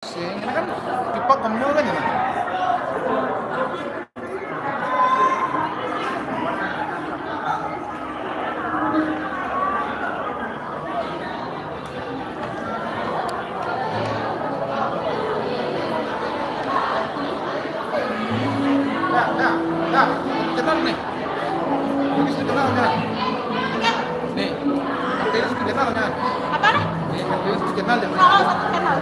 Ini kan pipa komnol kan ya. Nah, kenal nih. Ini sudah kenal kan? Nih, ini sudah kenal kan? Apa nih? Ini sudah kenal ya. Kalau satu kenal.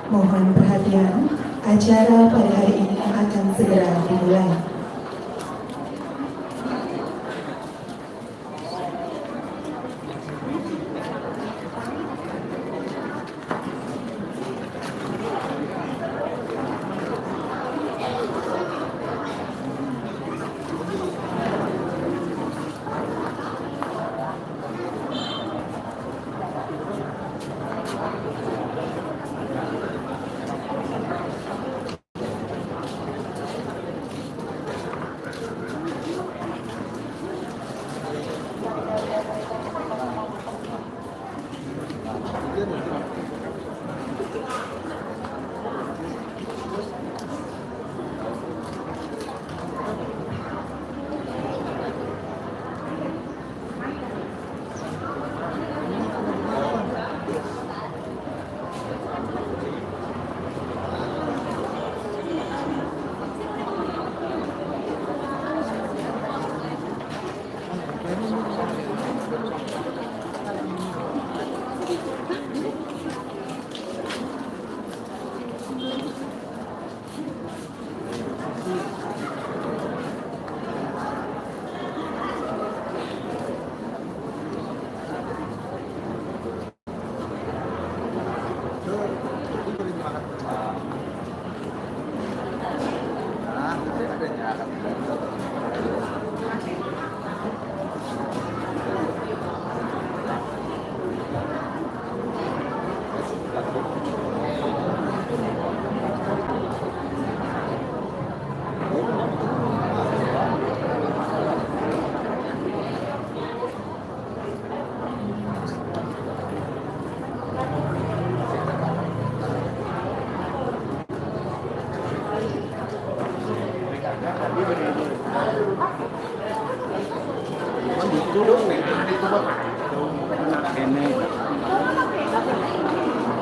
Mohon perhatian, acara pada hari ini akan segera dimulai.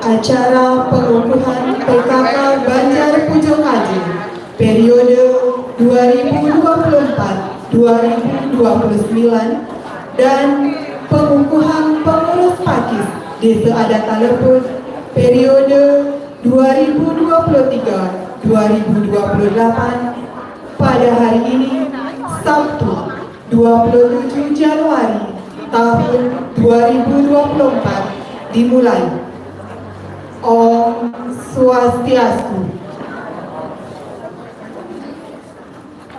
Acara pengukuhan PKK Banjar Pujon Kaji periode 2024-2029 dan pengukuhan pengurus Pakis Desa Adat Taleput periode 2023-2028 pada hari ini Sabtu 27 Januari tahun 2024 dimulai. Om Swastiastu.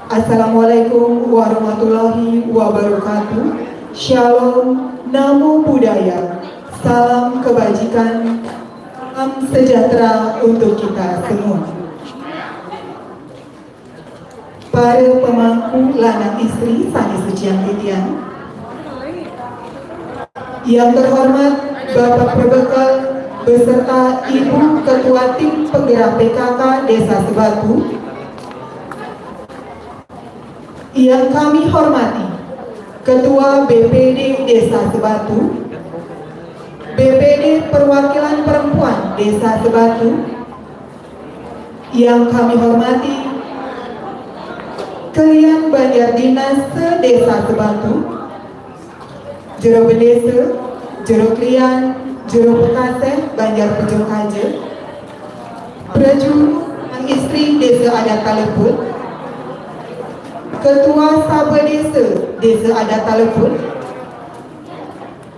Assalamualaikum warahmatullahi wabarakatuh. Shalom, Namo Buddhaya. Salam kebajikan, salam sejahtera untuk kita semua. Para pemangku lanang istri Sani Sucian Titian, yang terhormat Bapak Perbekal beserta Ibu Ketua Tim Penggerak PKK Desa Sebatu, yang kami hormati Ketua BPD Desa Sebatu, BPD Perwakilan Perempuan Desa Sebatu, yang kami hormati Kalian Banjar Dinas Se-Desa Sebatu, Jero Bedesa, Jero Klian, Jero Pekaseh Banjar Pujon Kaje, Prajuru Istri Desa Adat Taleput, Ketua Sabe Desa Adat Taleput,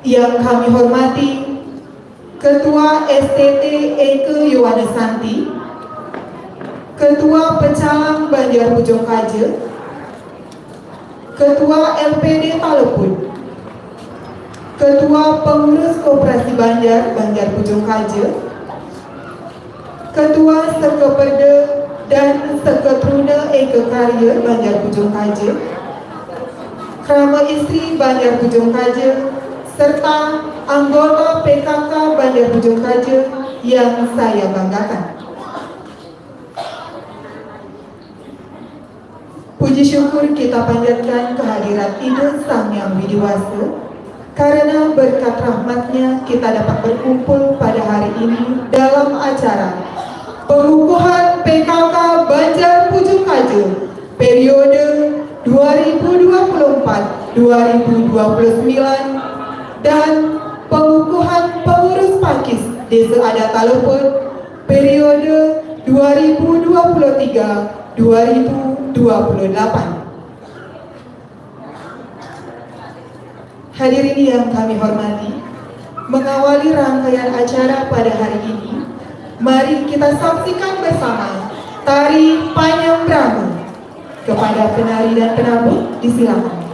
yang kami hormati Ketua STT Eke Yohanesanti, Ketua Pecalang Banjar Pujon Kaje, Ketua LPD Taleput, Ketua Pengurus Koperasi Banjar Pujon Kaje, Ketua Sekeperde dan Seketruna Eke Karya Banjar Pujon Kaje, Krama Istri Banjar Pujon Kaje, serta anggota PKK Banjar Pujon Kaje yang saya banggakan. Puji syukur kita panjatkan kehadirat Idul Sang Yang Widiwasa, karena berkat rahmatnya kita dapat berkumpul pada hari ini dalam acara pengukuhan PKK Banjar Pujon Kaje periode 2024-2029 dan pengukuhan pengurus Pakis Desa Adat Taleput periode 2023-2028. Hadirin yang kami hormati, mengawali rangkaian acara pada hari ini, mari kita saksikan bersama tari Panyembramu. Kepada penari dan penabur, disilakan.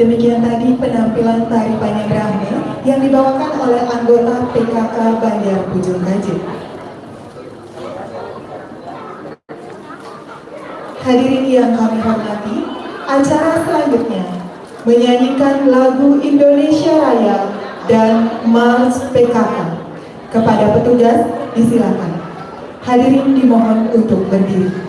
Demikian tadi penampilan tari Panyabrahma yang dibawakan oleh anggota PKK Banjar Bujung Kajen. Hadirin yang kami hormati, acara selanjutnya menyanyikan lagu Indonesia Raya dan Mars PKK. Kepada petugas disilakan. Hadirin dimohon untuk berdiri.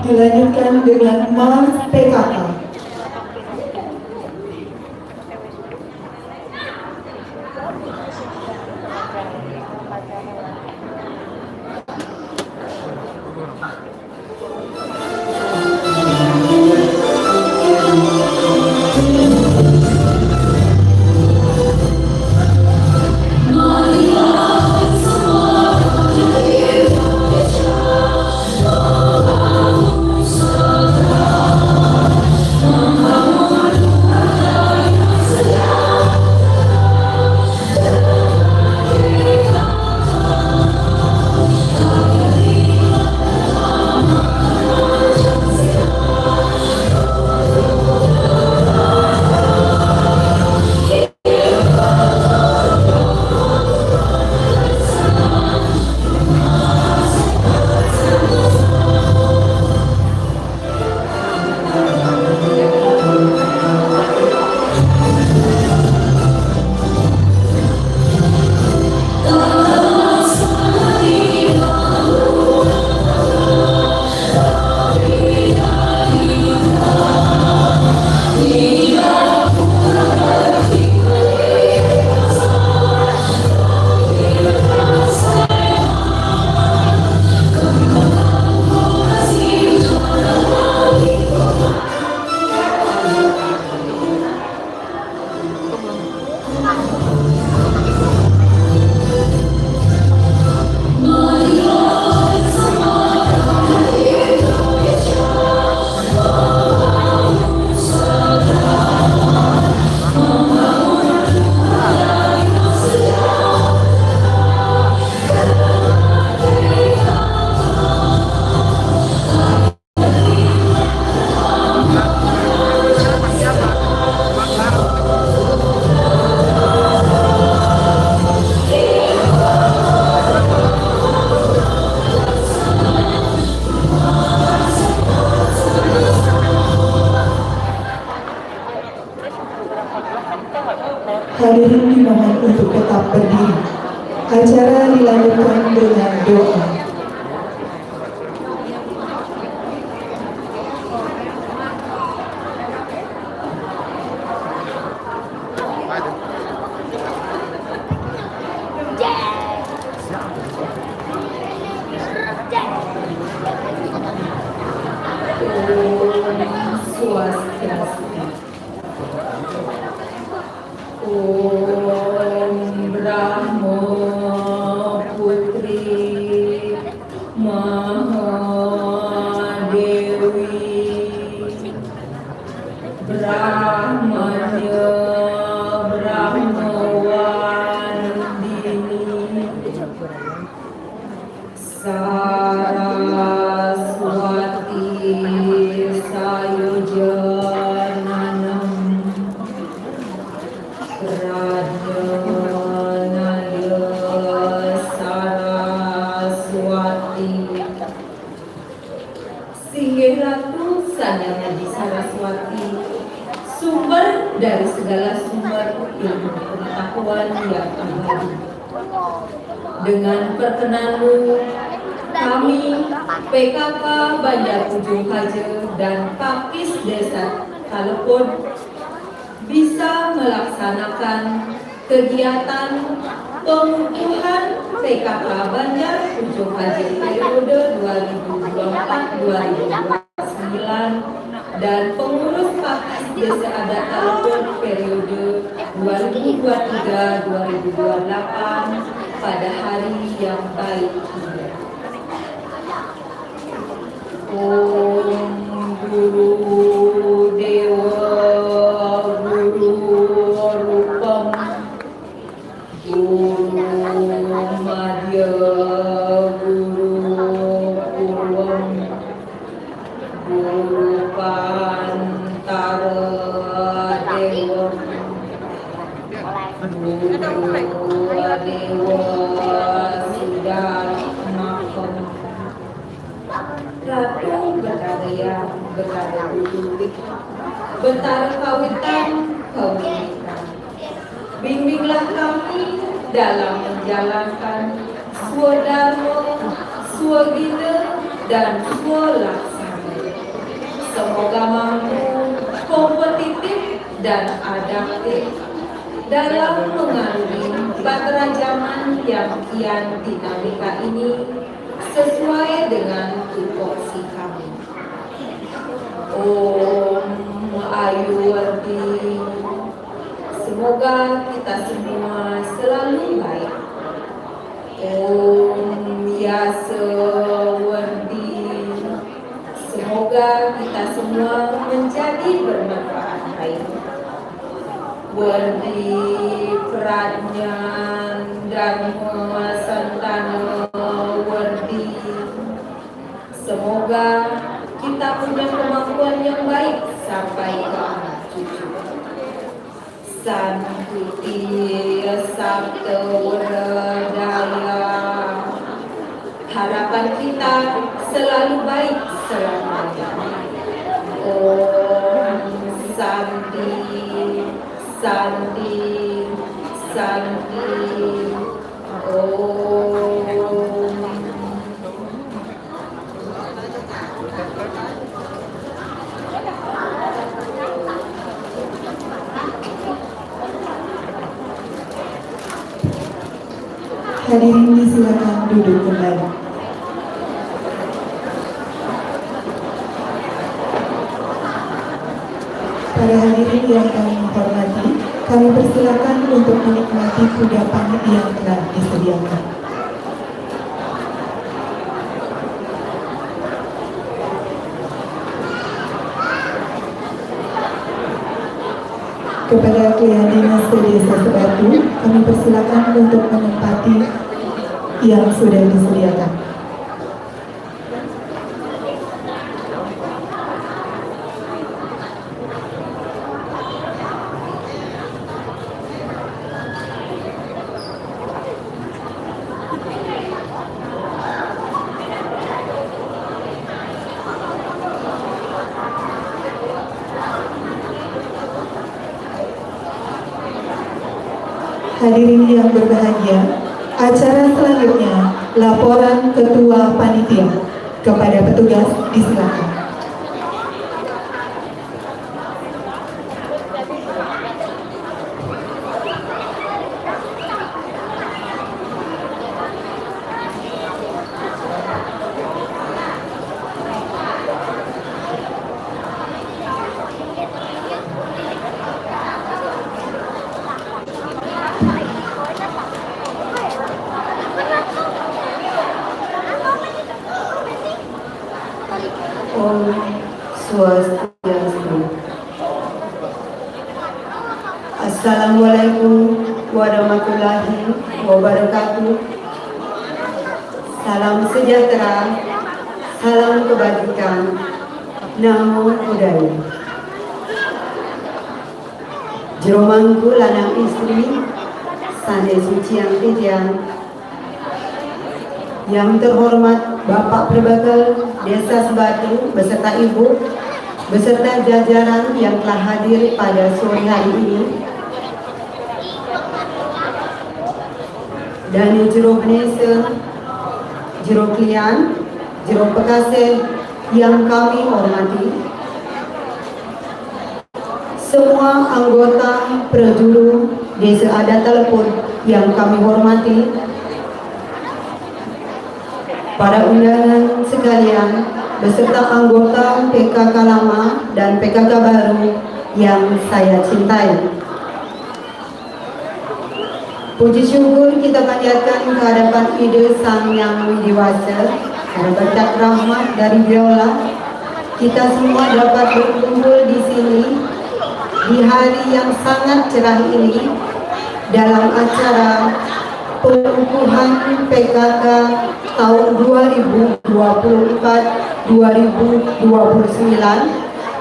Dilanjutkan dengan Mars PKK. Hadirin dimohon untuk tetap berdiri. Acara dilanjutkan dengan doa. Om Brahma Putri Mahadewi Brahmanya Brahmawandini Saraswati Sayojananam Rajanaya Saraswati Singgih Ratu Sanyamadi Saraswati, sumber dari segala sumber ilmu pengetahuan yang abadi. Dengan perkenanmu, kami PKK Banjar Ujung Haje dan Pakis Desa Kalepon bisa melaksanakan kegiatan pengukuhan PKK Banjar Ujung Haje periode 2024-2029 dan pengurus Pakis Desa Adat Kalepon periode 2023-2028 pada hari yang baik ini. Om Guru Dewa Guru Rupam Guru Madya Guru Purwam Guru Pantara Dewa Guru Dewa Sudah Makom Ratu Berkarya Berkarya Utulik Betara Kawitan Kawitan. Bimbinglah kami dalam menjalankan swadharma, swagina, dan swalaksana. Semoga mampu, kompetitif, dan adaptif dalam mengarungi batera zaman yang kian dinamika ini sesuai dengan tupoksi kami. Om Ayuwardi, semoga kita semua selalu baik. Om Yasawardi, semoga kita semua menjadi bermanfaat baik. Wardi Pradnyan Dharma Santana Wardi, semoga kita punya kemampuan yang baik sampai ke anak cucu. Santuti Sabda Wardaya, harapan kita selalu baik selamanya. Om Santi Santi Santi Om. Hadirin disilakan duduk kembali. Para hadirin yang kami hormati, kami persilakan untuk menikmati kudapan yang telah disediakan. Kepada Klien Dinas Desa Sebatu, kami persilakan untuk menempati yang sudah disediakan. Hadirin yang berbahagia, acara selanjutnya laporan Ketua Panitia. Kepada petugas disilakan. Assalamualaikum warahmatullahi wabarakatuh. Salam sejahtera, salam kebajikan, namo buddhaya. Jeromangku lanang istri, sane suci yang tidian. Yang terhormat Bapak Perbakal Desa Sebatu beserta Ibu, beserta jajaran yang telah hadir pada sore hari ini. Dan jero Benese, jero Klian, jero Pekase yang kami hormati, semua anggota Prajulu Desa Adat Telepon yang kami hormati, para undangan sekalian, beserta anggota PKK lama dan PKK baru yang saya cintai. Puji syukur kita panjatkan ke hadapan Ide Sang Yang Widiwasa, karena berkat rahmat dari Beliaulah kita semua dapat berkumpul di sini di hari yang sangat cerah ini dalam acara pengukuhan PKK tahun 2024-2029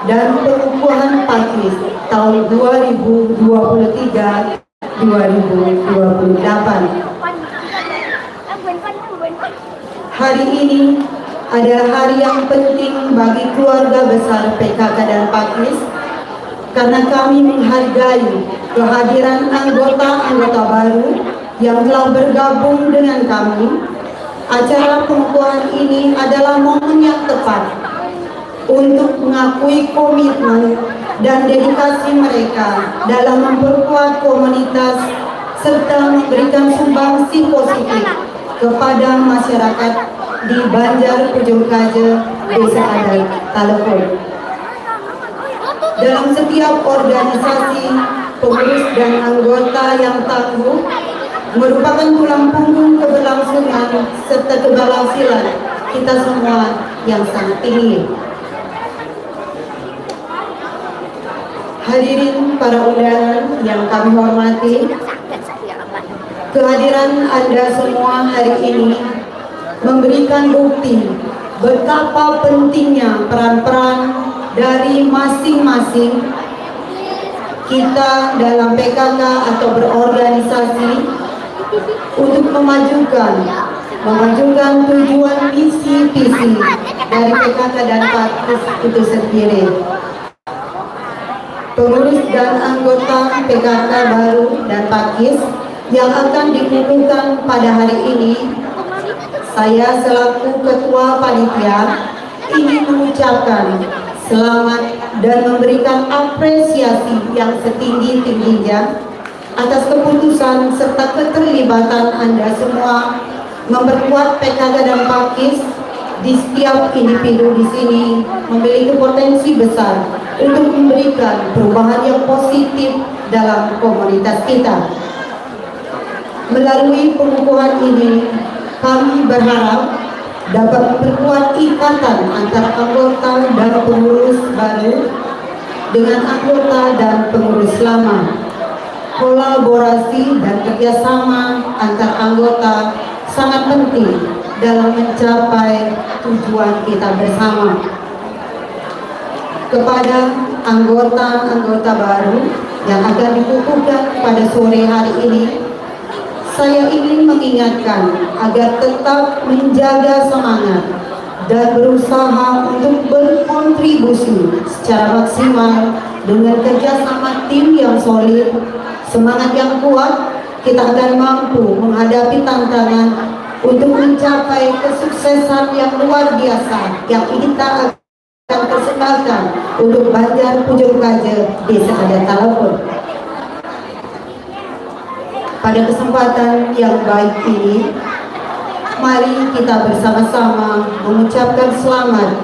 dan pengukuhan Pakis tahun 2023-2028. Hari ini adalah hari yang penting bagi keluarga besar PKK dan Pakis karena kami menghargai kehadiran anggota-anggota baru yang telah bergabung dengan kami. Acara pengukuhan ini adalah momen yang tepat untuk mengakui komitmen dan dedikasi mereka dalam memperkuat komunitas serta memberikan sumbangsi positif kepada masyarakat di Banjar Pujon Kaje, Desa Adat Telepon. Dalam setiap organisasi, pengurus dan anggota yang tangguh merupakan tulang punggung keberlangsungan serta keberhasilan kita semua yang sangat tinggi. Hadirin para undangan yang kami hormati, kehadiran Anda semua hari ini memberikan bukti betapa pentingnya peran-peran dari masing-masing kita dalam PKK atau berorganisasi untuk memajukan tujuan misi visi dari PKK dan Pakis itu sendiri. Pengurus dan anggota PKK baru dan Pakis yang akan dikukuhkan pada hari ini, saya selaku Ketua Panitia ingin mengucapkan selamat dan memberikan apresiasi yang setinggi-tingginya atas keputusan serta keterlibatan Anda semua memperkuat PKK dan Pakis. Di setiap individu di sini memiliki potensi besar untuk memberikan perubahan yang positif dalam komunitas kita. Melalui pengukuhan ini, kami berharap dapat memperkuat ikatan antara anggota dan pengurus baru dengan anggota dan pengurus lama. Kolaborasi dan kerjasama antar anggota sangat penting dalam mencapai tujuan kita bersama. Kepada anggota-anggota baru yang akan dikukuhkan pada sore hari ini, saya ingin mengingatkan agar tetap menjaga semangat dan berusaha untuk berkontribusi secara maksimal dengan kerjasama tim yang solid, semangat yang kuat. Kita akan mampu menghadapi tantangan untuk mencapai kesuksesan yang luar biasa yang kita akan persembahkan untuk Banjar Pujon Kaje, Desa Adat Telepon. Pada kesempatan yang baik ini, mari kita bersama-sama mengucapkan selamat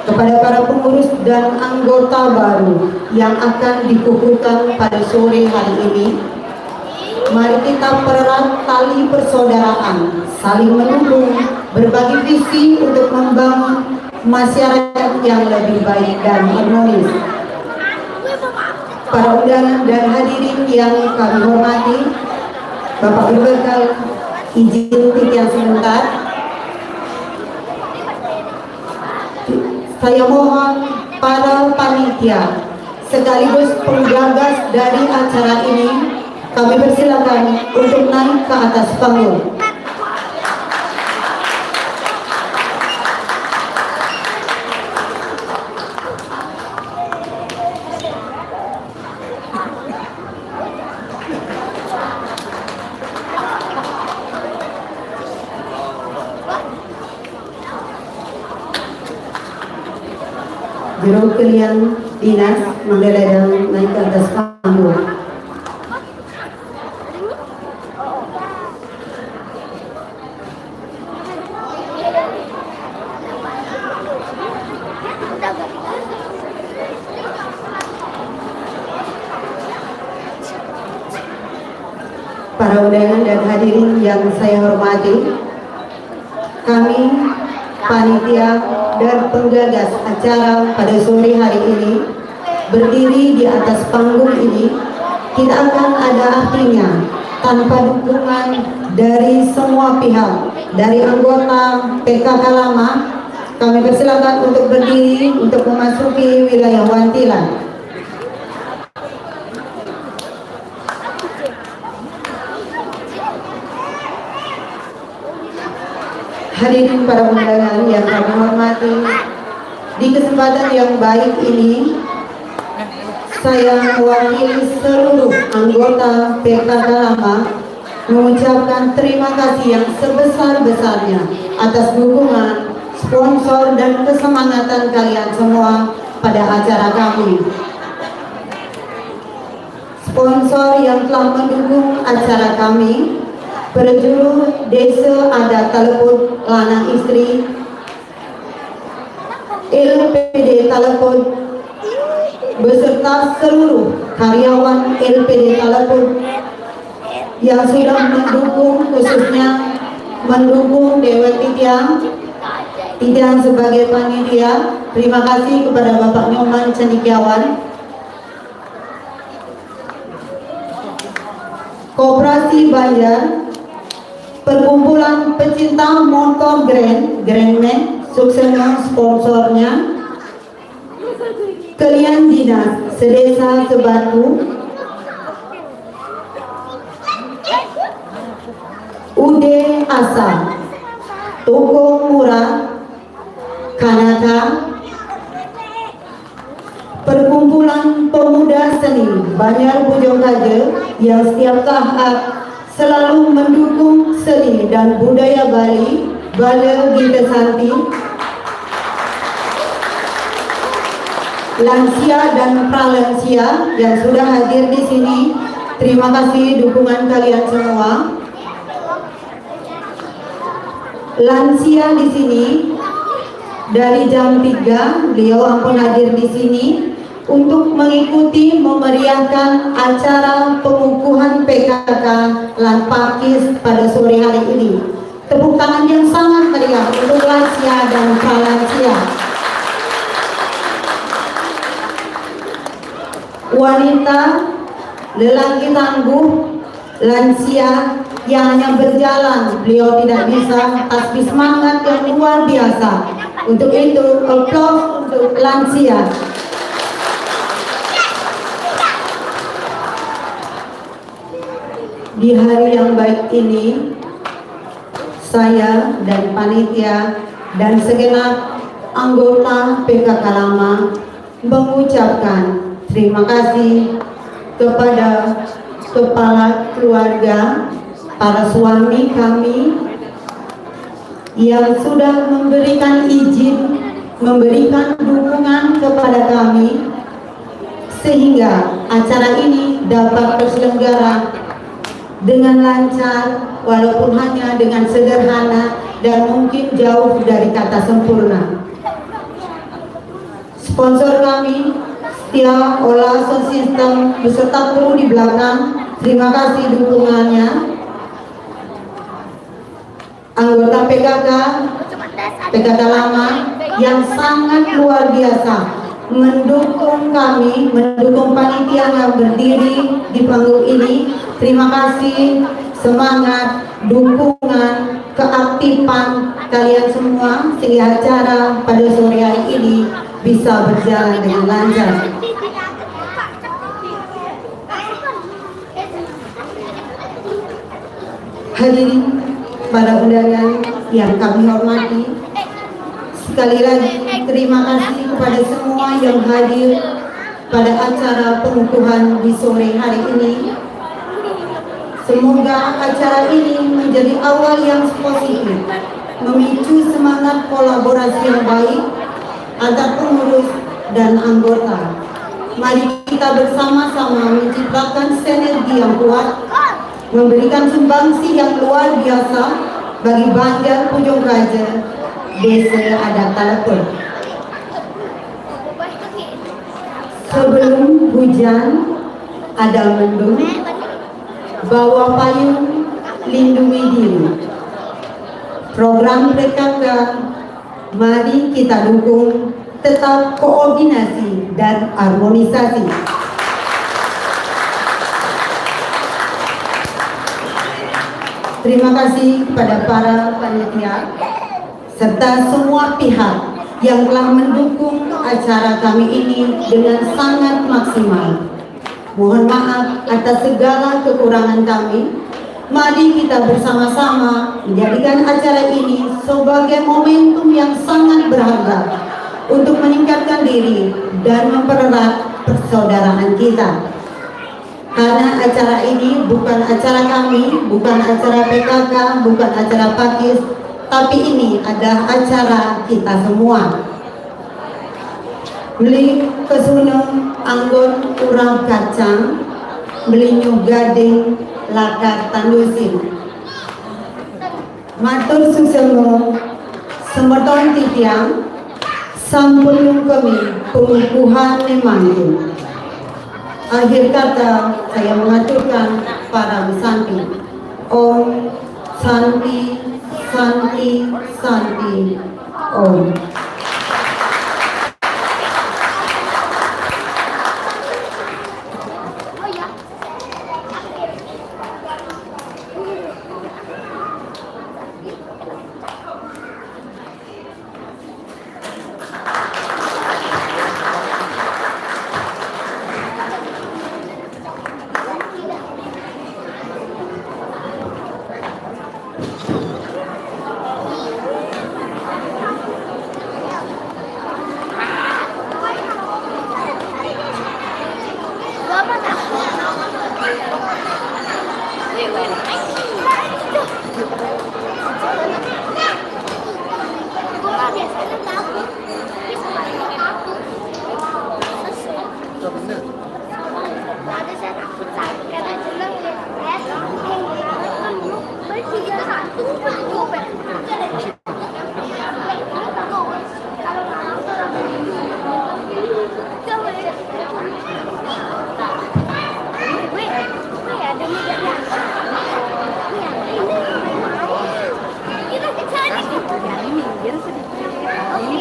kepada para pengurus dan anggota baru yang akan dikukuhkan pada sore hari ini. Mari kita pererat tali persaudaraan, saling mendukung, berbagi visi untuk membangun masyarakat yang lebih baik dan harmonis. para undangan dan hadirin yang kami hormati, Bapak Gubernur, izin titian sebentar. Saya mohon para panitia sekaligus penggagas dari acara ini, kami persilakan untuk naik ke atas panggung. Biro Kalian Dinas menggeledah naik ke atas panggung. Para undangan dan hadirin yang saya hormati, kami panitia dan penggagas acara pada sore hari ini berdiri di atas panggung ini tidak akan ada artinya tanpa dukungan dari semua pihak, dari anggota PKK lama. Kami persilakan untuk berdiri untuk memasuki wilayah Wantilan. Hadirin para undangan yang kami hormati, di kesempatan yang baik ini saya mewakili seluruh anggota PKK lama mengucapkan terima kasih yang sebesar-besarnya atas dukungan, sponsor dan kesemangatan kalian semua pada acara kami. Sponsor yang telah mendukung acara kami: Perjuru Desa Adat Taleput Lanang Istri, LPD Taleput, beserta seluruh karyawan LPD Taleput yang sudah mendukung, khususnya mendukung Dewan Titian sebagai panitia. Terima kasih kepada Bapak Nyoman Cendikiawan. Koperasi Banjar, Perkumpulan Pecinta Motor Grandman, suksesnya sponsornya, Kalian Dinas Sedesa Sebatu, UD Asa, Toko Murah, Kanata, Perkumpulan Pemuda Seni Banjar Bujong Kaje yang setiap tahap selalu mendukung seni dan budaya Bali, Bale Gita Santi, lansia dan pralansia yang sudah hadir di sini. Terima kasih dukungan kalian semua. Lansia di sini dari jam 3 beliau ampun hadir di sini untuk mengikuti memeriahkan acara pengukuhan PKK Lan Pakis pada sore hari ini. Tepuk tangan yang sangat meriah untuk lansia dan pralansia. Wanita, lelaki tangguh, lansia yang hanya berjalan, beliau tidak bisa, tapi semangat yang luar biasa. Untuk itu, applause untuk lansia. Di hari yang baik ini, saya dan panitia dan segenap anggota PKK lama mengucapkan terima kasih kepada kepala keluarga, para suami kami yang sudah memberikan izin, memberikan dukungan kepada kami sehingga acara ini dapat terselenggara dengan lancar, walaupun hanya dengan sederhana dan mungkin jauh dari kata sempurna. Sponsor kami, Setia Olah Sound System beserta kru di belakang, terima kasih dukungannya. Anggota PKK lama yang sangat luar biasa mendukung kami, mendukung panitia yang berdiri di panggung ini. Terima kasih, semangat, dukungan, keaktifan kalian semua sehingga acara pada sore hari ini bisa berjalan dengan lancar. Hadirin pada undangan yang kami hormati, sekali lagi terima kasih kepada semua yang hadir pada acara pengukuhan di sore hari ini. Semoga acara ini menjadi awal yang positif, memicu semangat kolaborasi yang baik antar pengurus dan anggota. Mari kita bersama-sama menciptakan sinergi yang kuat, memberikan sumbangsi yang luar biasa bagi Banjar Pujung Raja, Desa Adat Talepur. Sebelum hujan ada mendung, bawa payung, lindungi diri. Program PKK mari kita dukung, tetap koordinasi dan harmonisasi. Terima kasih kepada para panitia serta semua pihak yang telah mendukung acara kami ini dengan sangat maksimal. Mohon maaf atas segala kekurangan kami. Mari kita bersama-sama menjadikan acara ini sebagai momentum yang sangat berharga untuk meningkatkan diri dan mempererat persaudaraan kita. Karena acara ini bukan acara kami, bukan acara PKK, bukan acara Pakis, tapi ini adalah acara kita semua. Beli kesunung anggon urang kacang, beli gading lakat tandusin. Matur susemo, semeton titiang, sampun kami pengukuhan memangku. Akhir kata saya mengaturkan para Santi. Om Santi, Santi, Santi, Om.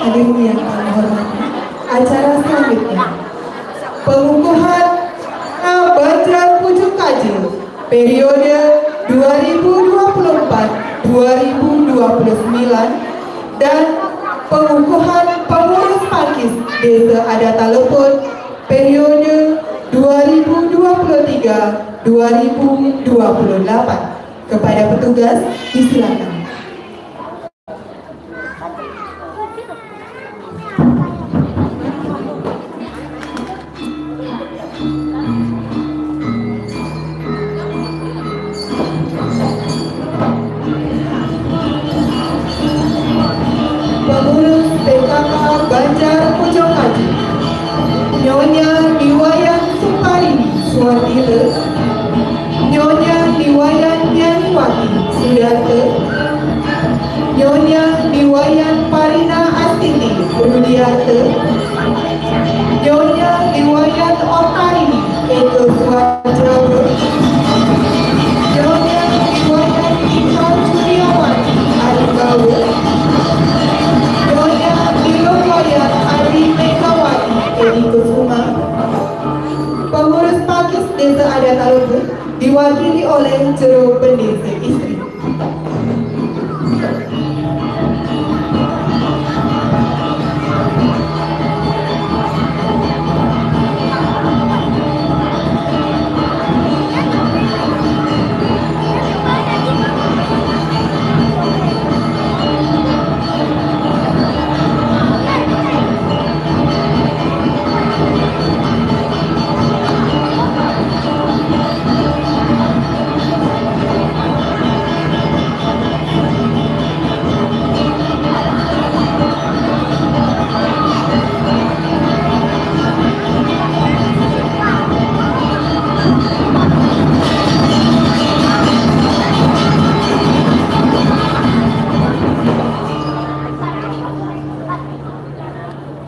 Hadirin yang kami hormati, acara selanjutnya pengukuhan Banjar Pujung Kaji periode 2024-2029 dan pengukuhan pengurus Pakis Desa Adat Talepur periode 2023-2028. Kepada petugas disilakan. Pengurus PKK Banjar Pujung Kaji, Nyonya Diwayan Suparini Suwatile, Nyonya Diwayan Nyaniwati Sudarte, Nyonya Diwayan Parina Astiti Rudiate, Nyonya Diwayan Otarini Eko Suwajawa, Nyonya Diwayan Ika Juliawati Arigawa, Nyonya Diwayan Adi Megawati diwakili oleh Juru Bendesa Istri.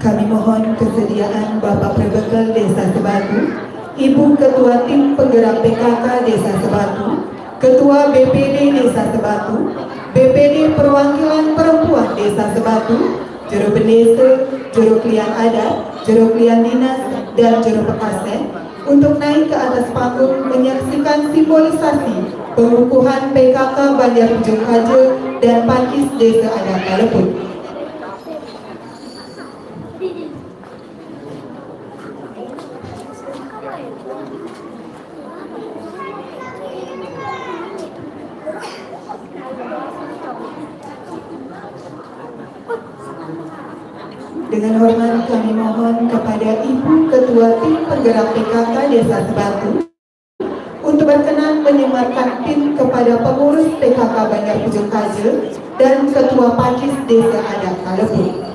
Kami mohon kesediaan Bapak Prebekal Desa Sebatu, Ibu Ketua Tim Penggerak PKK Desa Sebatu, Ketua BPD Desa Sebatu, BPD Perwakilan Perempuan Desa Sebatu, Juru Bendesa, Juru Klien Adat, Juru Klien Dinas, dan Juru Pekasen untuk naik ke atas panggung menyaksikan simbolisasi pengukuhan PKK Banjar Ujung Kaje dan Pakis Desa Adat Kaleput. Dengan hormat kami mohon kepada Ibu Ketua Tim Penggerak PKK Desa Sebatu untuk berkenan menyematkan pin kepada pengurus PKK Banjar Ujung Kaje dan Ketua Pakis Desa Adat Kaleput.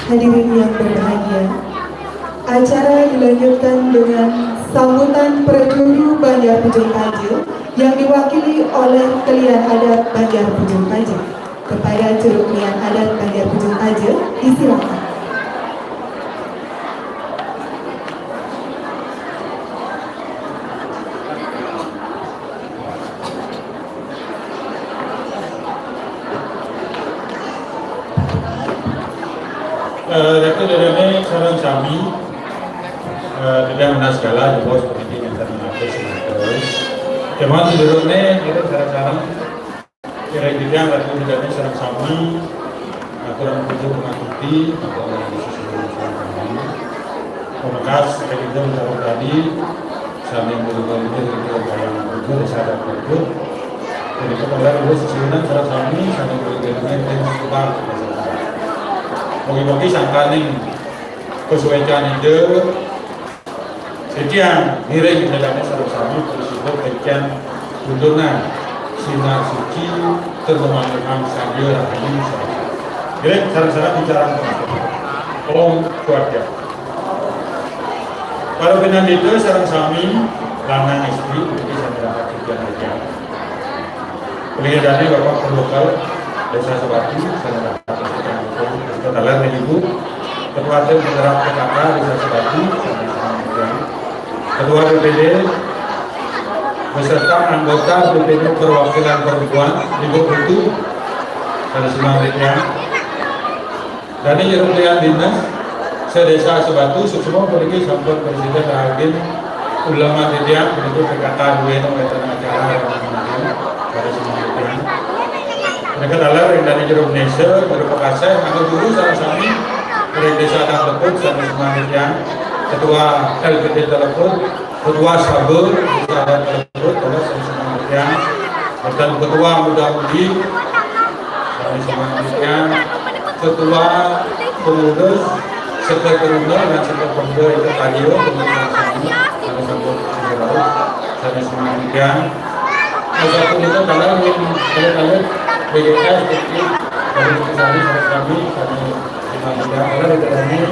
Hadirin yang berbahagia, acara dilanjutkan dengan sambutan Prajuru Banjar Ujung Kaje yang diwakili oleh Klien Adat Banjar Ujung Kaje. Kepada Juru Klien Adat Banjar Ujung Kaje, disilakan. Itu dari sarang sami tidak menas segala di bawah seperti yang termengatur terus. Cuma sebelumnya itu sarang-sarang kira-kira ratu dari sarang sami aturan kunjung mengikuti atau pemekas kita menurut tadi saling berkali kira-kira yang sadar betul. Jadi kepala dulu sesuatu sarang sami saling berkali dan sebab bagi-bagi sangkaning kesuaian ide sekian nilai di dalamnya sarang-sarang tersebut sekian tuntunan sinar suci termemandangkan saja rahim saja. Jadi sarang-sarang bicara om keluarga. Para benar itu sarang sami lanang istri jadi sarang sekian aja. Boleh dari bapak berlokal desa Sebati sarang Ketalan dan Ibu, Ketua Tim Penggerak PKK Desa Sebati, Ketua BPD, beserta anggota BPD Perwakilan Perempuan, Ibu Putu, dan semuanya. Dan ini Rupiah Dinas, Sedesa Sebatu, semua pergi sampai Presiden Rahagin, Ulama Didiak, itu PKK Dueno, Wetan Acara, dan semuanya. Mereka adalah dari Jeruk Indonesia, Jeruk Pakasai, atau dulu sama-sama dari desa Telepon, sama semuanya Ketua LPD Telepon, Ketua Sabur, Desa Telepon, sama semuanya dan Ketua Muda-Mudi, sama semuanya Ketua Pengurus, Sekretaris dan Sekretaris itu Kadio, sama semuanya satu itu adalah yang BGS seperti dari kami ada di dalamnya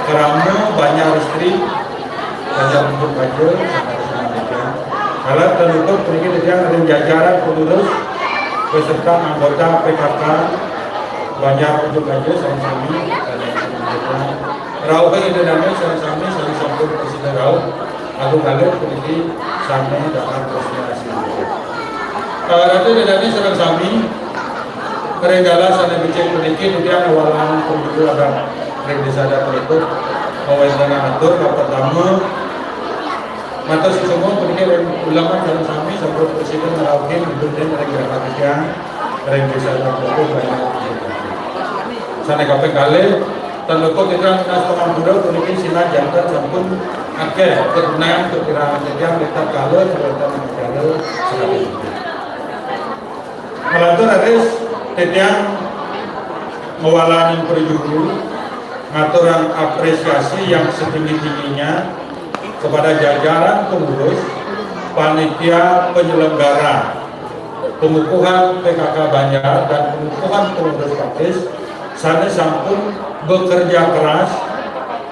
kerana banyak istri banyak untuk baju kalau terlupa pergi dengan jajaran pengurus beserta anggota PKK banyak untuk baju sama-sama rauh kan itu namanya sama-sama saling-saling presiden rauh aku kalian pergi sampai dalam konsentrasi. Itu dari sarang sami kerenggala sana bicara sedikit dia awalan pemilu ada desa ada berikut awal dengan atur pertama mata semua pergi ulama sarang sami sampai presiden Merauke kemudian dari gerakan kerja dari desa ada berikut banyak sana kapan kali tanpa kita nas pemandang pergi sinar jantan sampun akhir kegunaan kekiraan kerja kita kalau kita menjaga sekali. Melantur aris tetiang mewalani perjudu ngaturan apresiasi yang setinggi-tingginya kepada jajaran pengurus panitia penyelenggara pengukuhan PKK Banjar dan pengukuhan pengurus Pakis sana sampun bekerja keras,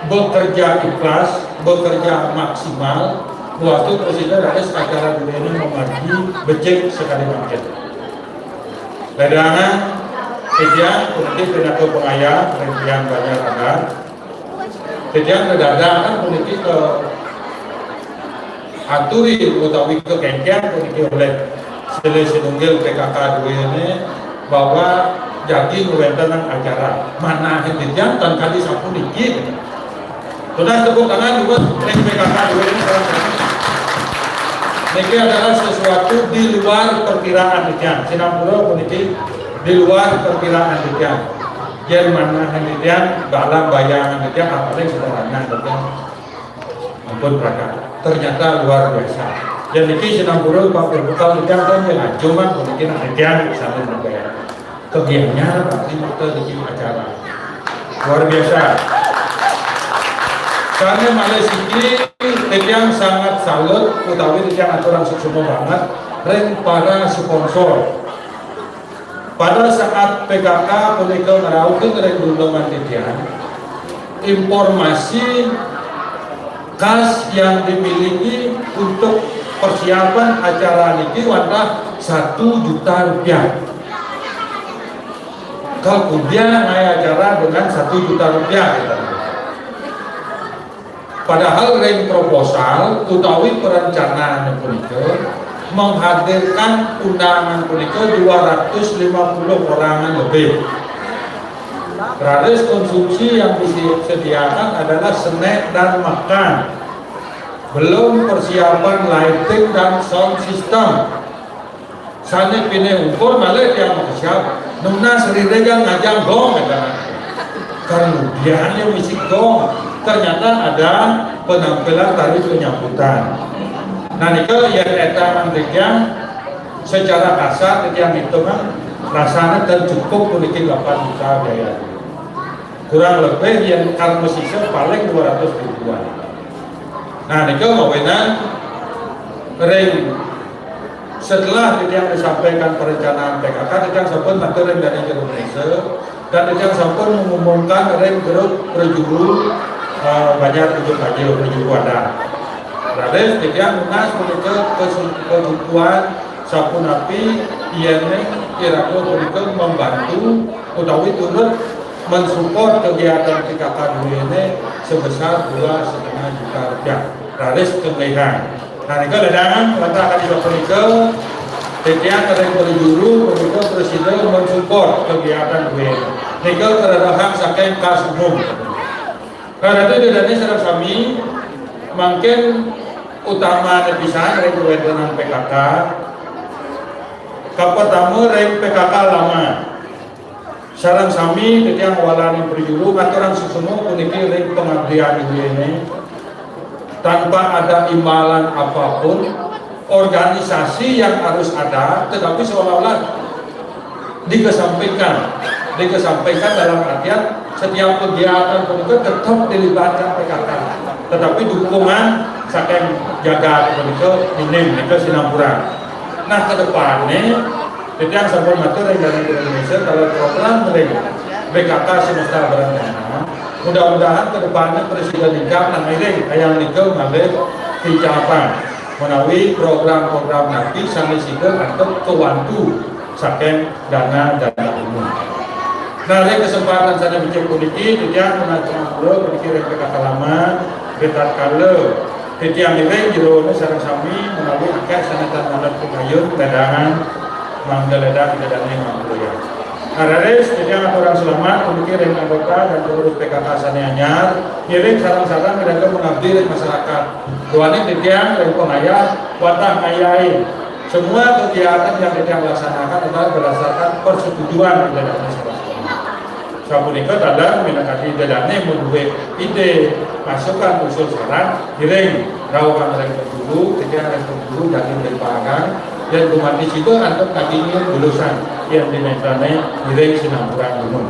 bekerja ikhlas, bekerja maksimal waktu Presiden Rais acara dunia ini memagi becek sekali macet. Dadangan kejadian politik pidato pengayah kejadian banyak agar kejadian dadangan politik ke aturi utawi ke kengkian politik oleh selesai PKK dua ini bahwa jadi kewenangan acara mana kejadian tan kali sampun dikit sudah tepuk tangan juga PKK dua ini ini adalah sesuatu di luar perkiraan demikian. Sinapura politik di luar perkiraan demikian. Jerman demikian, dalam bayangan demikian, apalagi sederhana demikian. Ampun prakar. Ternyata luar biasa. Jadi Sinapura Pak Berbekal demikian kan ya, cuma politik demikian sampai negara. Kegiatannya pasti kita bikin acara. Luar biasa. Karena Malaysia yang sangat salut utawi yang aturan semua banget reng para sponsor pada saat PKK penikal merauke reng dulungan titian informasi kas yang dimiliki untuk persiapan acara ini wadah 1 juta rupiah kemudian acara dengan 1 juta rupiah padahal reng proposal utawi perencanaan punika menghadirkan undangan punika 250 orang lebih Gratis konsumsi yang disediakan adalah snack dan makan. Belum persiapan lighting dan sound system. Sana pilih ukur malah yang siap. Nuna seriregang ngajang gong kata. Kemudiannya musik gong. Ternyata ada penampilan tari penyambutan. Nah kalau yang eta manteknya secara kasar yang itu kan rasanya tercukup memiliki 8 juta biaya. Kurang lebih yang kalau sisa paling 200 ribuan. Nah ini mawenan ring setelah yang disampaikan perencanaan PKK yang sampun materi dari Indonesia dan yang sampun mengumumkan ring grup berjuru banyak tujuh kaji berjuru ada. Berarti yang munas mereka kebutuhan sampun api ianya kira-kira mereka membantu utawi turut mensupport kegiatan PKK ini sebesar 2,5 juta rupiah. Raris kemlehan. Nah, ini ledangan kata akan dilakukan setiap kali berjuru mereka presiden mensupport kegiatan ini. Nika terhadap hak saking kas umum. Karena itu dari serap kami makin utama bisa dari kewenangan PKK. Pertama dari PKK lama. Sarang sami ketika walani berjuru aturan semua puniki ring pengabdian ini tanpa ada imbalan apapun, organisasi yang harus ada tetapi seolah-olah dikesampingkan dalam artian setiap kegiatan itu tetap dilibatkan PKK tetapi dukungan saking jaga itu minim itu sinampuran. Nah ke depannya yang sampai materi dari Indonesia kalau program dari PKK semesta berencana mudah-mudahan ke depannya Presiden Nikah dan ini yang nikah mengambil pinjaman melalui program-program nanti sampai situ untuk kewantu saking dana umum. Nah dari kesempatan saya bicara politik yang menacung dulu berikir PKK lama betat kalau yang ini jero sarang sami melalui akad sanatan mandat pengayun kedatangan manggaledang kedatangan mangguya. Arares jadi orang selamat memikir yang anggota dan pengurus PKK Saneanyar ngiring sarang-sarang mereka mengabdi masyarakat. Tuanin ditiang dari pengayat watang ngayain. Semua kegiatan yang ditiang laksanakan adalah berdasarkan persetujuan dari masyarakat. Sapunika adalah menekati dadane membuat ide masukan usul saran giring rawakan mereka dulu ketika mereka dulu daging dari pangan dan kemati situ antar kakinya lulusan yang dinaikannya giring sinampuran umum.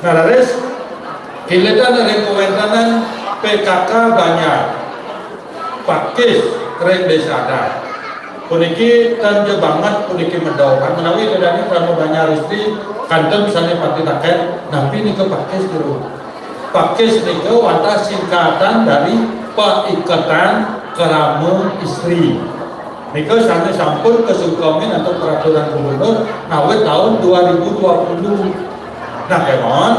Nah laris kilatan dari komentaran PKK banyak pakis keren desa ada puniki tanja banget puniki mendaukan menawi dadane kamu banyak resti kantor misalnya pakai taket, tapi ini pakis dulu. Pakis itu wadah singkatan dari Perikatan Keramu Istri. Itu sampai sampun kesukamin atau peraturan gubernur awal tahun 2020. Nah, kemon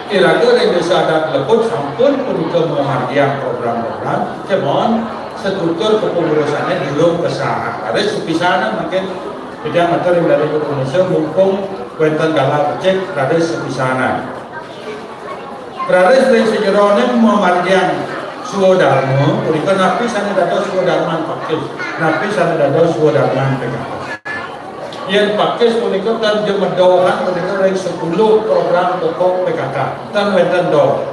kira-kira yang bisa ada telepon sampun untuk memardian program-program. Kemon struktur kepengurusannya belum kesah. Ada sepisahnya makin tidak materi dari Indonesia mumpung wenten galau cek rades sepisana. Rades dari sejeronya memardian suodarmo, berikan napi sana dados suodarman pakis, napi sana dados suodarman PKK. Yang pakis berikan dan jemedohan berikan dari 10 program pokok PKK dan wenten do.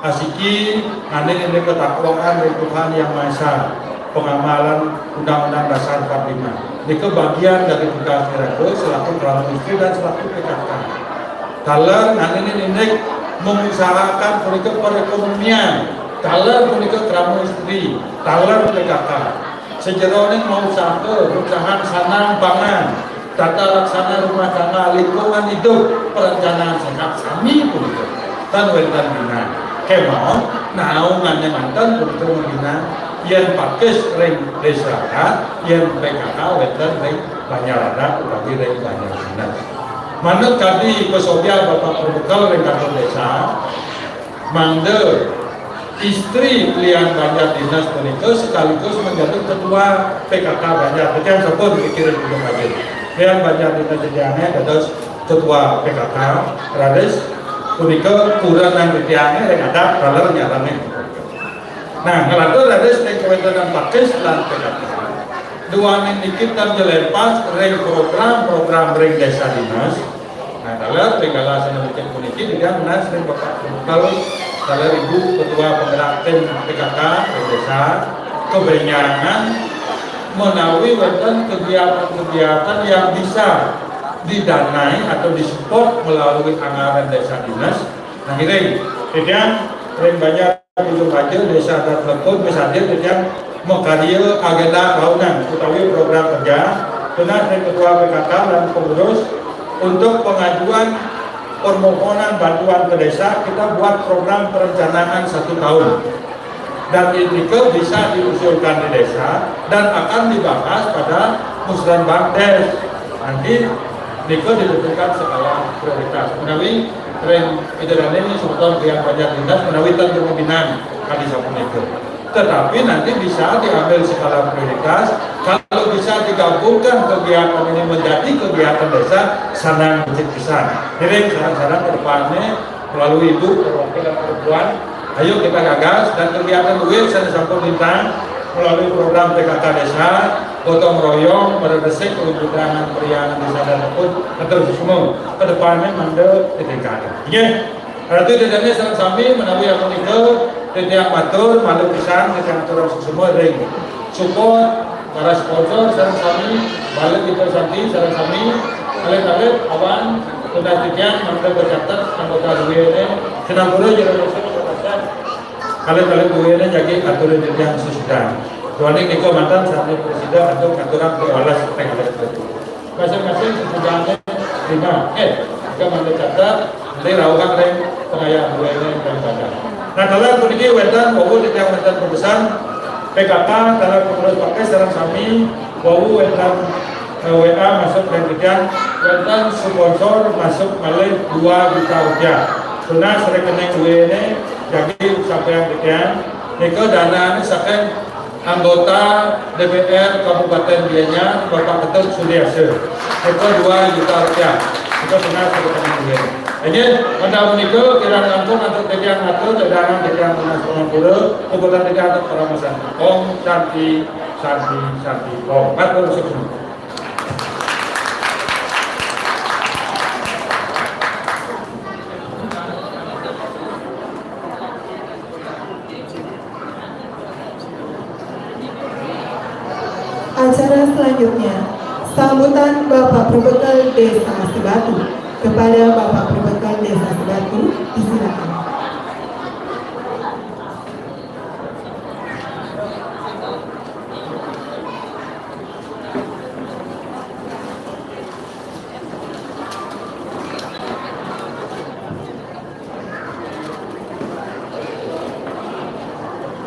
Asiki ane ini ketakwaan dari Tuhan Yang Maha Esa, pengamalan Undang-Undang Dasar 45. Ini kebagian dari tugas mereka selaku kerabat istri dan selaku PKK. Kalau nanti ini mengusahakan politik perekonomian, kalau politik kerabat istri, kalau PKK. Sejerohnya mau usahakan sanang pangan, tata laksana rumah tangga, lingkungan hidup, perencanaan sehat, kami politik. Dan wetan bina, kemau, naungannya mantan politik membina. Yang pakis ring desa, yang PKK wetan ring Banyarada, bagi ring Banyarada. Manut tadi kesobian Bapak Perbekal ring kantor desa, mangde istri klien Banjar Dinas menikah sekaligus menjadi ketua PKK Banjar. Itu yang sebut dipikirin dulu lagi. Klien Banjar Dinas sedianya terus ketua PKK Rades punika kurangan titiannya yang ada kaler nyarane. Nah ngelado Rades yang kewenangan pakis dan PKK dua niki tam jelepas reng program reng desa dinas. Nah kalau regala sana bikin puniki dia menas reng bapak kalau ibu ketua penggerak tim PKK desa kebenyangan menawi wonten kegiatan-kegiatan yang bisa didanai atau disupport melalui anggaran desa dinas. Nah ini kemudian banyak ujung aja desa dan lekut misalnya kemudian mengkadir agenda tahunan utawi program kerja benar dari ketua PKK dan pengurus untuk pengajuan permohonan bantuan ke desa. Kita buat program perencanaan 1 tahun dan ini bisa diusulkan di desa dan akan dibahas pada musrenbang des. Nanti Niko ditentukan skala prioritas. Menawi tren edaran ini sebetulnya yang banyak dinas menawi tentu pembinaan kali sapu Niko. Tetapi nanti bisa diambil skala prioritas. Kalau bisa digabungkan kegiatan ini menjadi kegiatan desa sanang pisan. Jadi saran-saran ke depannya melalui ibu perwakilan perempuan, ayo kita gagas dan kegiatan UIN saya sampun bintang melalui program PKK desa gotong royong meredesek keuntungan periangan desa dan pun atau semua kedepannya mandel TTK. Oke, berarti dadanya sareng sami menawi akun itu tetiang matur malu pisan tetiang turun semua ring support para sponsor sareng sami balik kita santi sareng sami alit-alit awan tunda titian mandel bercatat anggota UIN senang pura jeung kalian gue ini jadi aturan yang sesudah. Tuaning niko mantan saat presiden atau aturan kewalas tengah itu. Masing-masing sesudahnya 5. Jika mantan catat, nanti rawat reng pengayaan gue ini daripada. Nah kalau pergi wetan, wawu di tiang wetan perusahaan PKK kalau pengurus pakai sarang sami, wawu wetan WA masuk dan tiang wetan sponsor masuk malai 2 juta rupiah. Karena rekening gue ini jadi sampai yang demikian, niko dana ini saking anggota DPR Kabupaten Gianyar Bapak Ketut Sudiase, niko 2 juta rupiah, niko benar sebutan ini. Ini pada niko kira kampung atau tiang atau cadangan tiang nasional pura, kebutuhan tiang atau peramasan. Om Santi Om, matur suwun. Acara selanjutnya, sambutan Bapak Perbekal Desa Sebatu. Kepada Bapak Perbekal Desa Sebatu, disilakan.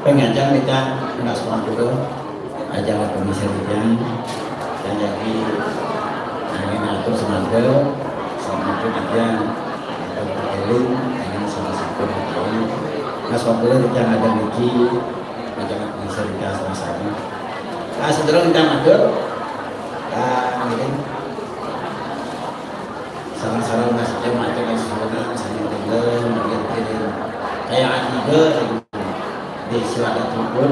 Pengajar kita nasional dulu ajaran komisi bidang dan jadi angin atur semangga sama itu juga akan berkeliling dengan salah satu tahun nasional dulu kita ada niki ajaran komisi bidang sama-sama. Nah setelah kita matur ini sarang-sarang nasib macam yang sebenarnya saya dengar mungkin kayak juga di suatu tubuh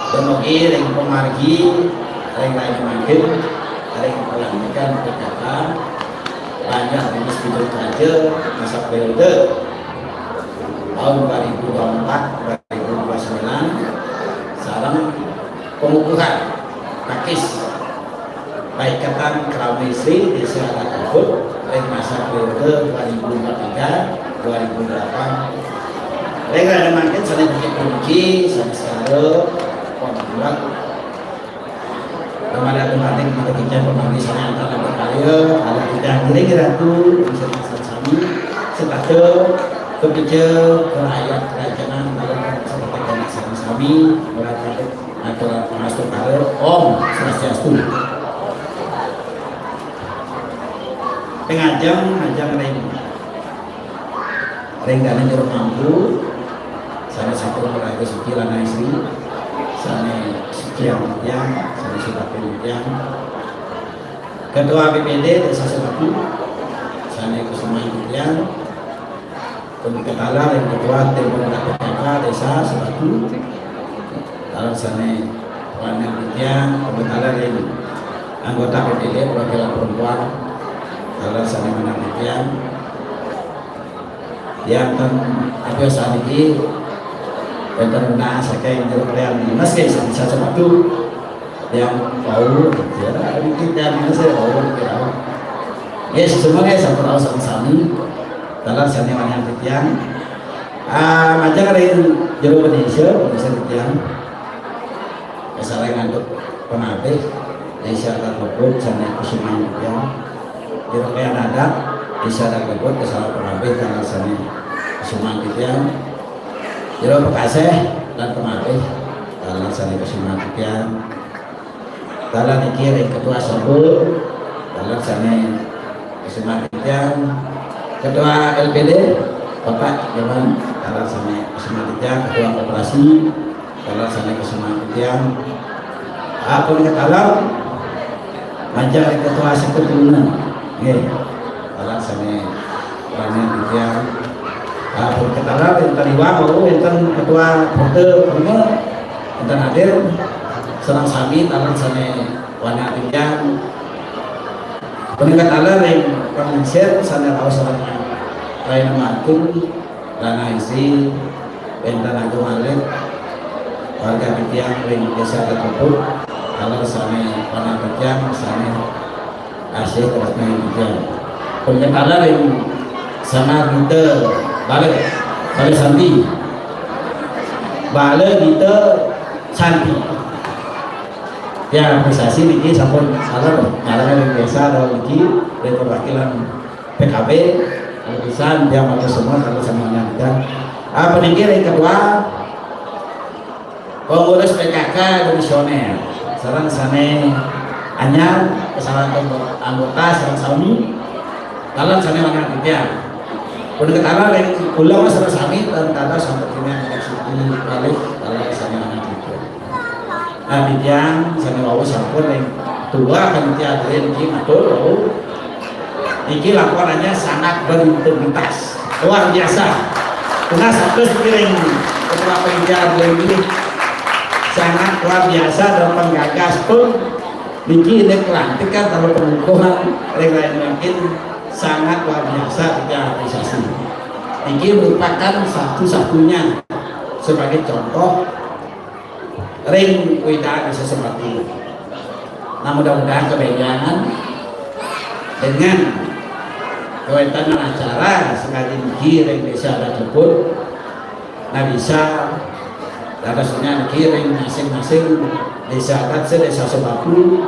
demogi ring pemargi ring lain makin ring pelantikan PKK banyak jenis video aja masa periode tahun 2024 2029 sarang pengukuhan takis baikatan Kramisi di Selatan Kubur ring masa periode 2043 2008 ring ada makin saling kunci saling sekarang pembuat kepada kemarin kita bicara pemanggi sana antara berkaya ada kita kira-kira itu bisa bersama sepatu kebijakan rakyat kerajaan dalam seperti dan sama-sama berada antara masuk karir Om Swastiastu pengajang ring dana jeruk mampu salah satu olahraga suci lana istri sana sekian yang sana sifat yang Ketua BPD Desa Sebatu Sane Kusuma Indian, Ketua dan Ketua Tim Pemuda PKK Desa Sebatu, kalau Sane Wana Indian, Ketua dan anggota BPD perwakilan perempuan, kalau Sane Wana Indian, yang apa saat ini tentang saya yang terkait masih bisa Sebatu yang tahu ya sedikit dan saya tahu kira ya semuanya saya tahu sama-sama dalam sana yang ketian macam lain jauh Indonesia bisa ketian kesalahan untuk penabih Indonesia dan Bogor sana Kusuma ketian jauh kayak ada Indonesia dan Bogor kesalahan penabih dalam sana Kusuma ketian jauh Bekasi dan penabih dalam sana Kusuma ketian dalam dikir ketua Sabul dalam sana Kusuma Ketian, ketua LPD Bapak Dewan dalam sana Kusuma Ketian, ketua koperasi dalam sana Kusuma Ketian, apa yang dalam majar ketua sekretariat dalam sana Kusuma Ketian, apa yang dalam yang terliwa baru yang ketua porter rumah yang hadir serang sami dalam sana Wana Ketian. Peningkat Allah yang pengensian sana awalnya lain makun lana isi bentar agung alit warga Ketian yang desa tertutup kalau sana Wana Ketian sana asih terusnya Ketian. Peningkat Allah yang sama kita balik santi balik kita santi ya apresiasi niki sampun salah yang biasa ada niki dari perwakilan PKB lukisan dia mau semua kalau semuanya dan peninggi yang kedua pengurus PKK komisioner sarang sana anyar kesalahan anggota sarang sami kalau sana mana dia udah ketara yang pulang sarang sami dan tanda sampai kini eksekusi balik kalau sana mana nah bijang sana bawa sampun yang tua kan dia ada di matur ini laporannya sangat berintegritas luar biasa karena satu sekiring ketua penjara ini sangat luar biasa dan penggagas pun ini kelantik kan kalau pengukuhan lain mungkin sangat luar biasa tidak apresiasi ini merupakan satu-satunya sebagai contoh ring kita bisa seperti itu. Nah mudah-mudahan kebenjangan dengan kewenangan acara sekali giring desa ada jemput nah bisa harusnya giring masing-masing desa adat desa Sebatu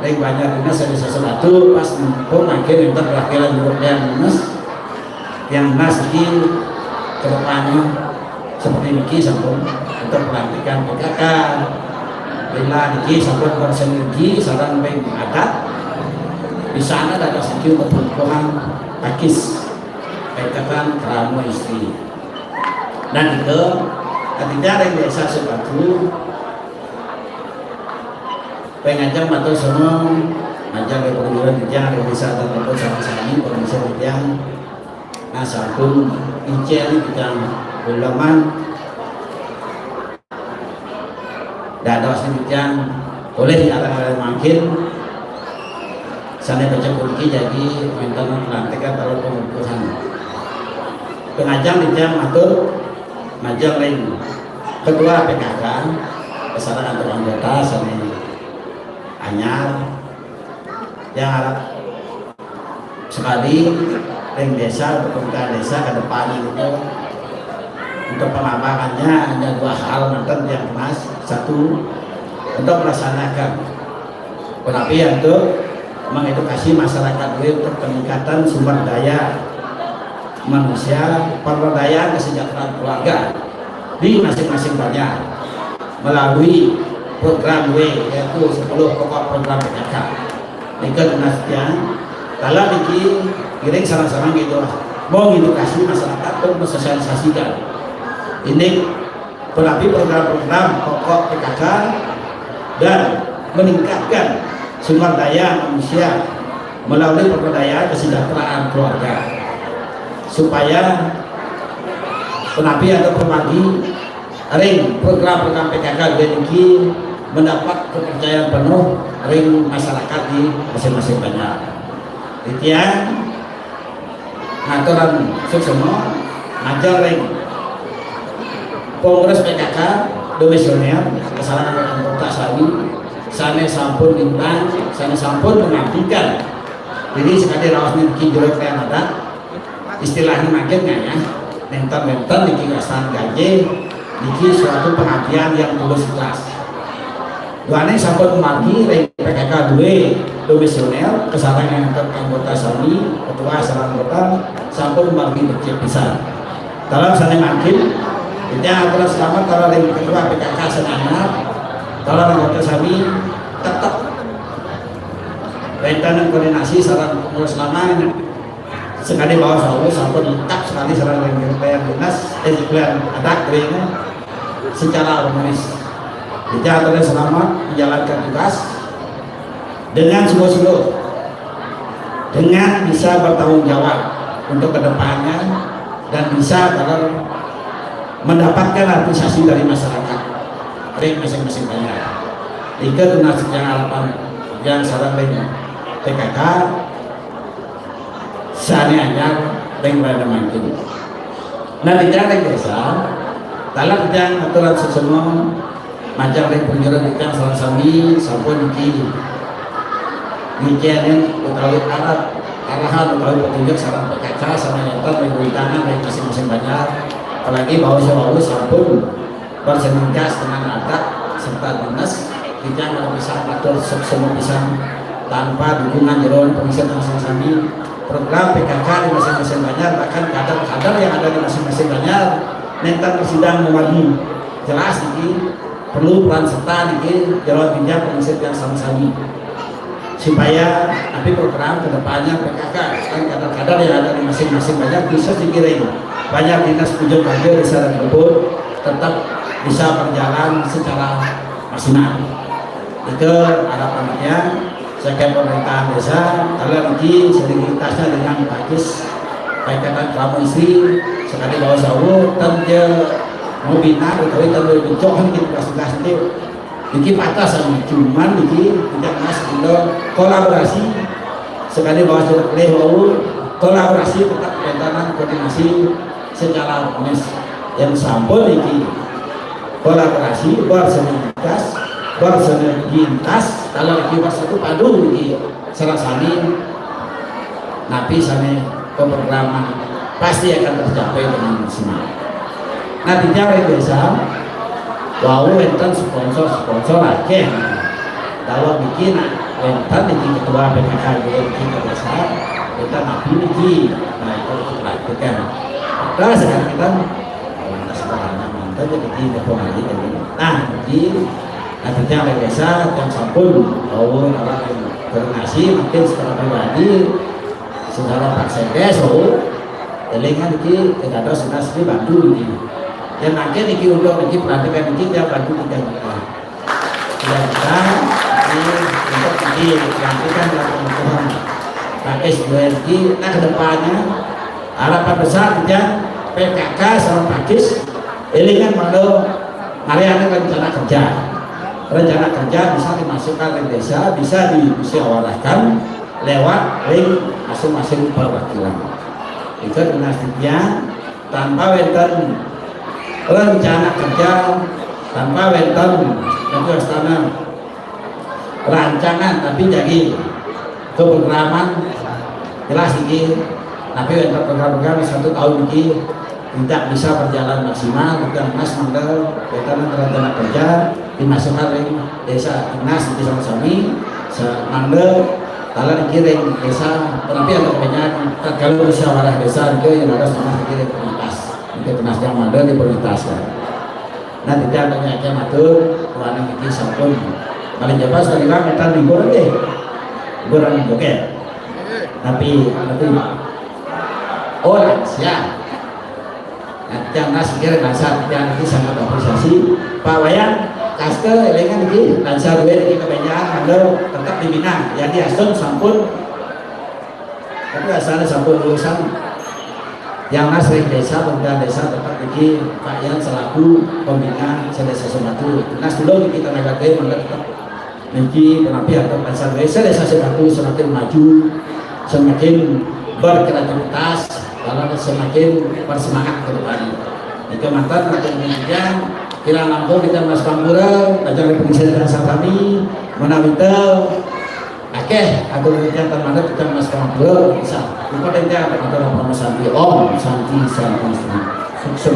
ring banyak desa Sebatu pas mumpung makin untuk perwakilan yang nas di kedepannya seperti ini sampun untuk pelantikan PKK bila ini sampun bersinergi sarang baik adat di sana ada sedikit kebutuhan pakis kaitan keramu istri dan itu ketika yang desa Sebatu pengajar atau semua ngajar ke perguruan tinggi yang bisa terdapat sama-sama ini permisi yang nah sampun ijel kita ulaman dan ada sedemikian boleh diarahkan makin sana baca kunci jadi mental pelantikan kalau pengukuhan pengajar dijam matur ngajar lain ketua PKK kesalahan atau anggota sana anyar yang harap sekali ring desa untuk pemerintahan desa ke depan itu untuk pengembangannya hanya dua hal mantan yang mas satu untuk melaksanakan penapian untuk mengedukasi masyarakat untuk peningkatan sumber daya manusia pemberdayaan kesejahteraan keluarga di masing-masing daerah melalui program W yaitu 10 pokok program PKK ikut penasihan kalau dikiring sama-sama gitu mau edukasi masyarakat untuk mensosialisasikan ini terapi program-program pokok PKK dan meningkatkan sumber daya manusia melalui pemberdayaan kesejahteraan keluarga supaya penapi atau pemagi ring program-program PKK ini mendapat kepercayaan penuh ring masyarakat di masing-masing banyak. Itian ngaturan semua ngajar ring Kongres PKK domisioner kesalahan kota Sami sana sampun bintang sana sampun mengabdikan. Jadi sekali rawas niki jorok kayak ada istilahnya makin ya mentan niki rasan gaji niki suatu pengabdian yang tulus ikhlas. Duane sampun mati PKK 2 domisioner kesalahan anggota Sami ketua sarang kota sampun mati kecil besar. Dalam sana makin kita aturan selamat kalau dari ketua PKK senangat kalau anggota Sami tetap rentan koordinasi sarang pengurus lama sekali bawah selalu sampai lengkap sekali sarang yang dinas yang ada keringan secara harmonis. Kita aturan selamat menjalankan tugas dengan sungguh-sungguh dengan bisa bertanggung jawab untuk kedepannya dan bisa kalau mendapatkan apresiasi dari masyarakat ring masing-masing banyak. Jika tunas yang harapan yang sarang ring PKK sani anyar ring pada makin. Nah di ring desa dalam yang aturan semua macam ring penjualan ikan salah sami sampun niki nikianin utawi arahan utawi petunjuk sarang PKK sama nyetor ring tangan ring masing-masing banyak. Apalagi bahwa sampun bersenangkas dengan adat serta dinas kita kalau bisa atur semua bisa tanpa dukungan jeroan pengisian masing-masing program PKK di masing-masing banyak bahkan kadar-kadar yang ada di masing-masing banyak nentan persidang mewadi jelas ini perlu peran serta ini jeroan pinjam pengisian yang sama-sama supaya tapi program kedepannya PKK kan kadar-kadar yang ada di masing-masing banyak bisa dikirim banyak dinas pujuk kerja di sana tersebut tetap bisa berjalan secara maksimal. Itu harapannya saya pemerintahan desa kalau nanti solidaritasnya dengan pakis kaitan kamu istri sekali bawa sawu dan dia mau bina atau itu bencokan gitu tugas itu ini patah sama cuman ini tidak masuk kolaborasi sekali bawa surat lewat kolaborasi tetap kaitan koordinasi secara harmonis yang sampul ini kolaborasi bersinergitas kalau lagi satu padu ini serasani napi sana pemrograman pasti akan tercapai dengan maksimal. Nah di cara desa wow enten sponsor lagi kalau bikin enten ini ketua PKK bikin desa kita napi ini nah itu lakukan. Nah sekarang kita sekolahnya mantan jadi tidak pengaji jadi nah di nantinya oleh desa yang sampun orang koordinasi mungkin secara pribadi saudara Pak Sekdes telinga ini tidak ada sudah sendiri bantu ini yang nanti ini untuk ini perhatikan ini dia bantu 3 juta ini untuk ini nanti kan lakukan Pak S2 ini nah kedepannya harapan besar dia PKK sama Pakis ini kan malu hari-hari rencana kerja bisa dimasukkan ke desa bisa dimusyawarahkan lewat link masing-masing perwakilan itu dinasnya tanpa wenten rencana kerja tanpa wenten itu istana rancangan tapi jadi keprograman jelas ini tapi untuk program-program 1 tahun ini tidak bisa berjalan maksimal bukan mas mandal kaitan rencana kerja dimasukkan oleh desa dinas di sama-sama mandal kalau dikirim desa tapi ada banyak kalau musyawarah desa itu yang harus sama dikirim prioritas itu dinas yang mandal diprioritaskan nah tidak banyak yang atur warna ini sampun paling jelas sekali lagi kita libur deh liburan oke tapi siap yang sekira dasar yang ini sangat apresiasi Pak Wayan kaske elengan ini dasar duit ini kebanyakan handal tetap dibina jadi asun sampun tapi asalnya sampai lulusan yang nasrik desa, pemuda desa tetap bikin Pak Yan selaku pembina sedesa Sebatu. Nas dulu kita negatif, maka tetap Niki penapi atau pasar desa Sebatu semakin maju, semakin berkreativitas, lalu semakin bersemangat ke depan. Itu mantan atau kemudian kira lampau kita Mas Pampura, ajar pengisian dasar kami, menawintel. Oke, aku berikan teman kita Mas Pampura bisa. Lupa dia adalah Mas Santi Om, Santi Sukses.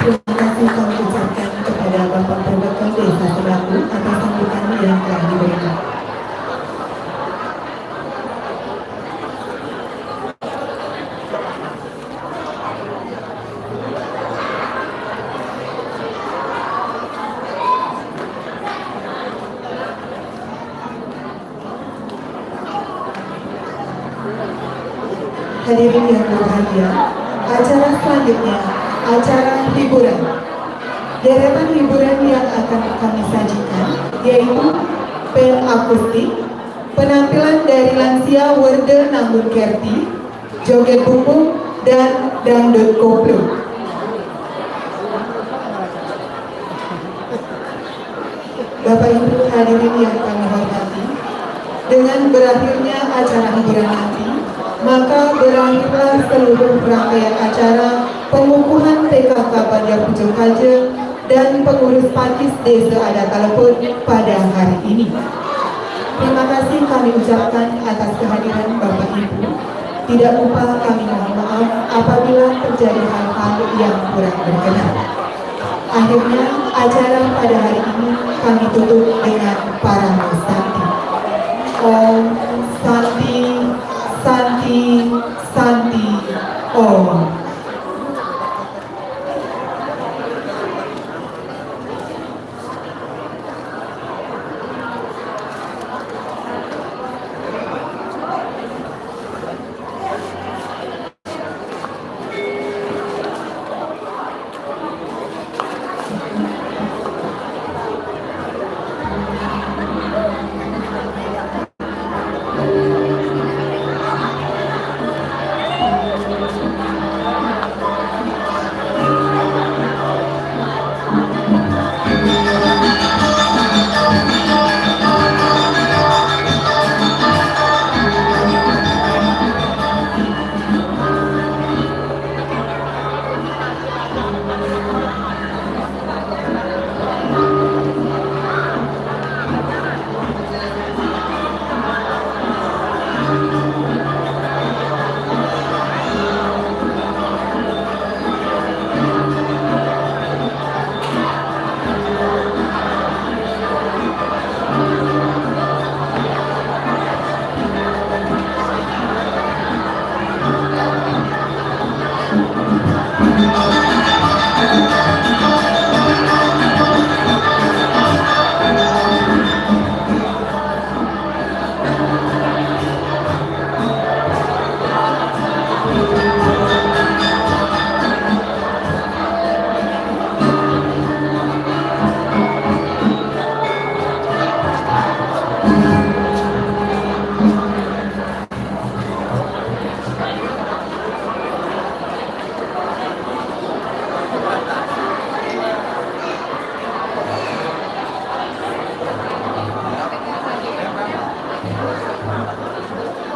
Terima kasih kami ucapkan kepada Bapak Perbekan Desa Sebatu atas sambutan yang telah diberikan. Hadirin yang berbahagia, acara selanjutnya acara hiburan. Deretan hiburan yang akan kami sajikan yaitu band akustik, penampilan dari lansia Werde Nanggun Kerti, joget bumbung, dan dangdut koplo. Bapak Ibu hadirin yang kami hormati, dengan berakhirnya acara hiburan nanti, maka berakhirlah seluruh rangkaian acara pengukuhan PKK Banjar Pucuk Kaje dan pengurus Pakis Desa Adat Talepon pada hari ini. Terima kasih kami ucapkan atas kehadiran Bapak Ibu. Tidak lupa kami mohon maaf apabila terjadi hal-hal yang kurang berkenan. Akhirnya acara pada hari ini kami tutup dengan Paramo Santi. Om Santi, Santi, Santi, Om.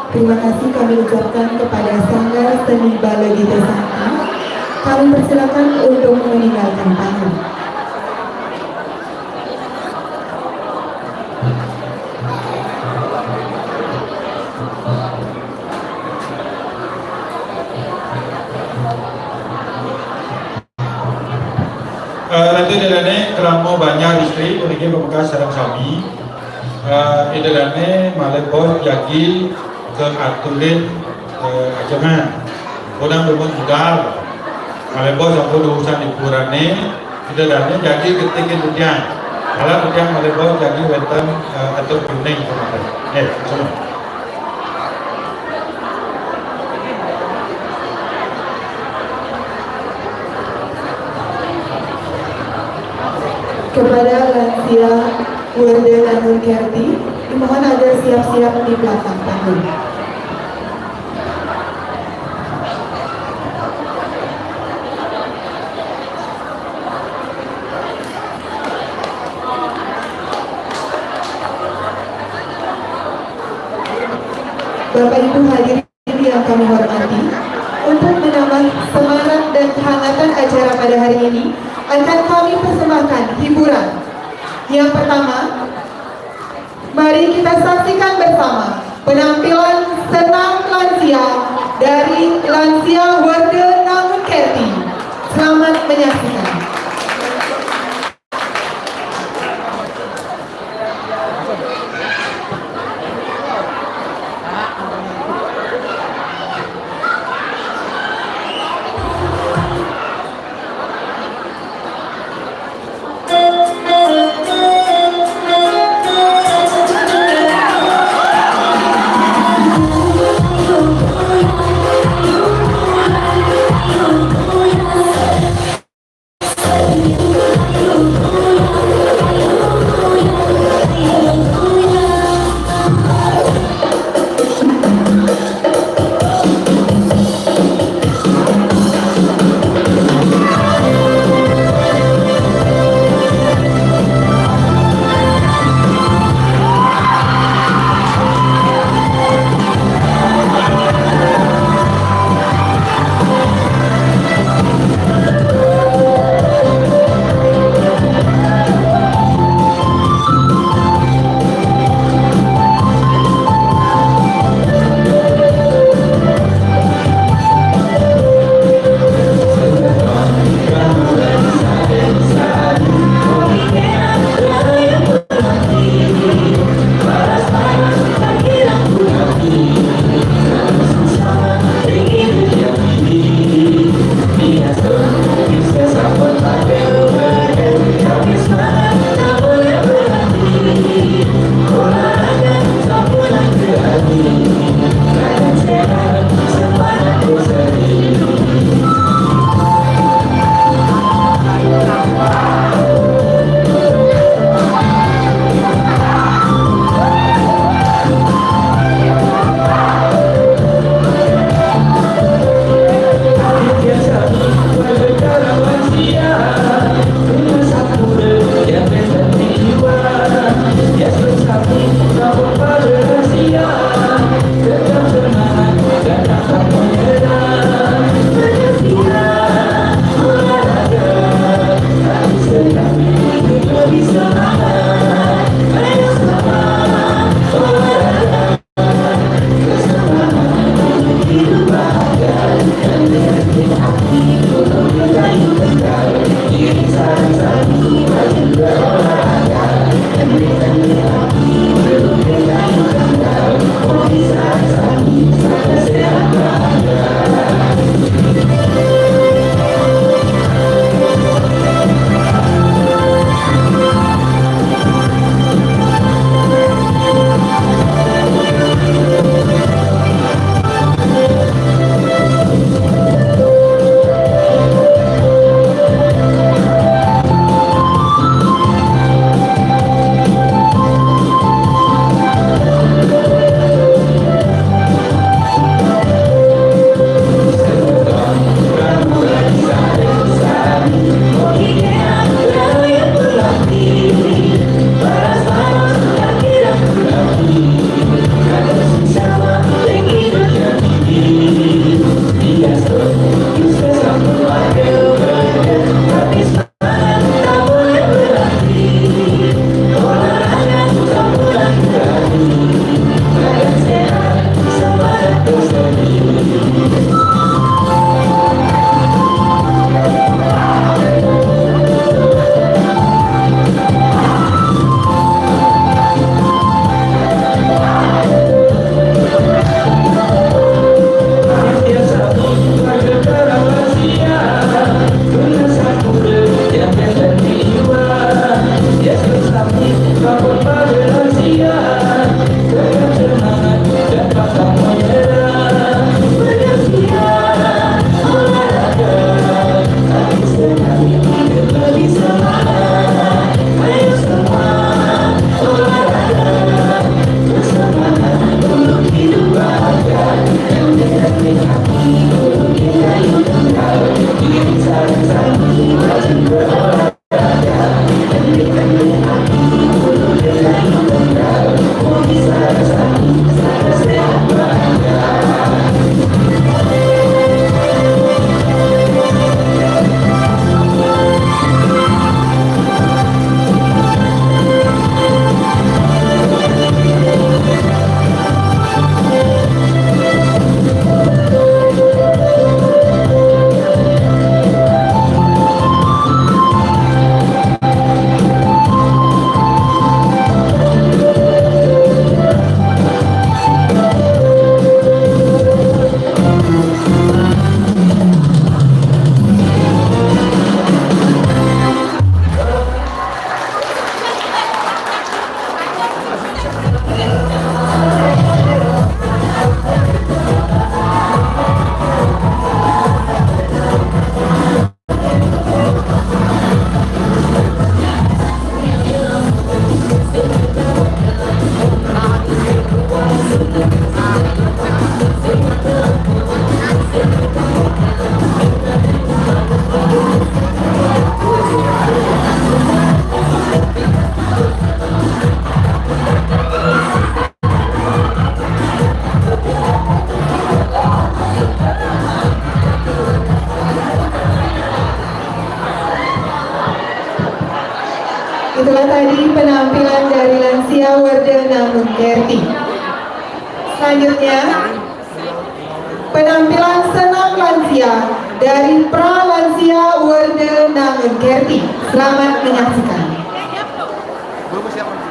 Terima kasih kami ucapkan kepada Sanggar Seni Balai Desa Santi. Kami persilakan untuk meninggalkan panggung. Nanti dalane keramo banyak istri uniki pembekas sarang sami. Idalane malebos jagi ke aturin ajangan. Kodang berbuat budal. Malebos aku urusan hiburannya. Idalane jagi ketikin hujan. Kalau hujan malebos jagi wenten atur kuning. Semua. Kepada lansia Werde Nanggun Kerti, Dimohon agar siap-siap di belakang panggung. Bapak Ibu hadirin yang kami hormati, untuk menambah semangat dan kehangatan acara pada hari ini, akan kami persembahkan hiburan. Yang pertama, mari kita saksikan bersama penampilan senam lansia dari Lansia Werde Namun Kerti. Selamat menyaksikan. Itulah tadi penampilan dari lansia Warga Namun Kerti. Selanjutnya, penampilan senam lansia dari pra lansia Warga Namun Kerti. Selamat menyaksikan. Belum siapa?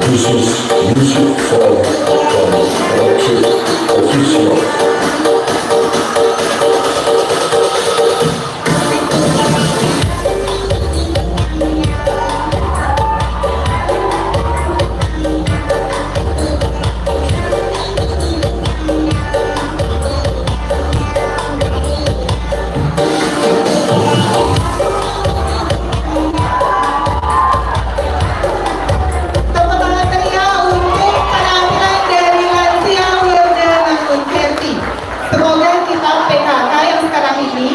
This is music from Orchid Official. Tepuk tangan meriah untuk penampilan dari lansia Wilda Mangunverti. Semoga kita PKK yang sekarang ini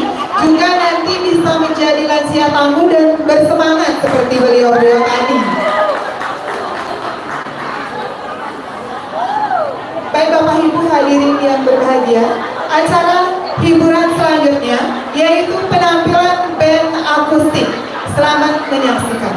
juga nanti bisa menjadi lansia tangguh dan bersemangat seperti beliau-beliau tadi. Baik Bapak Ibu hadirin yang berbahagia, acara hiburan selanjutnya yaitu penampilan band akustik. Selamat menyaksikan.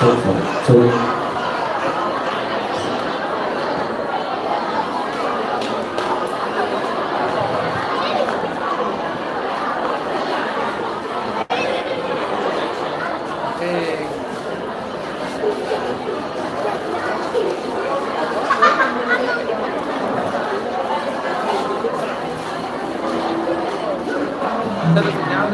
Cuk. Satu sinyal.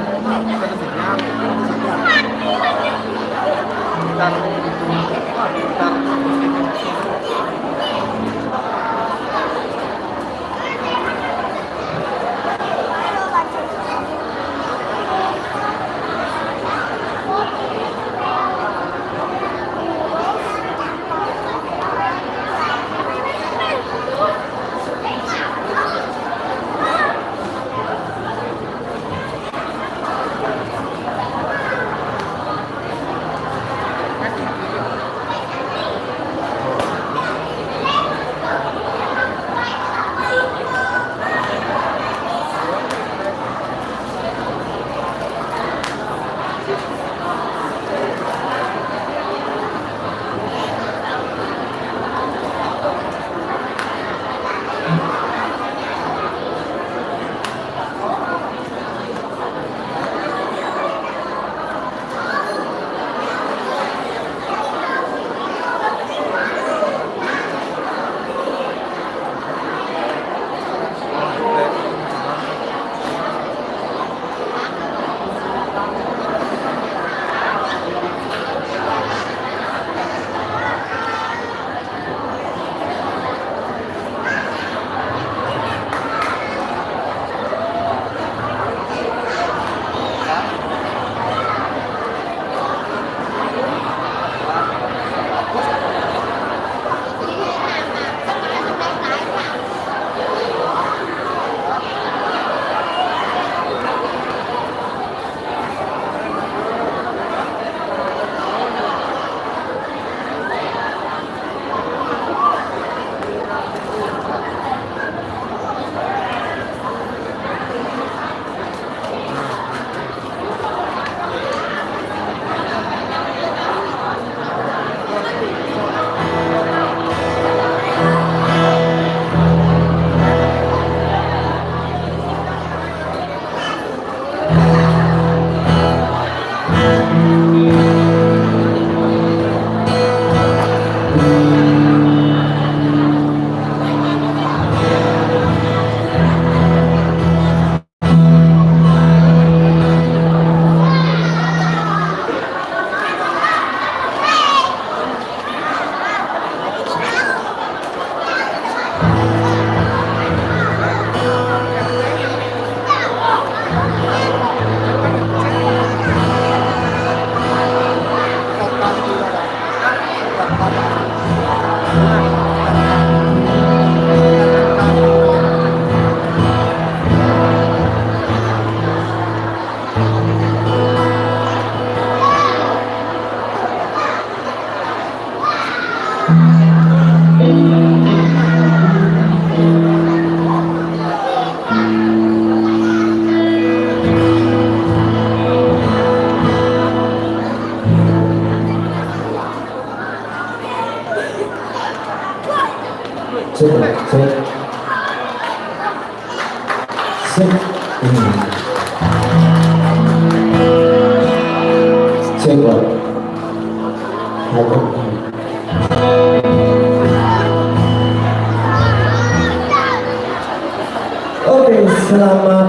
Oke, selamat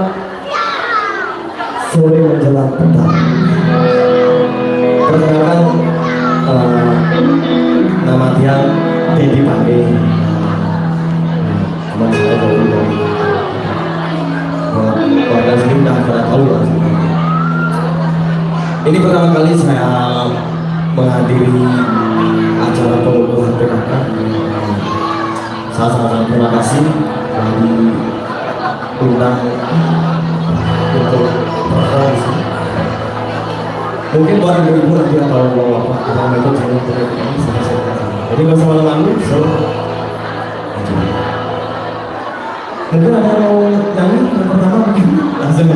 sore menjelang petang. Perkenalkan, nama dia Dedi Pandey. Teman saya dari warga sini udah pada tahu lah. Ini pertama kali saya menghadiri acara pengukuhan PKK. Saya sangat terima kasih dari undang untuk berada di sini. Mungkin buat ibu-ibu nanti atau bapak kita ikut channel proyek ini selesai. Jadi nggak usah malu-malu, so mungkin ada yang mau nyanyi yang pertama mungkin langsung.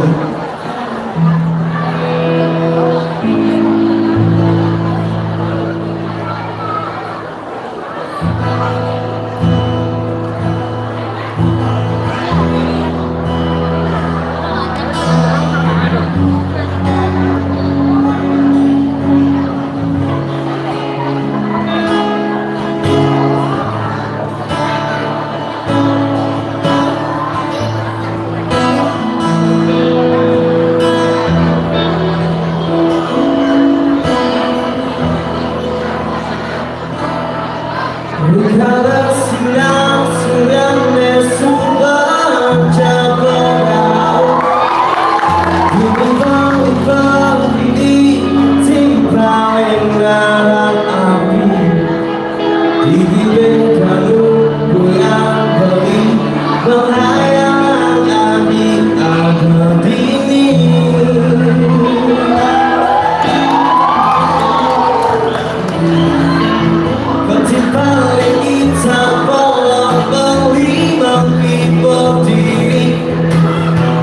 Paling kita bolong beli menghibur diri,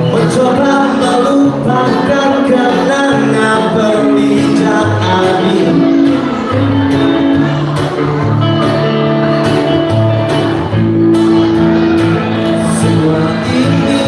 mencoba melupakan kenangan pernikahan ini. Semua ini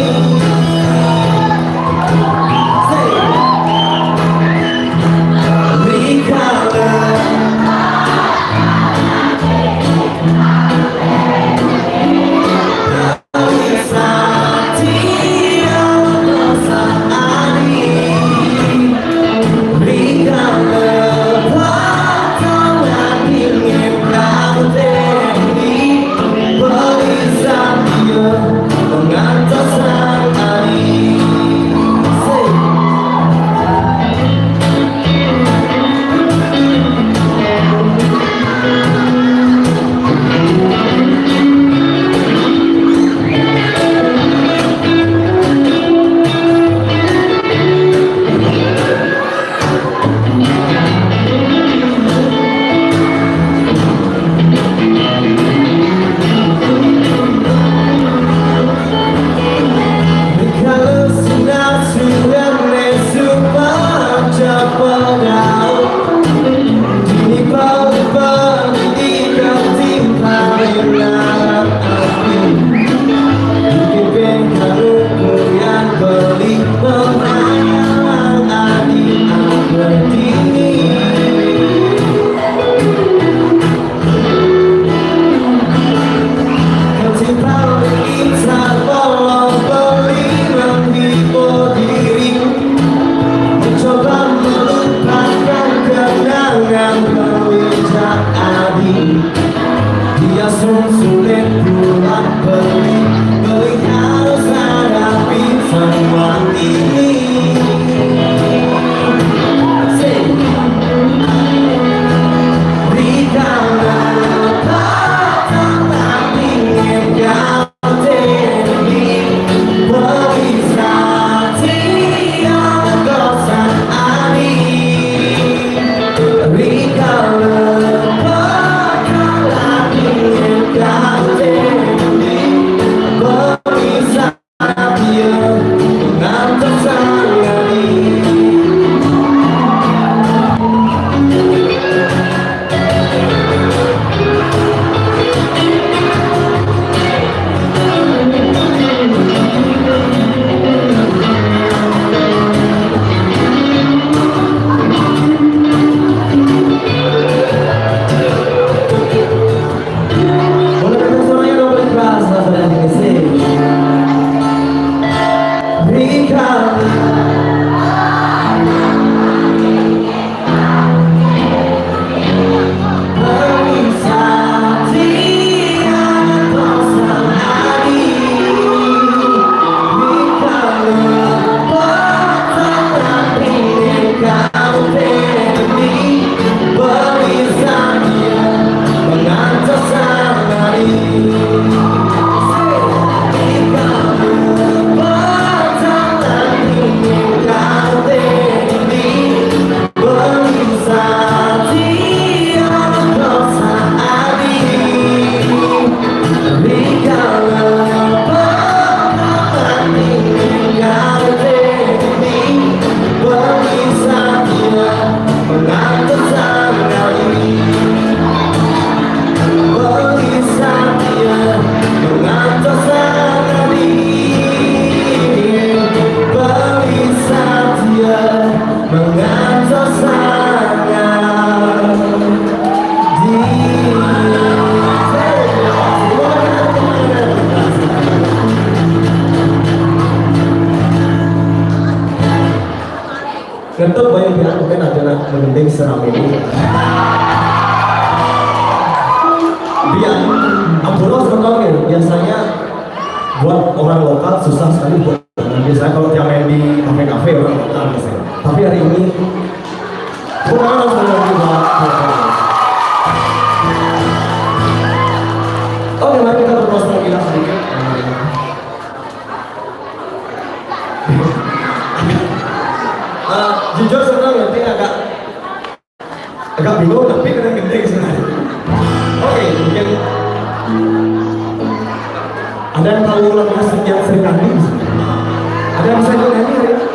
Kentuk banyak pihak mungkin adalah mending seram ini. Dia ambulan sebetulnya biasanya buat orang lokal susah sekali buat. Biasanya kalau dia main di kafe-kafe orang lokal biasanya. Tapi hari ini kurang sekali buat. Oke, mari kita bernostalgia sedikit. Jujur senang nanti agak bingung tapi kena gede Ada yang tahu lagu Sejak Sri Kandi? Ada yang bisa ikut nyanyi hari ini?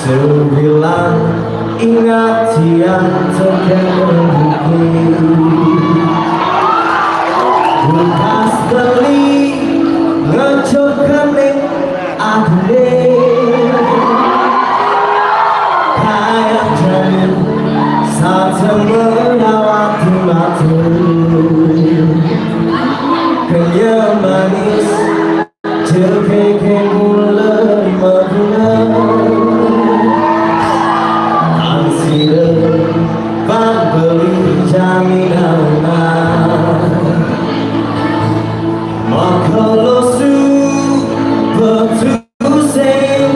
Sebilang ingat yang terjadi Bukas beli ngecokanin ade Kayak janin saat melawati mati Kenyang manis Jekeke mulai mengenal Bang beli jaminan Maka lo su betul saya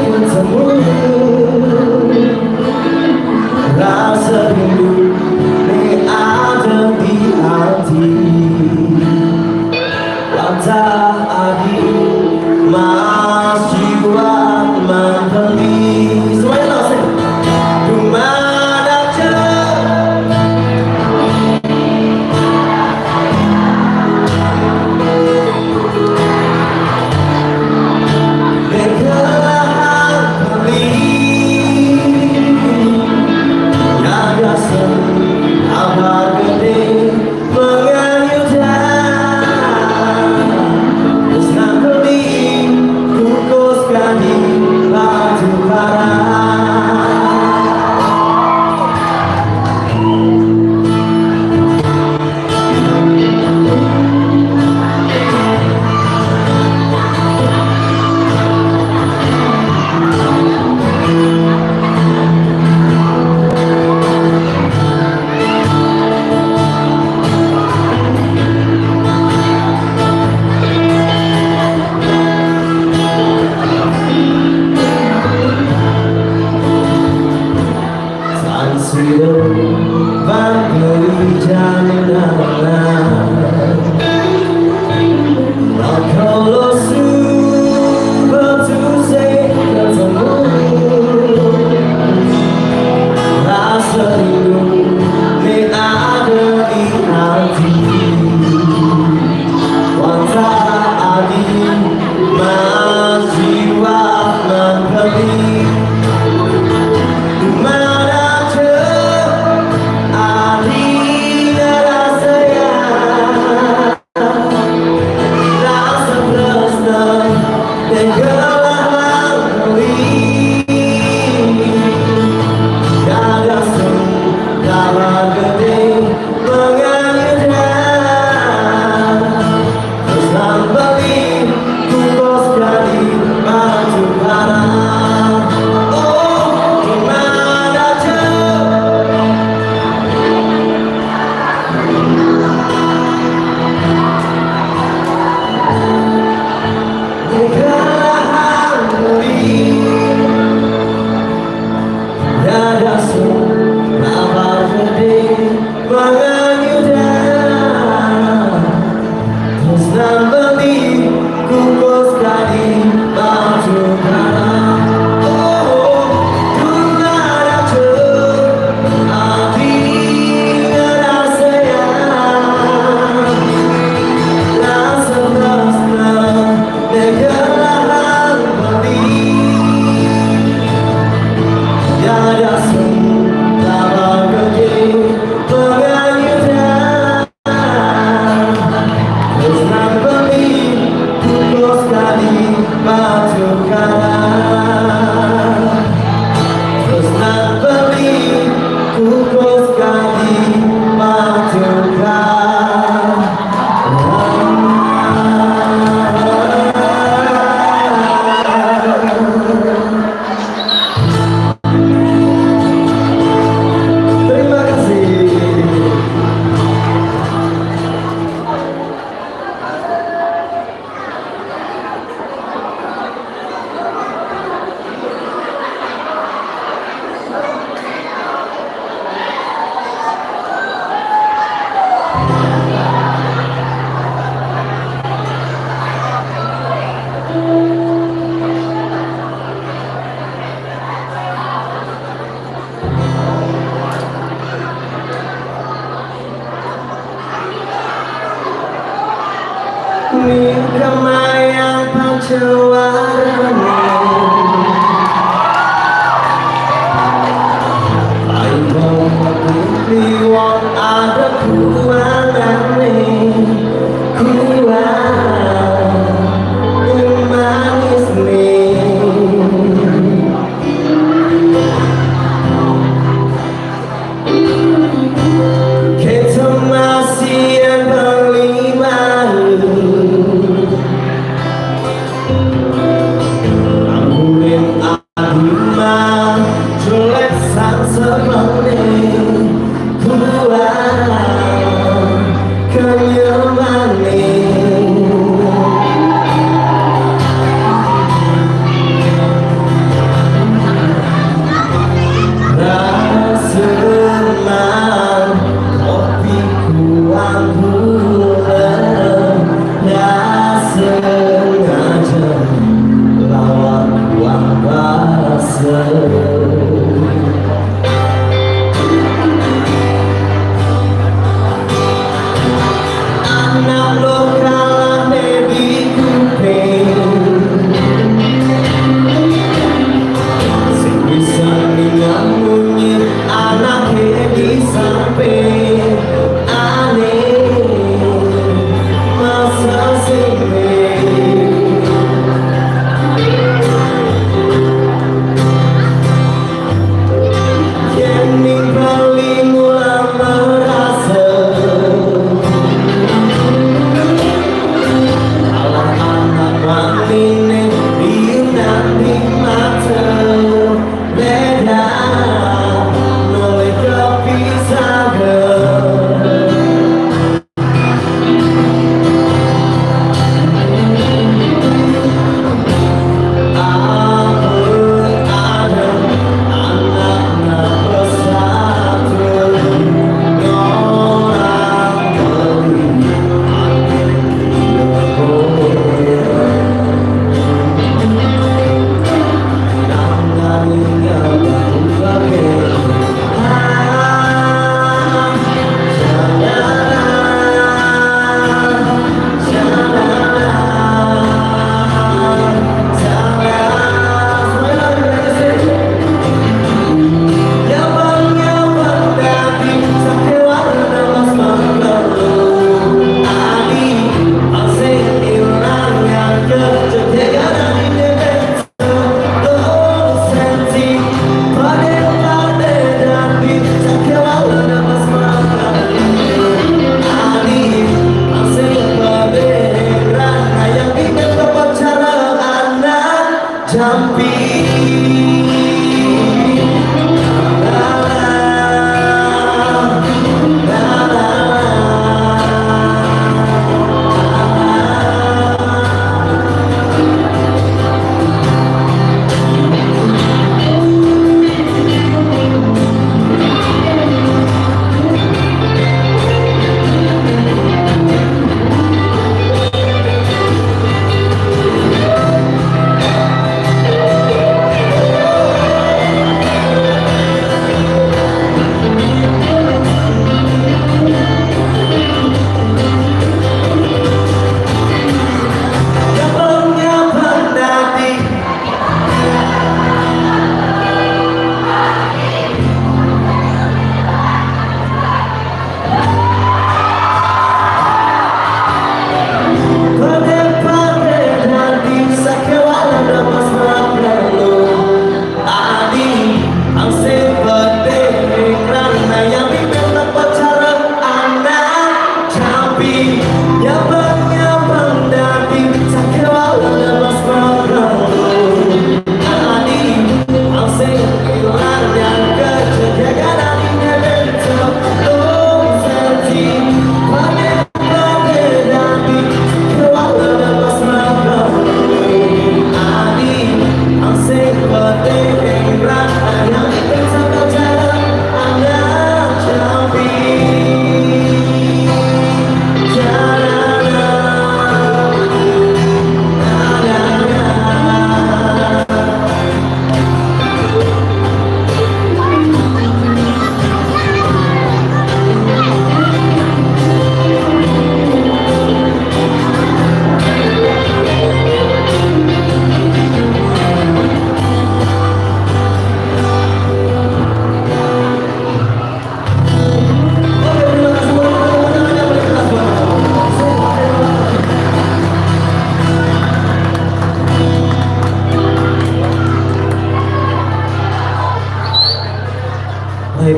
Baik,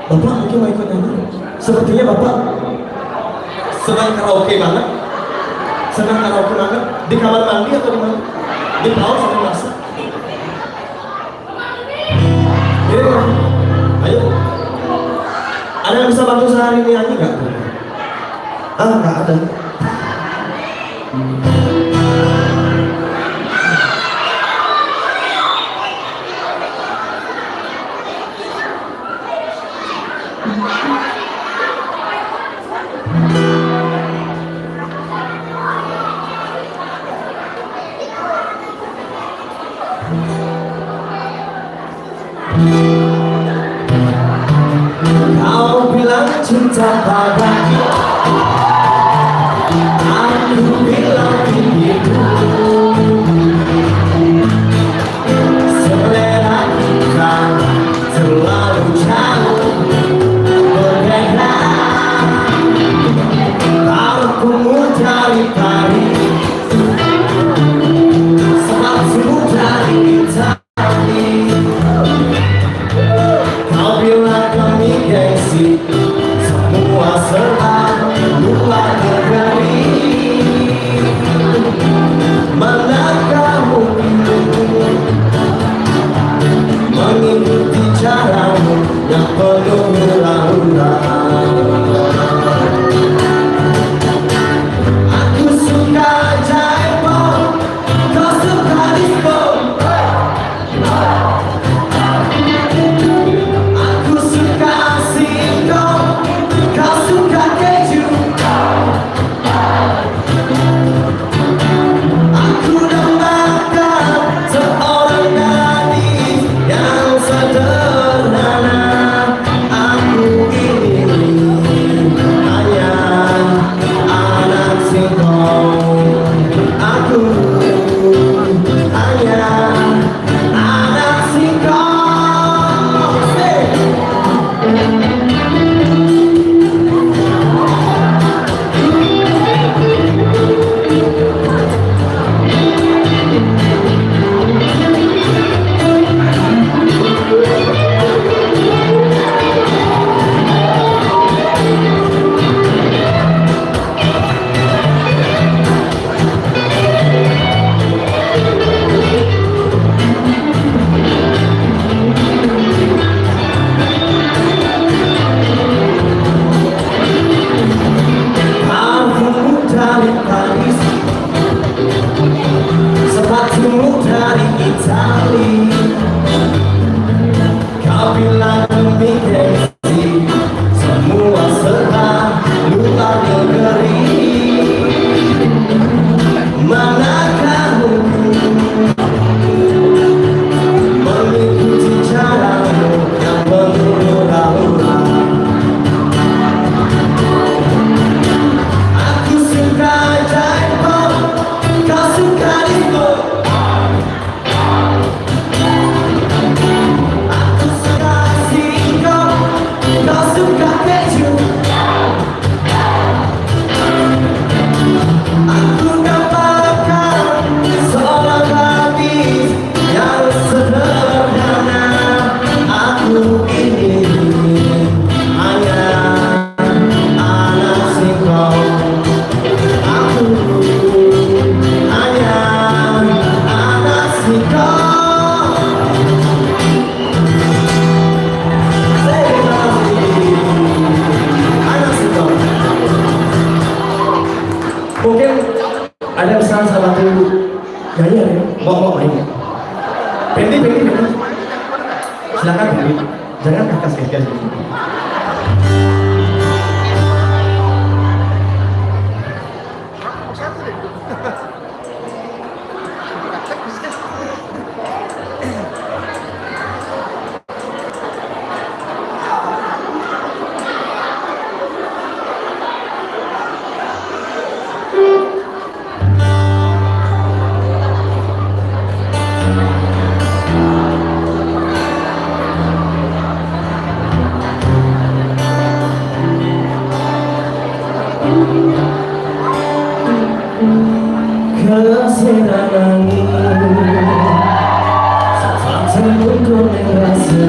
Bapak mungkin mau ikut nyanyi. Sepertinya Bapak senang karaoke banget. Senang karaoke banget. Di kamar mandi atau di mana? Di bawah sampai masak. Ini kan? Ayo. Ada yang bisa bantu sehari ini nyanyi nggak? Nggak ada. Kau bilang cinta padaku, aku bilang begitu. Selera kita terlalu jauh berbeda. Aku mencari-cari sepatu dari Itali. Kau bilang kami gengsi, semua serta luar negeri. Manakah mungkin mengikuti caramu yang penuh hura-hura. Aku suka jaipong, kau suka disco. Aku suka singkong, kau suka keju. Aku dambakan seorang gadis yang sederhana. Aku ini hanya anak singkong. Aku hanya anak singkong. Parfummu dari Paris, sepatumu dari Itali. Kau bilang lebih gengsi, semua serta luar negeri. Manakah mungkin mengikuti caramu yang penuh hura-hura. Aku suka jaipong, kau suka disco. Aku suka singkong, kau suka keju. Aku dapatkan seorang gadis yang sederhana. Aku ini hanya anak singkong. Aku hanya anak singkong. Anak singkong. Mungkin ada misalnya salah satu nyanyi ya, mau main. Pendi. Silakan Pendi. Jangan kakak sekalian. Kesiran angin, saat senyumku merasa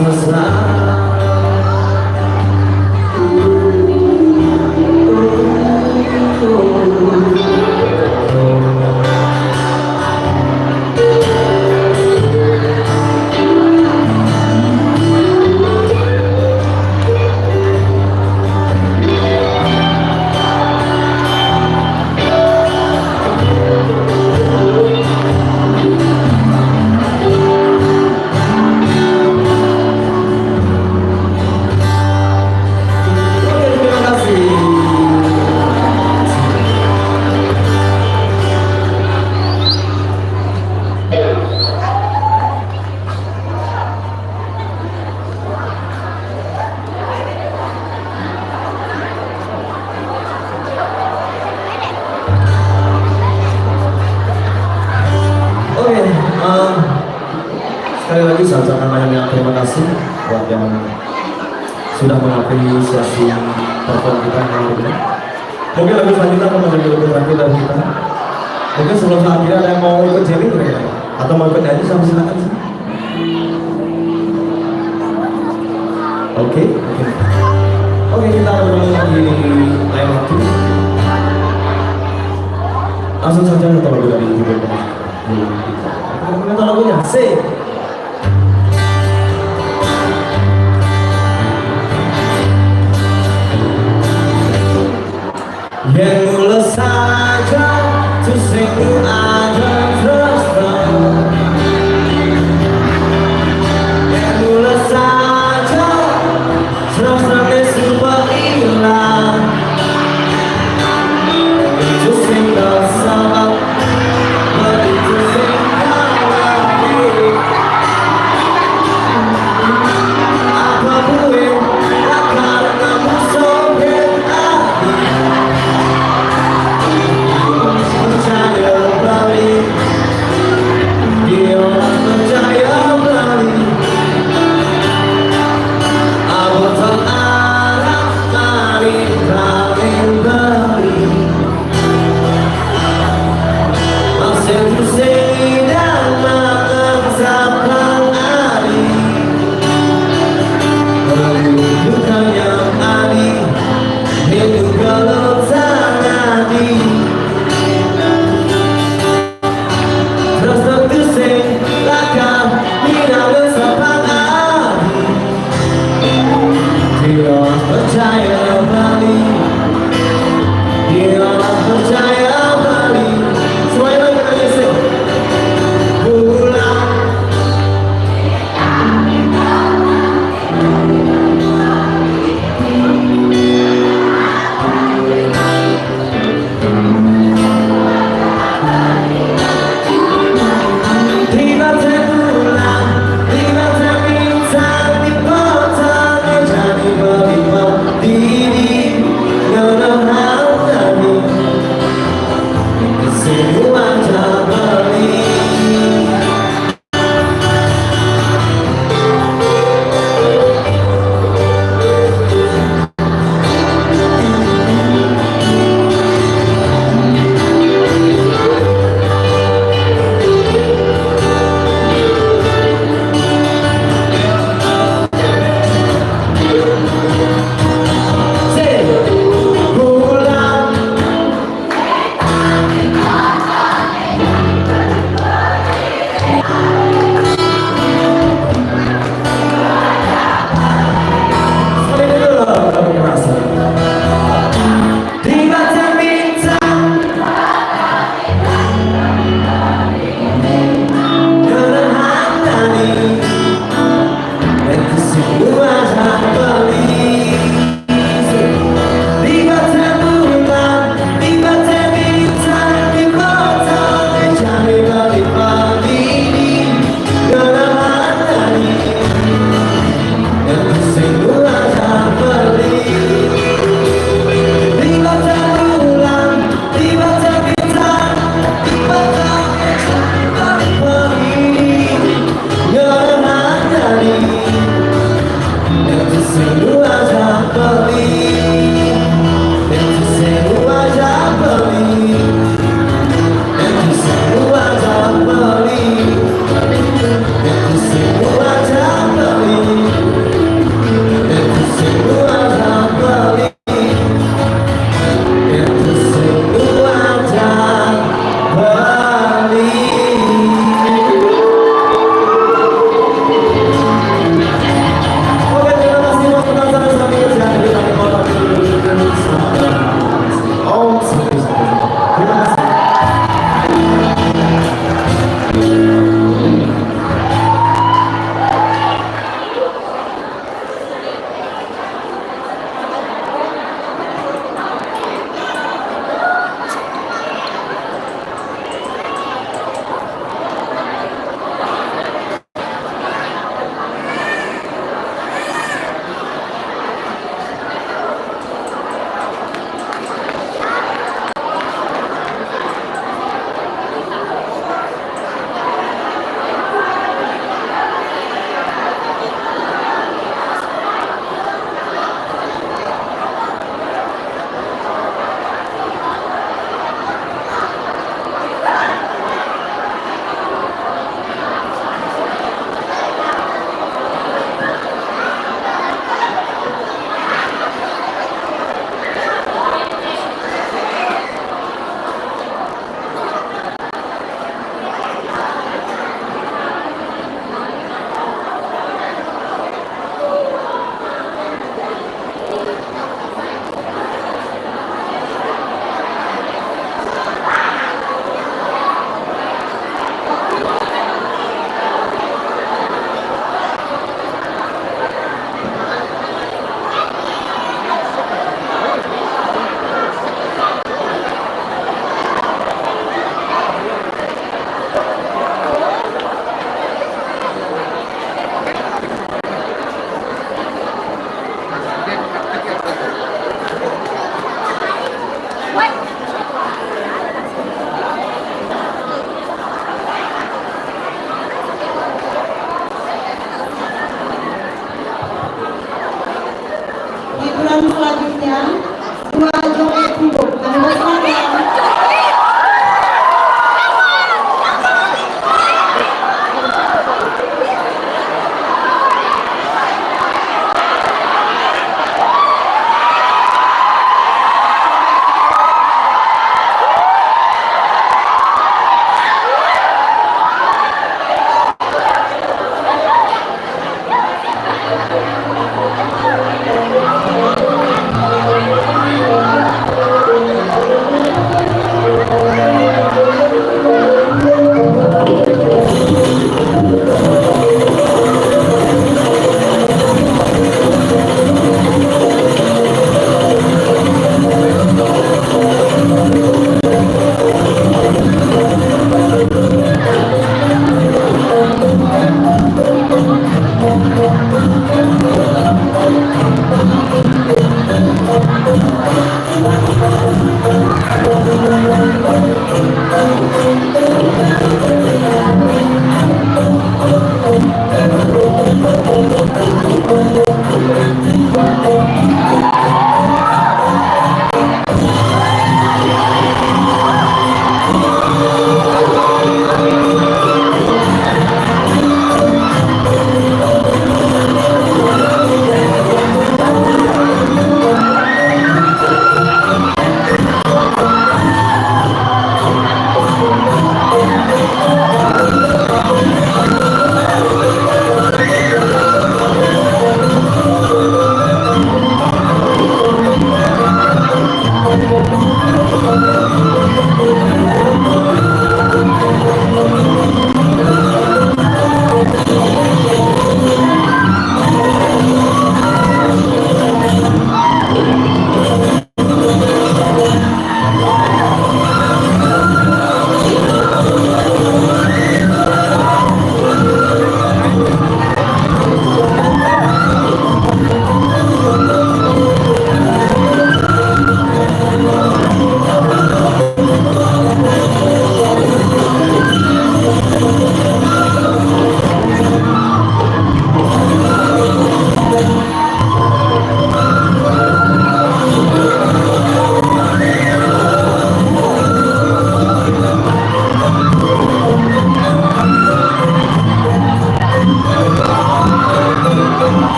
mesra. Oke, terima kasih. Oke, sekali lagi saya ucapkan banyak terima kasih buat yang sudah mengapresiasi perform kita hari ini. Mungkin lagu selanjutnya akan menjadi lagu terakhir dari kita. Mungkin sebelum akhirnya ada yang mau ikut jamming kira-kira? Atau mau ikut nyanyi, sama silakan sih. Oke, oke, kita akan bertemu di lain waktu. Langsung saja kita lagu dari Ibu Bapak. Kita lagunya, sing. Yang mulai saja tuh sing ada terus terang. Yang mulai saja terus terang semua hilang. Itu sing bersama, itu sing kawali. Apapun akan kamu sobek hati. Percaya kembali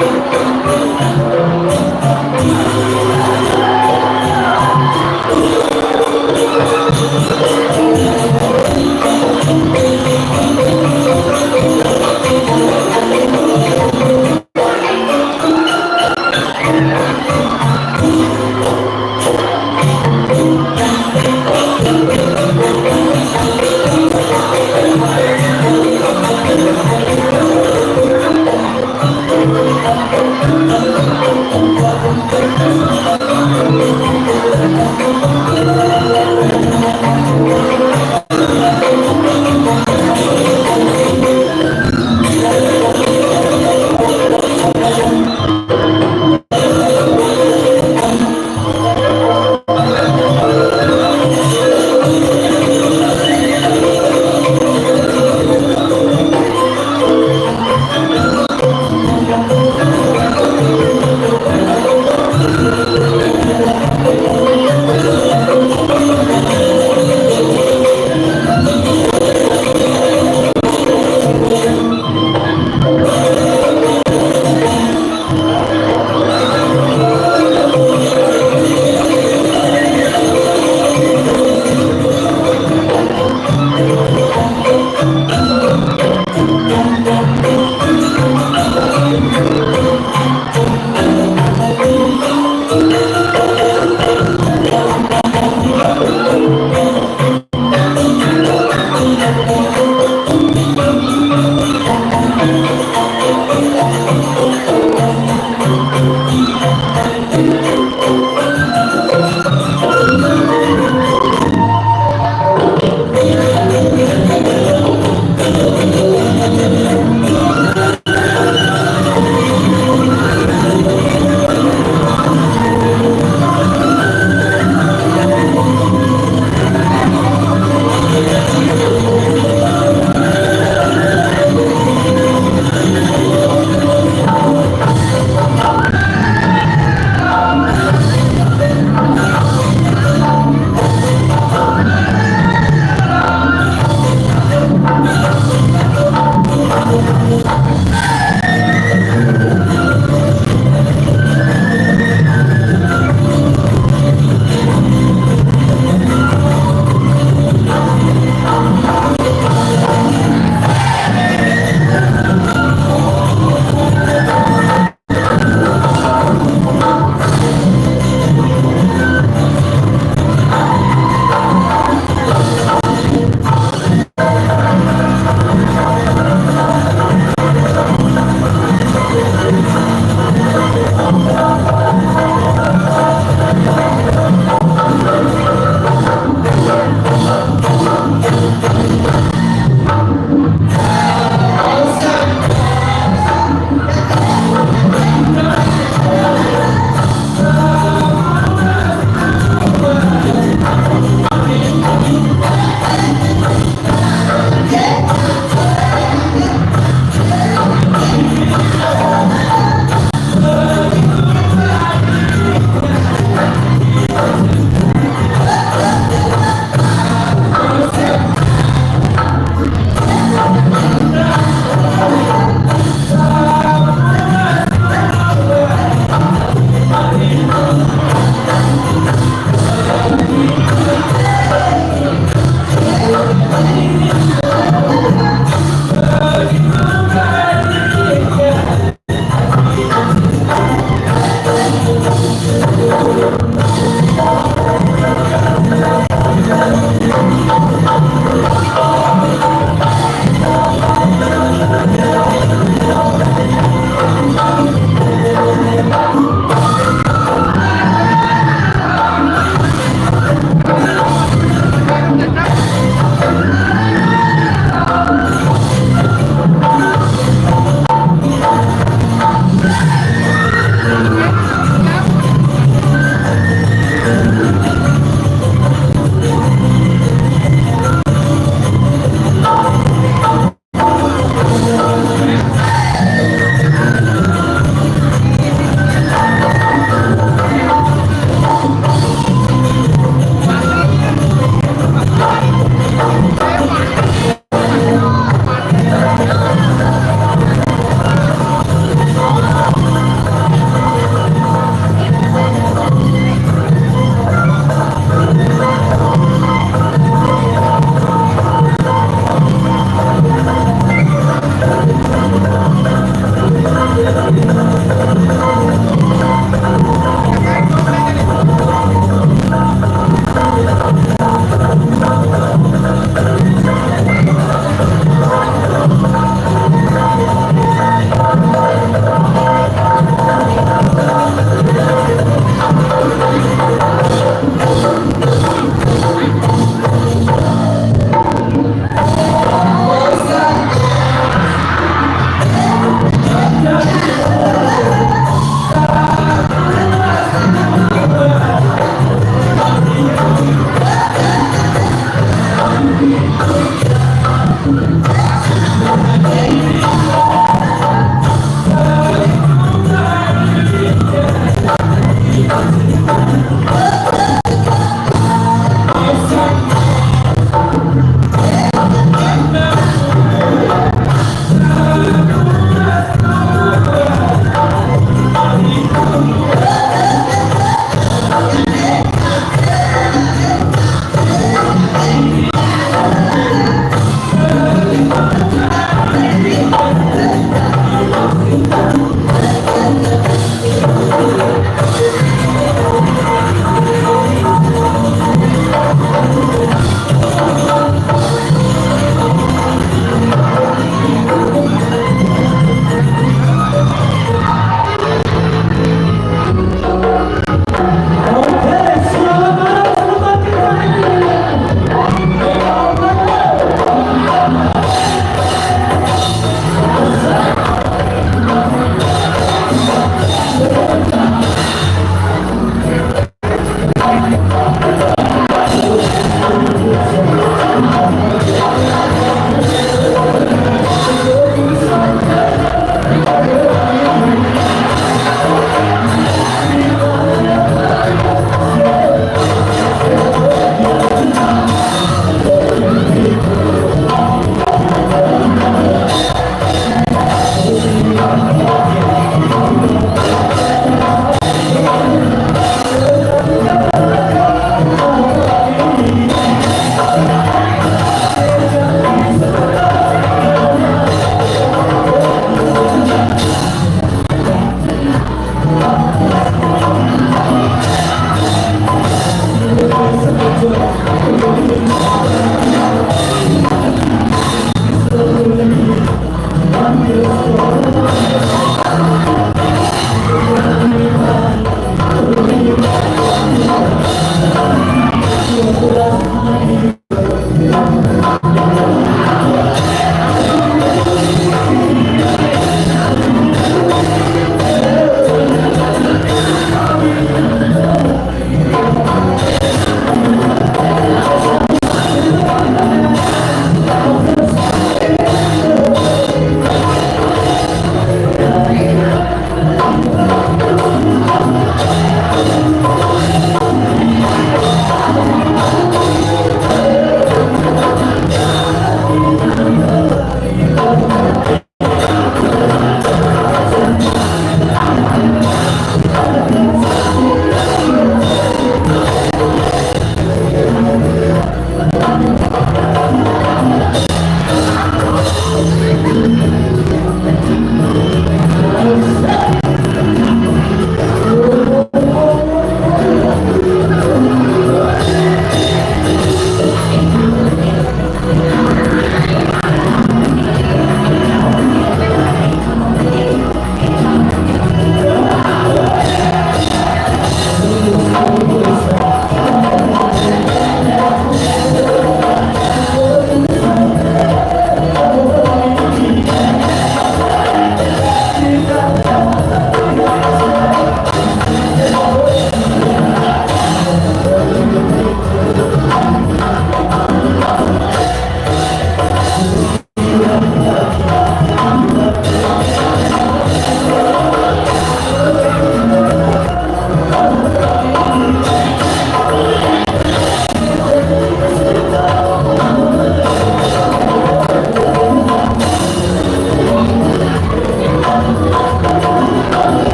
Thank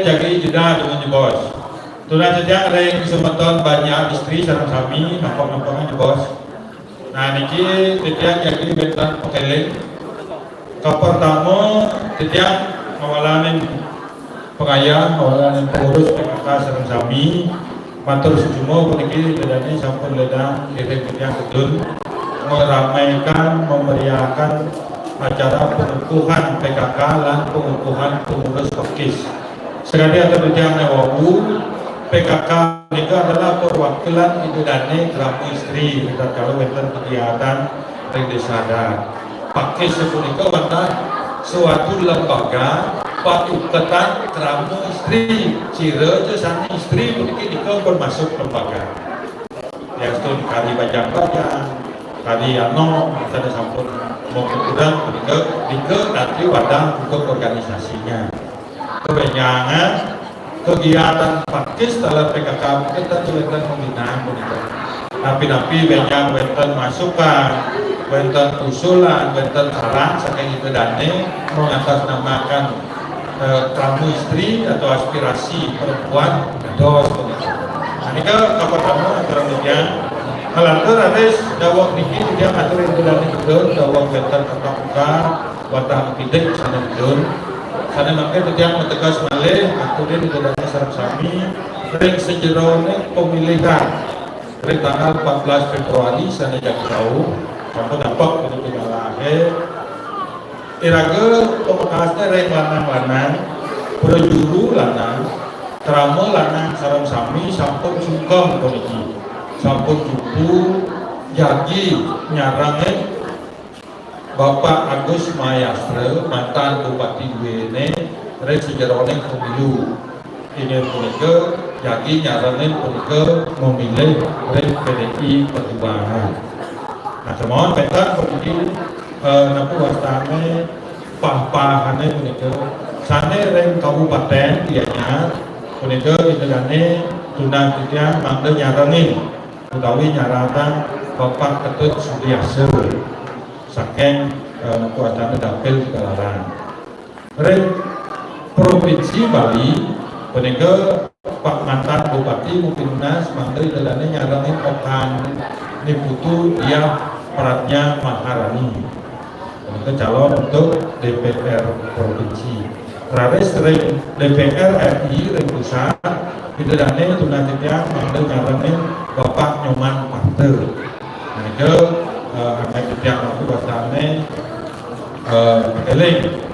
jadi jeda dengan bos. Tulah saja reng semeton banyak istri sareng sami nampok-nampokan bos. Nah niki titiang jadi bentan pekeling. Pertama titiang ngawalanin pengayah, ngawalanin pengurus PKK sareng sami. Matur sujumo puniki bedane sampun ledang kirim titiang kedun meramaikan, memeriahkan acara pengukuhan PKK dan pengukuhan pengurus PKIS. Sekali atau titiang newawu PKK itu adalah perwakilan idane kerapu istri kita kalau wonten kegiatan ring desa. Pakai sepunika wonten suatu lembaga patukatan kerapu istri cire sani istri puniki dikon masuk lembaga. Ya stun kali baca-baca kali ano kita sampun mau kurang punika nanti wadah untuk organisasinya. Kebanyakan kegiatan pakis dalam PKK kita wonten pembinaan punika. Tapi banyak wonten masukan, wonten usulan, wonten saran saking itu dane mengatasnamakan tamu istri atau aspirasi perempuan dos punika. Anika pertama antara media halantur ates dawak niki dia atur itu dane kedun dawak wonten muka watah pidek sana kedun. Karena makanya dia mentegas malih akhirnya di dalam sarap sami ring sejerone pemilihan ring tanggal 14 Februari sana jak jauh kamu nampak itu lahir iraga pemekasnya ring lanang-lanang berjuru lanang teramo lanang sarap sami sampun sungkem puniki sampun jupu jagi nyarangnya Bapak Agus Mayastre, mantan Bupati Duene, rek sejarahnya pemilu. Ini punika jadi nyaranin punika memilih rek PDI Perjuangan. Nah, semoga petan punika napu wastane pahpahane punika. Sane rek kabupaten dianya punika idane tunang titiang mangga nyaranin utawi nyaratan Bapak Ketut Sudiarso. Saking kuatane dapil Cikarang. Rek Provinsi Bali punika Pak mantan Bupati Mupinas mangga dalane nyarani Okan Niputu dia Pratnya Maharani. Punika calon untuk DPR Provinsi. Rares rek DPR RI rek pusat dalane tunanitya mangga nyarani Bapak Nyoman Parter. Punika anak yang waktu bahasanya eling.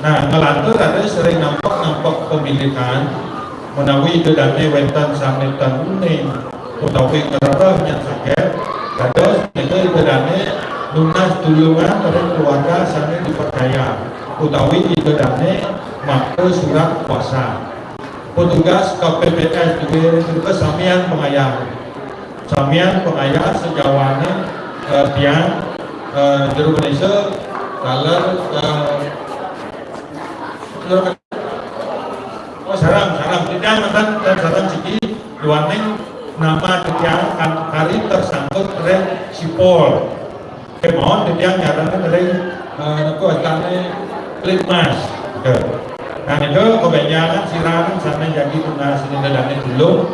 Nah, ngelantur ada sering nampak pemilihan menawi itu dane wenten sametan uning utawi kerana yang sakit kados itu dane lunas tulungan dari keluarga sane dipercaya utawi itu dane make surat kuasa. Petugas KPPS juga samian pengayah sejauhnya tiang juru Indonesia kaler sarang tidak mantan dan sarang siki luaning nama tiang kali tersangkut oleh sipol kemohon tiang nyarane dari aku astane Klipmas. Nah itu kebanyakan sirangan sana jadi tunas ini dan dulu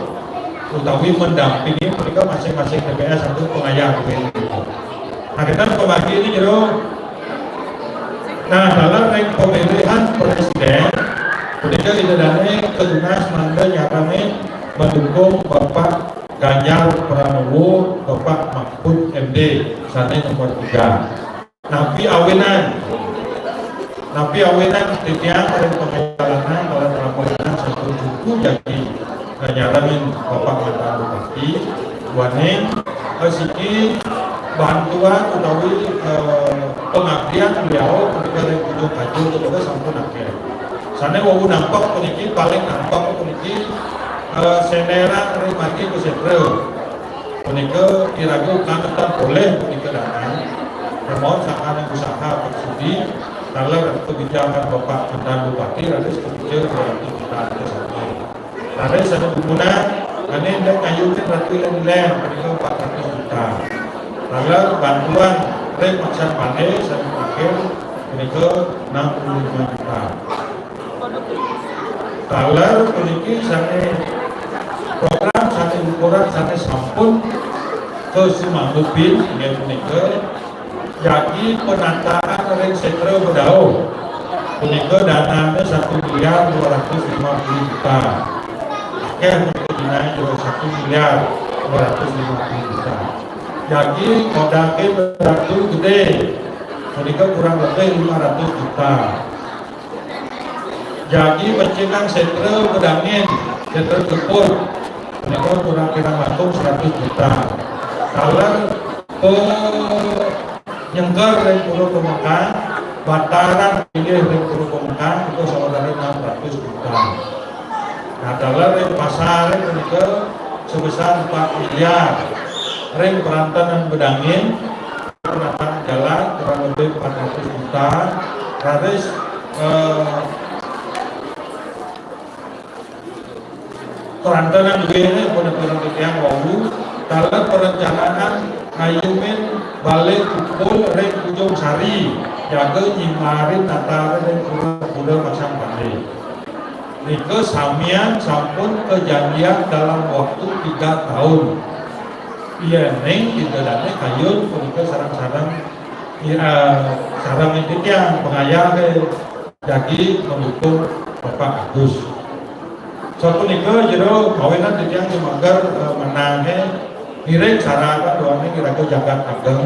utawi mendampingi mereka masing-masing TPS satu pengayah. Nah kita pembagi ini jero. Nah dalam pemilihan presiden, ketika idane ketunas mangga nyarane mendukung Bapak Ganjar Pranowo, Bapak Mahfud MD, sana nomor 3. Napi awenan titiang oleh pengalaman oleh pengalaman satu suku jadi nyaranin Bapak mantan Bupati Waneng siki bantuan utawi pengabdian beliau ketika dari Gunung Kaju ketika sampun akhir. Sana wau nampak puniki paling nampak puniki senera remati ke sentra. Punika kira-kira kangetan boleh punika datang. Mohon sakan usaha bersudi kalau kebijakan Bapak mantan Bupati ada sekebijakan berarti kita ada satu. Ada satu guna, karena hendak ngayukin ratu len punika 400 juta. Lalu bantuan rem maksan pandai sampai akhir punika 65 juta. taler puniki sanes program sanes ukuran sanes sampun ke Sumangupin inggih punika jadi penataan ring sentra Bedao punika dananya 1.250.000.000. Akeh dinai juga 1.250.000.000. Jadi modalnya berarti gede, punika kurang lebih 500 juta. Jadi pencegahan sentra Bedangin, sentra Jepur, punika kurang kira masuk 100 juta. Kalau nyengker dari Pulau Pemekang, Bataran ini dari Pulau Pemekang itu saudara 600 juta. Nah, kalau dari pasar itu sebesar 4 miliar. Ring perantanan Bedangin, penataan jalan kurang lebih 400 juta. Harus perantanan juga ini benar-benar yang baru. Kalau perencanaan ngayumin balik kumpul ring ujung sari jaga nyimarin tata ring kuda pasang pandai itu samian sampun kejadian dalam waktu 3 tahun iya neng kita datang kayun punika sarang-sarang sarang itu yang pengayah jadi mendukung Bapak Agus suatu nika jero kawinan yang dimagar menangnya Mireng cara doanya kira-kira jagat ageng,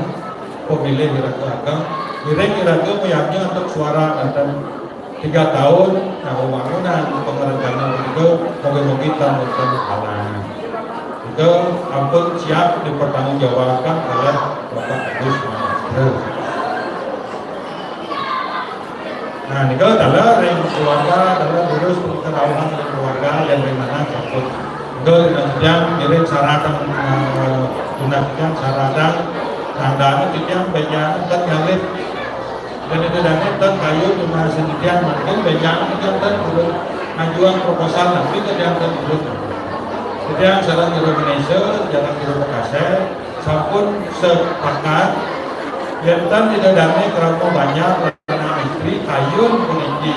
pemilih kira-kira ageng. Mireng kira-kira meyaknya untuk suara dan 3 tahun, nah bangunan pengerencana itu moga-moga tahun halangan. Itu ampun siap dipertanggungjawabkan oleh Bapak Agus Mahmud. Nah, ini kalau adalah keluarga, adalah terus kerawang keluarga yang bagaimana takut. Kemudian miring saratan gunakan saratan tandanya kita banyak kan galip dan itu dan kayu cuma sedikit mungkin banyak kan belum ajuan proposal tapi kemudian belum kemudian sarang di Indonesia jalan di Bekasi sampun sepakat yang tidak damai kerana banyak karena istri kayu meninggi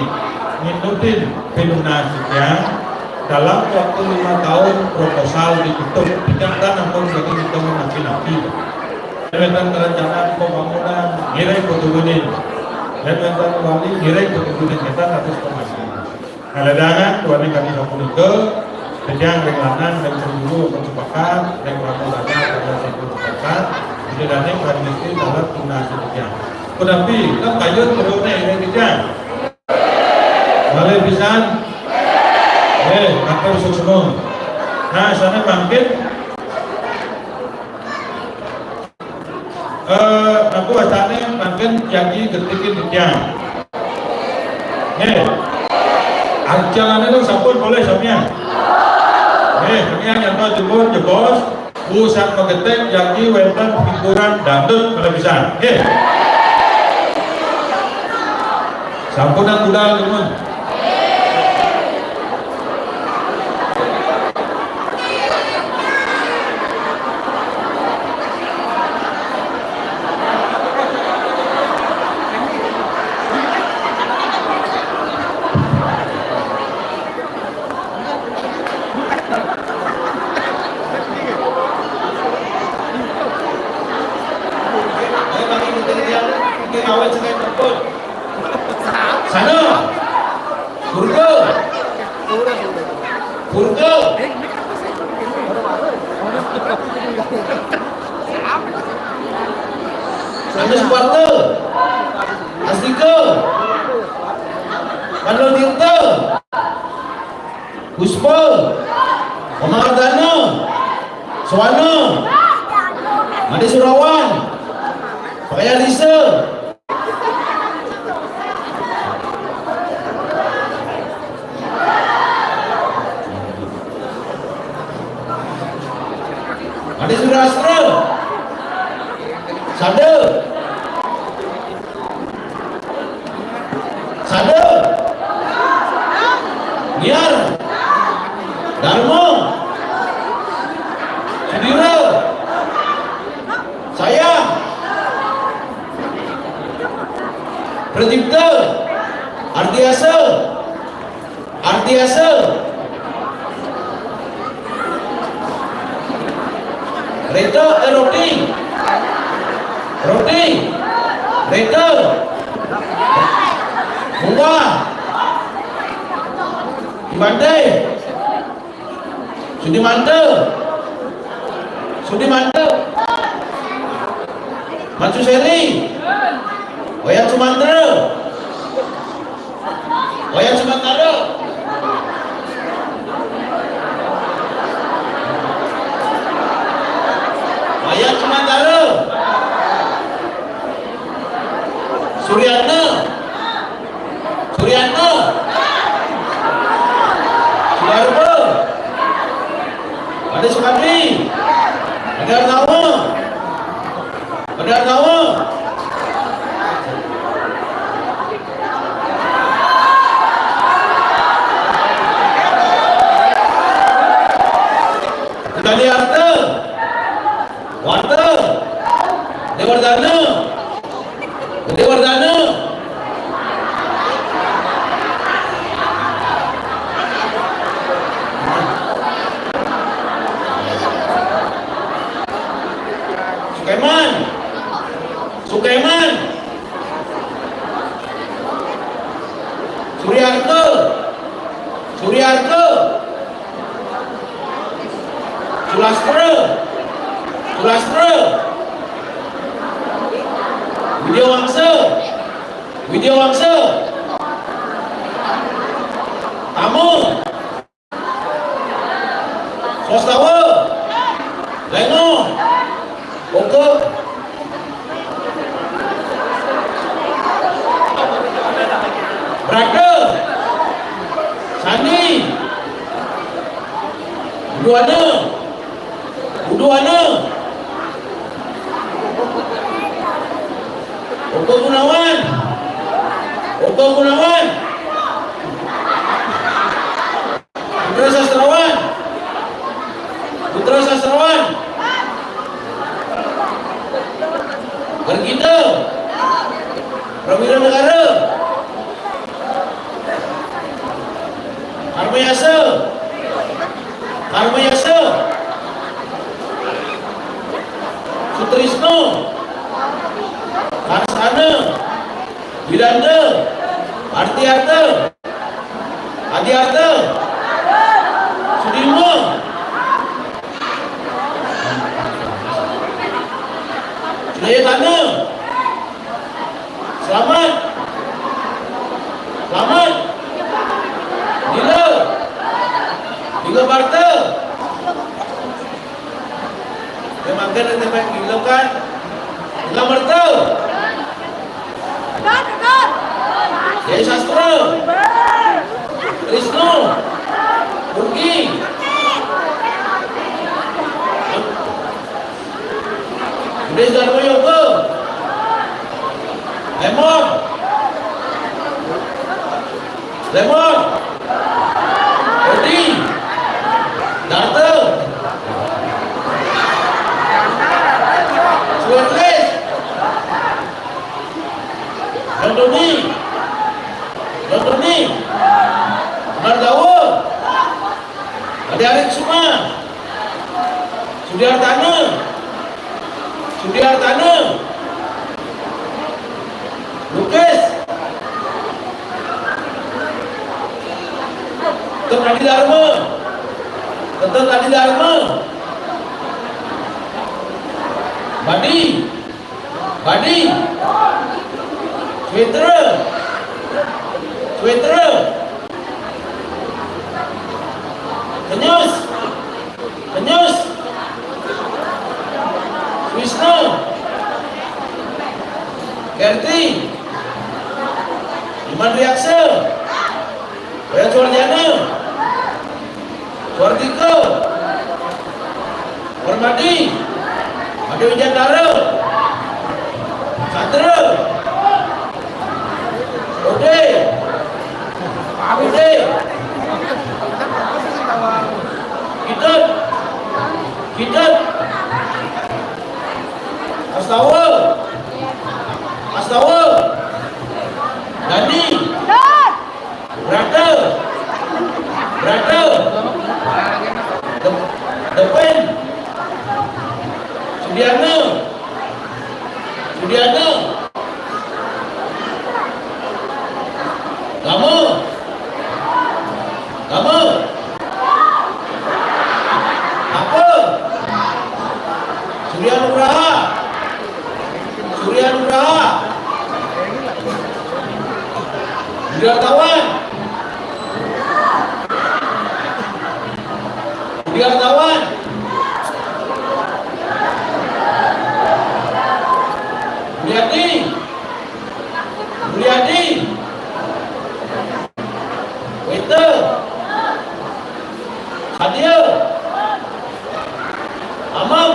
minutin pinunasinya dalam waktu 5 tahun proposal ditutup tidak namun bagi kita menapi-napi dan perencanaan pembangunan ngirai Putugunin dan wali ngirai Putugunin kita harus pemasangan kaledangan tuan yang kami lakukan sejak ringlanan dan dulu percepatan dan waktu banyak pada sektor sepakat tidak ada kondisi dalam tunasi sekian tetapi kan kayu terusnya ini tidak boleh bisa atur semua. Nah, sana bangkit. Aku asalnya bangkit jadi ketikin dia. Jalan itu sampun boleh sampean. Sampean yang mau jebol jebos, usaha mengetek jadi wenten hiburan dangdut kalau bisa. Sampunan budal teman. Agus Parto, Astika, Mandal Tirta, Puspa, Omardana, Swana, Madi Surawan, Pakaya Lisa, Madi Surastra, Sada, Niar, Dharma, Sudira, saya, Pratipta, Artiasa, Artiasa, Reta Roti, Roti, Reta, Bunga, Ibande, Sudimanta, Sudimanta, Mansuseri, Wayat Sumantara, Wayat Sumantara, Wayat Sumantara, Suryana, Suryana, Sudarma, ada Sukadi, ada Arnawa, ada Arnawa, Kali Arta, Warta, Dewardana, Dewardana, Sukaiman, Sukaiman, Suryarto, Suryarto, Sulastra, Sulastra, Widyawangsa, Widyawangsa, Tamu, Swastawa, Lengo, Oke, Brada, Sani, Buduana, Buduana, Oko Gunawan, Oko Gunawan, Putra Sastrawan, Putra Sastrawan, Gargita, Prawira Negara, Armayasa, Armayasa, Sutrisno, Karsana, Wilanda, Artiarta, Adiarta, Sudirma, Jayatana, Selamat, Selamat, Dila, Dila Barta, Memangkan dan tempat Dila kan, Dila Barta, Jaya Sastra, Krisno, Burgi, Udes Dharma Yoga, Lemon, Lemon, Odi, Data, Suarez, Dondoni, Dondoni, Mardawa, Adik-adik semua, Sudiartana, Sudiartana, Lukis, Tetap Adi Dharma, Tetap Adi Dharma, Badi, Badi, Swetra, Swetra, Kenyus, Kenyus, Wisnu, Kerti, Iman Riaksa, Waya Suarjana, Suartika, Permadi, Ade Wijandara, Sandra, Ode, Ode, Kitat, Kitat, Astawa, Astawa, Dani, Brada, Depan. Sudiana. Sudiana. Kamu. Kamu. Apa? Surya Nugraha. Surya Nugraha. Widartawan. Widartawan. Mulyadi. Mulyadi. Waiter. Hadia. Amam.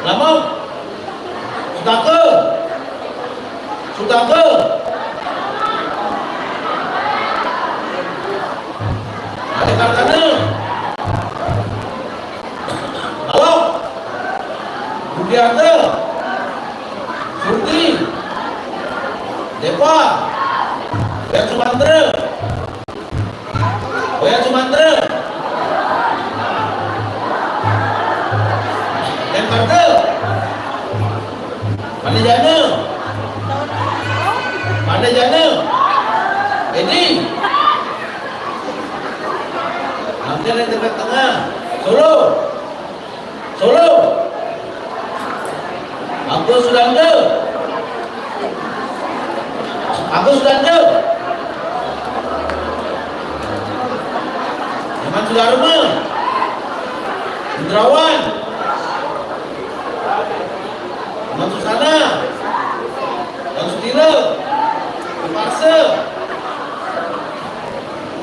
Lamam. Sutaka. Sutaka. Ada kartana. Halo. Budiarta. Surti. Depa. Oya Sumantera. Oya Sumantera. Dan Karta. Mana Jana? Mana Jana? Edi. Nanti ada dekat tengah. Solo. Solo. Aku sudah ada. Aku sudah ada. Zaman Sudarma. Indrawan. Zaman Susana. Dan Sutila. Kepaksa.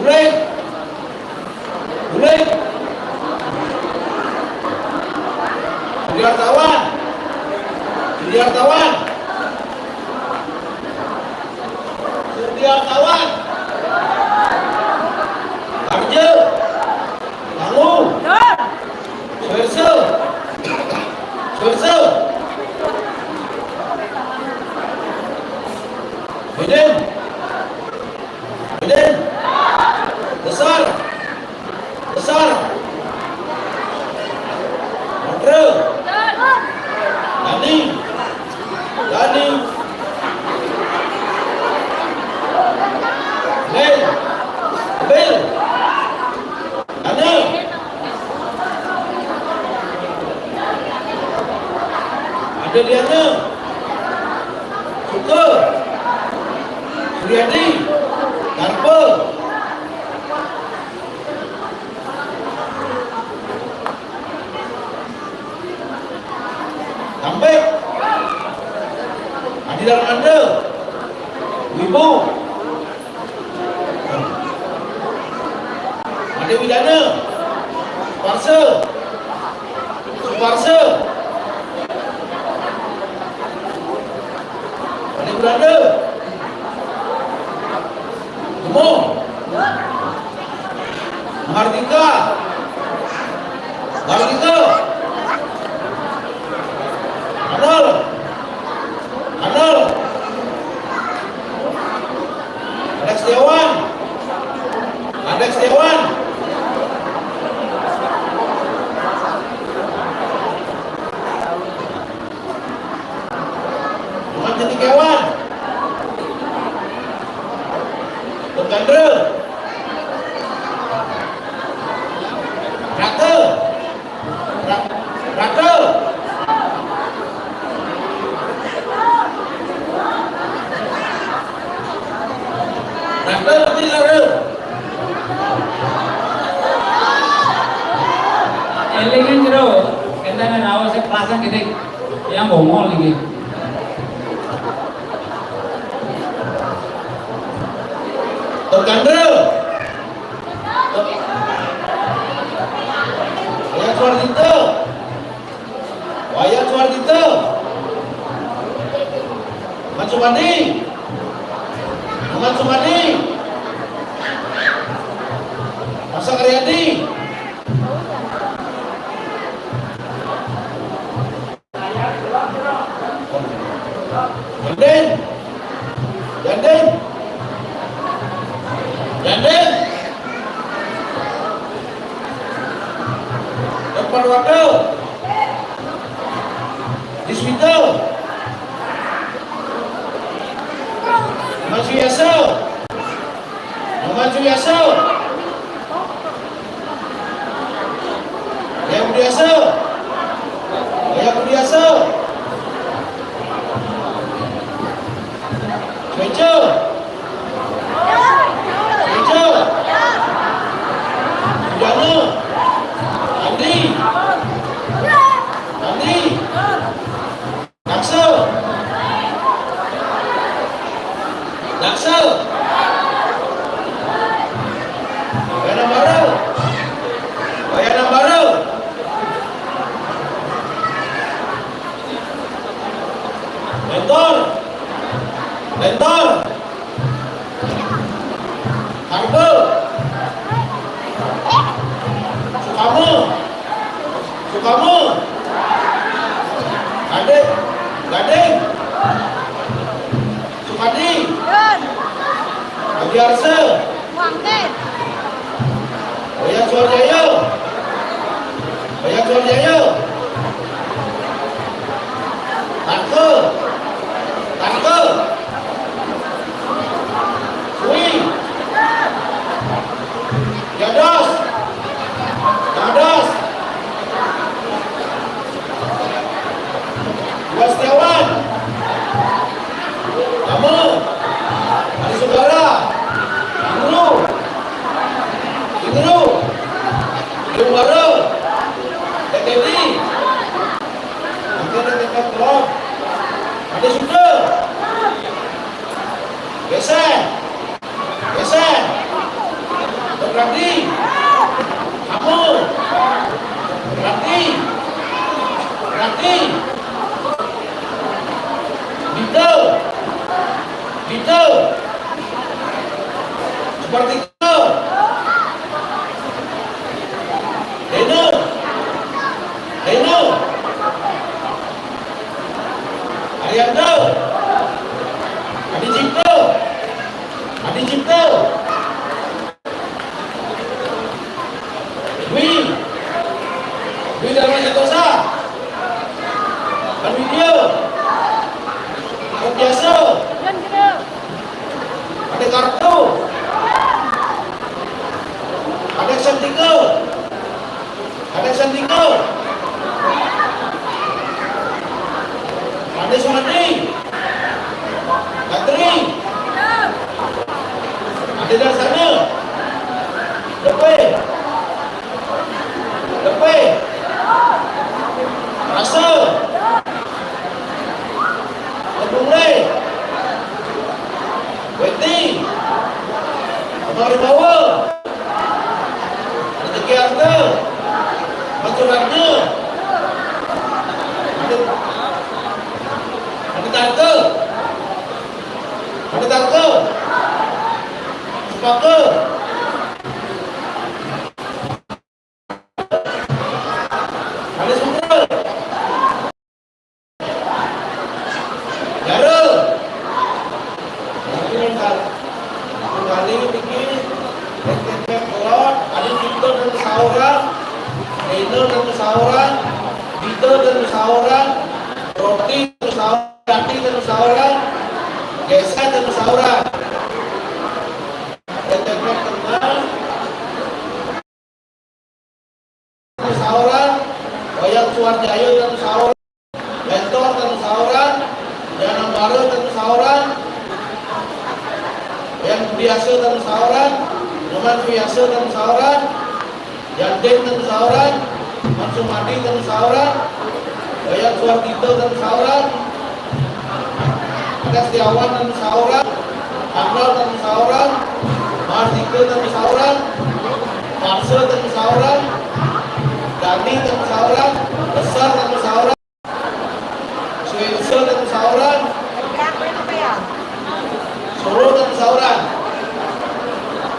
Ulek. Ulek. Sudiartawan. Sudiartawan. Sudiartawan. Arja. Lalu. Suersa. Suersa. Biden. Biden. Besar. Besar. Matra. Dani. Dani. Bel. Bel. Dana. Ada Diana. Suka. Suryadi. Darpa. Tambek. Adi Darmanda. Wibu. Ada Widana. Suparsa. Suparsa. Ada Belanda. Gemo. Mahardika. Mahardika. Anal. Anal. Alex Dewan. Alex Dewan. Teman Cendekiawan. Tukandra. Raka. Raka. Raka lebih lara. Elingan jero, kita nggak tahu sih pasang kita yang bongol lagi. Tukandra. Wayat Suardita. Wayat Suardita. Ahmad Sumandi. Ahmad Sumandi. Masa Karyadi. Janden. Janden. Janden. Wakil Diswito Muhammad Suyaso Yaya Budiaso Bejo Sudano Andi Laksel Bayana Baru Lentor Harbo Sukamo Gading Sukadi Agiarse Oyak Suarjayo Tangke Sui Yados Dua Setiawan Kamu Adi Saudara Ingru Baru TTD Mungkin TTD Blok Ada Suda Gesen Berarti Kamu Berarti Dito Seperti itu Deno Ariando Adi Cipto Dwi Dharma Sentosa Video Biasa ada kartu ada Santigo ada Sumadi Katri ada Dasana Lepe Rasa Lebungle Weti Amari Bawa Rezeki Harta Maturanya Ada Tante Sepaka ada Sumber Jara kali ini bikin TTP Kolot ada Dito dan Musyawarah Dino dan Musyawarah Dito dan Musyawarah Roti dan Musyawarah Rati dan Musyawarah Gesa dan Musyawarah TTP Tengah Musyawarah Oyak Suarjayo dan Musyawarah Lentor dan Musyawarah Janang Baru dan Musyawarah yang biasa dan Musyawarah Numan biasa dan Musyawarah Yantin dan Musyawarah Mansumadi dan Musyawarah Oyak Suartito dan Musyawarah Ada Setiawan dan Musyawarah Amral dan Musyawarah Mardika dan Musyawarah Marsa dan Musyawarah Dani dan Musyawarah Besar dan Musyawarah Suwirsa dan Musyawarah Solo dan Musyawarah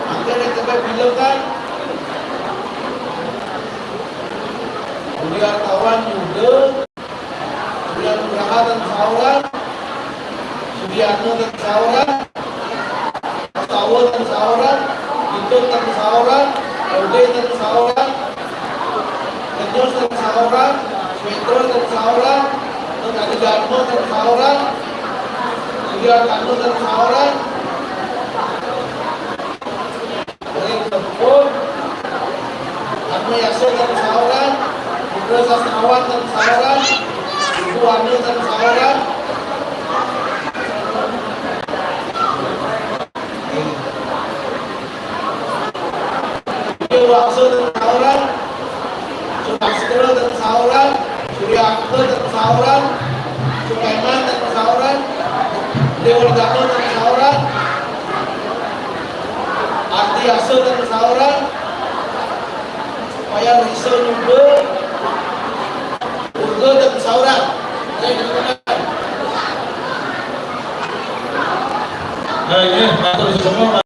Angkat yang terbaik bilakan Budi Hartawan Yuda Sudian Nugraha dan Musyawarah Sudiano dan Musyawarah Sawa dan Musyawarah Itu dan Musyawarah Ode dan Musyawarah Anyos dan Sauran, Swetro dan Sauran, Nung Adi Darmo dan Sauran, Julia Kanu dan Sauran, Ring Tempur, Atma Yaso dan Sauran, Indra Sastrawan dan Sauran, Ibu Anu dan Sauran, Wakso dan Sauran, Subastro dan Sauran, Suryanto dan Sauran, Sulaiman dan Sauran, Dewardano dan Sauran, Arti Yaso dan Sauran, Paya Riso Nyumbe, Urgo dan Sauran. Nah ini matur semua.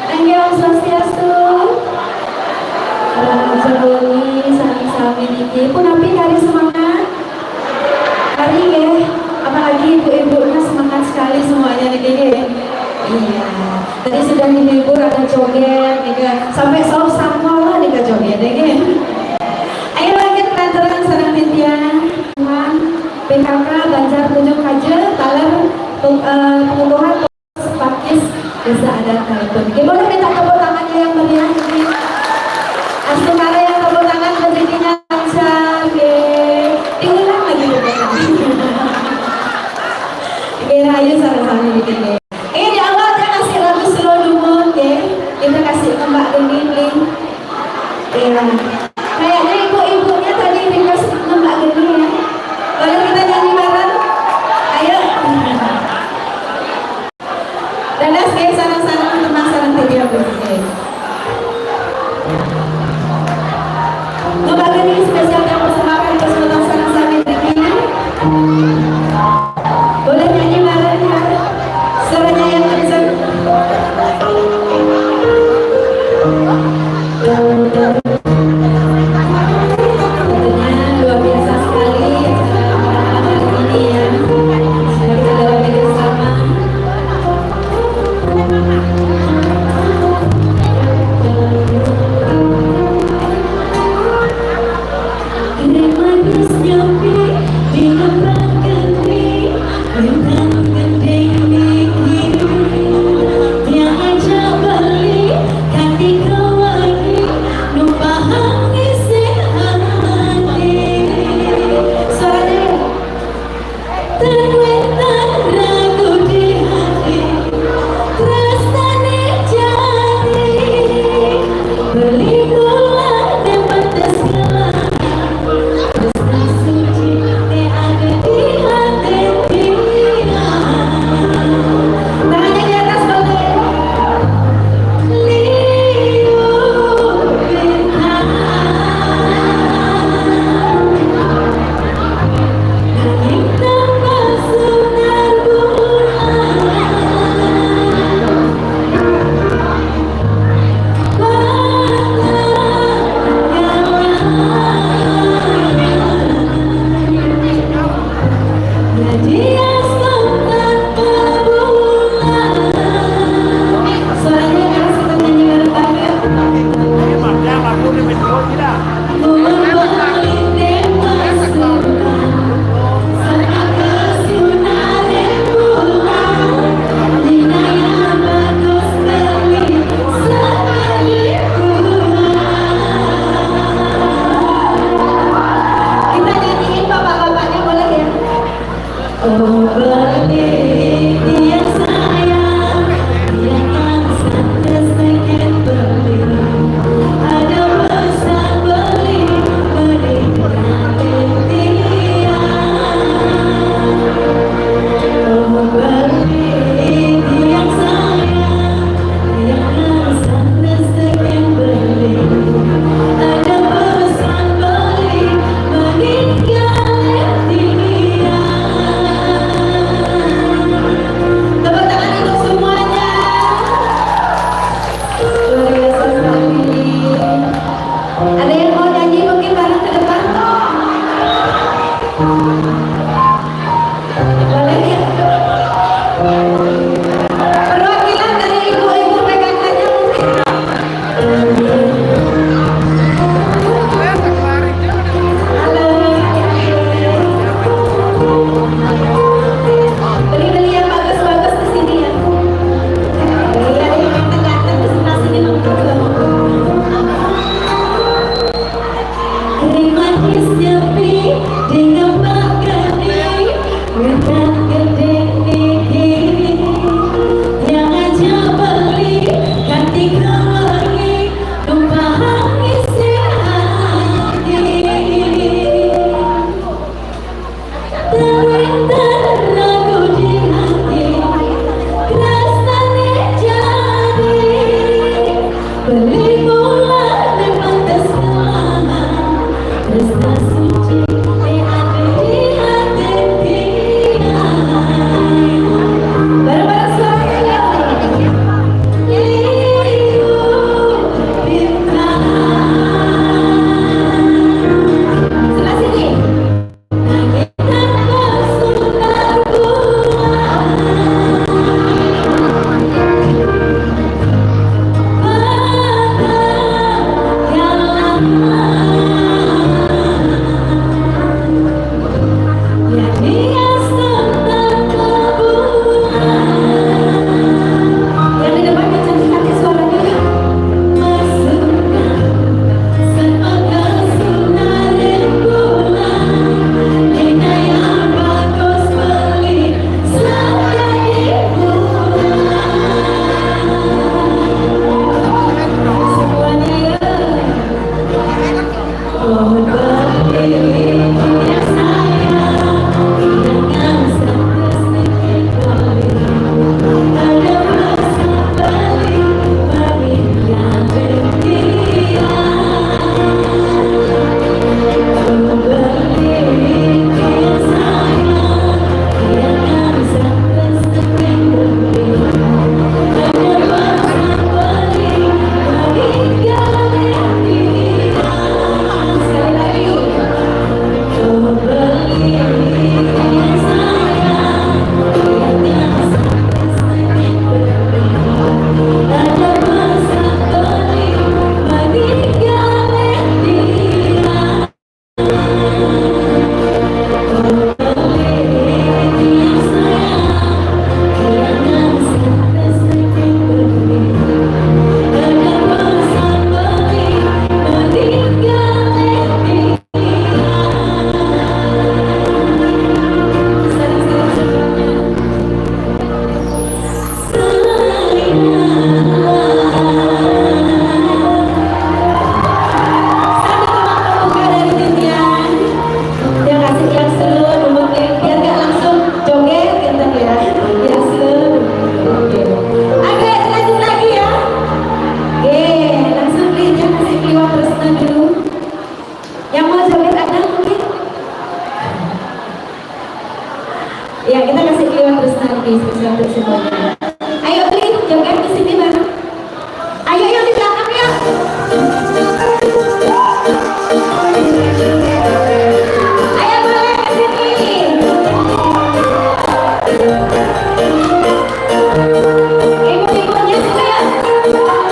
Annyeong Swastiastu. Sebelum sami-sami ini pun api hari semangat. Hari ya, apalagi ibu-ibunya semangat sekali semuanya nih. Iya, tadi sudah dihibur ada joget, nih sampai saus sama lah nih joget nih. Ayo lagi pelantaran senang tintian, PKK Banjar Tunjuk Kaje, Taler Pengukuhan Pakis Desa Adat Kaltun. Boleh minta tepuk tangannya yang meriah ini. Astunara yang tepuk tangan rezekinya lancar. Diulang lagi Rayu sama-sama begini. Di awal dia kasih lagu slow dulu, kita kasih ke Mbak Geni. Kayaknya ibu-ibunya tadi request ke Mbak Geni ya. Boleh kita nyanyi bareng? Ayo. Dadas guys, sarang-sarang tenang sarang video begini. Mbak Geni spesial yang persembahkan kesempatan sarang-sarang begini. Boleh nyanyi bareng ya? Suaranya yang kencang. Tentunya luar biasa sekali acara hari ini ya. Sudah kita dalami bersama. Manis nyopi di depan geni, dengan gendeng dingin. Dia ajak beli kaki kawangi, numpang isi hati. Suaranya terwetan ragu di hati, tresnane jadi beli gula dan pedas gelap. Tangannya di atas boleh. Beli Ya, kita kasih kliwon terus nanti spesial untuk semuanya. Ayo beli joget di sini bareng. Ayo yang di belakang ya. Ayo boleh ke sini. Ibu-ibunya sini ya. Joget bareng.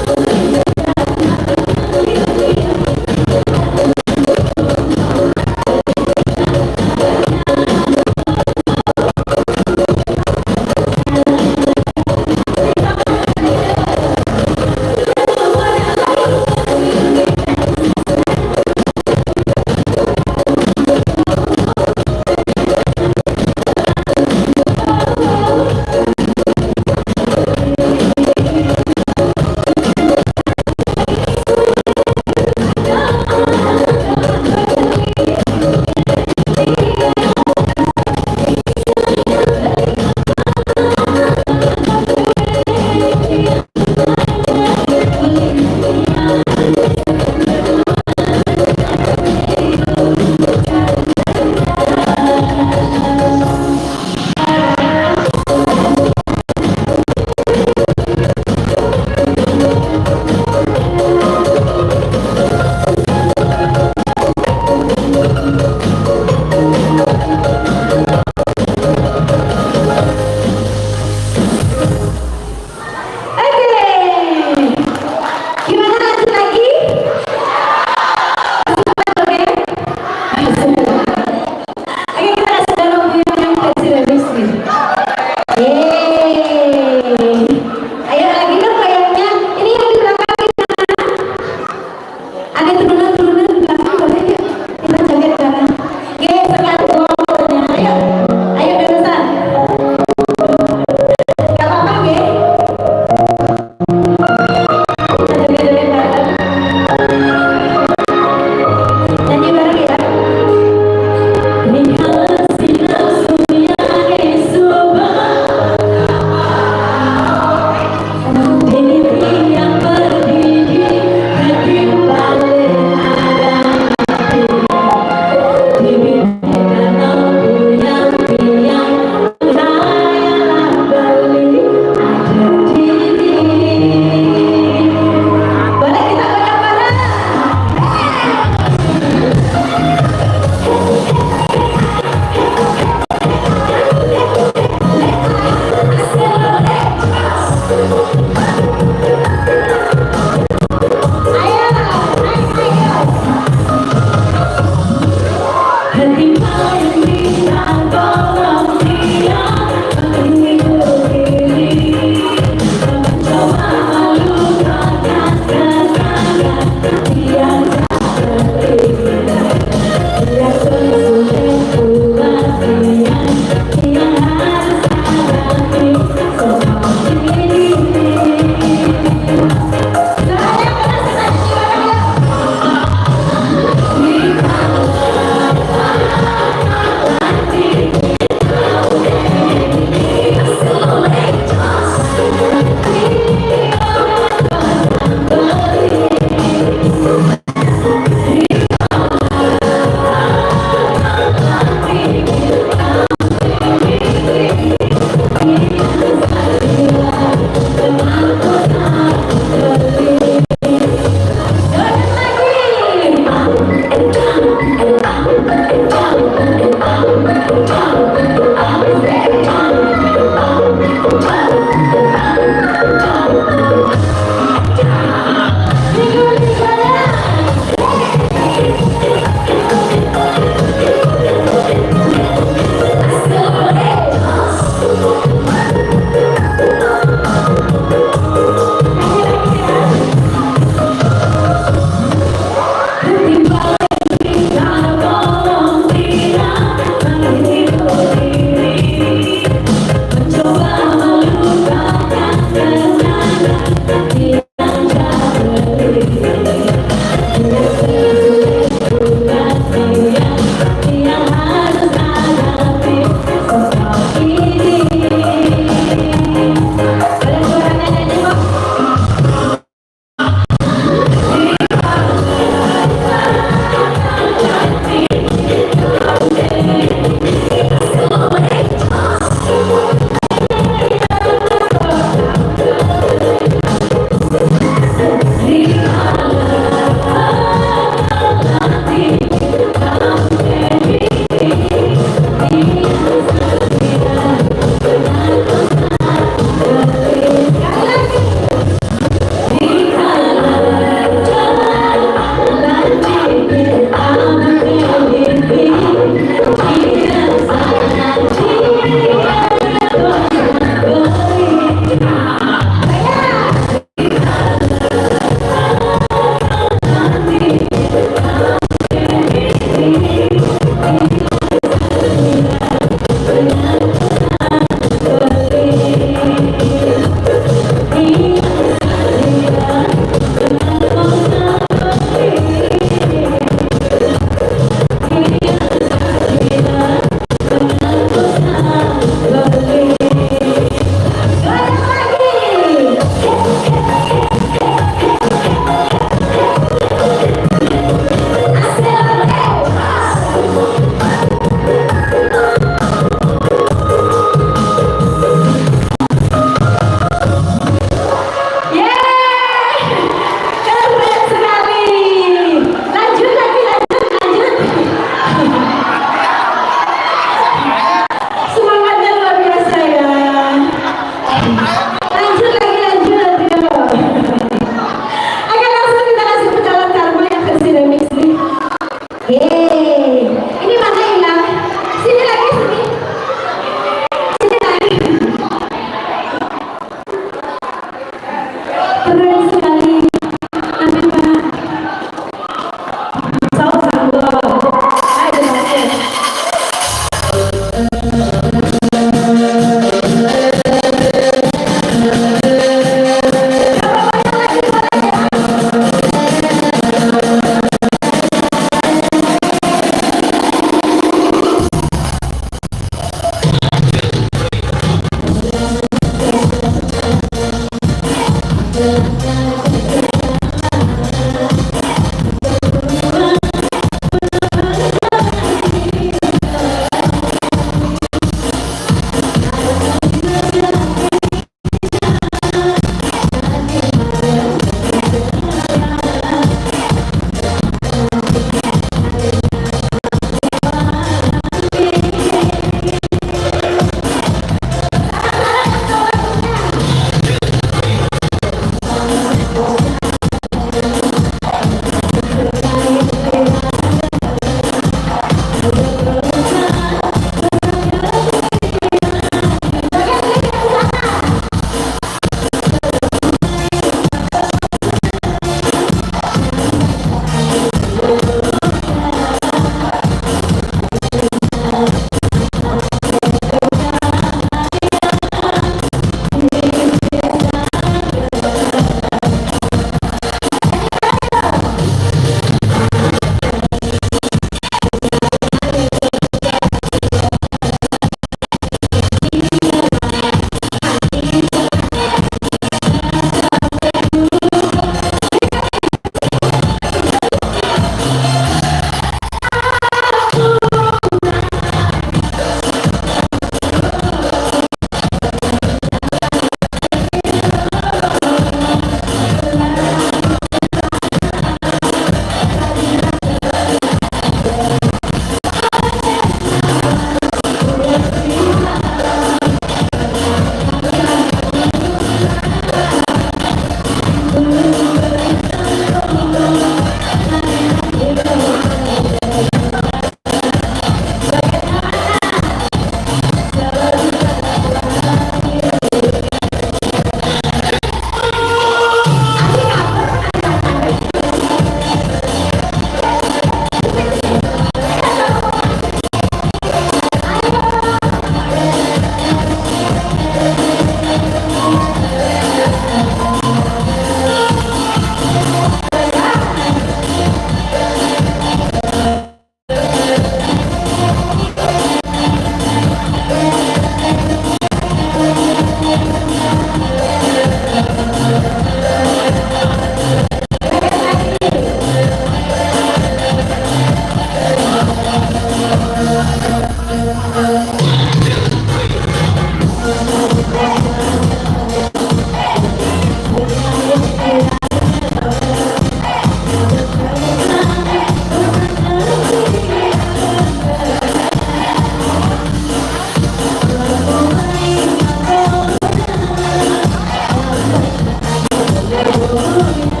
Semuanya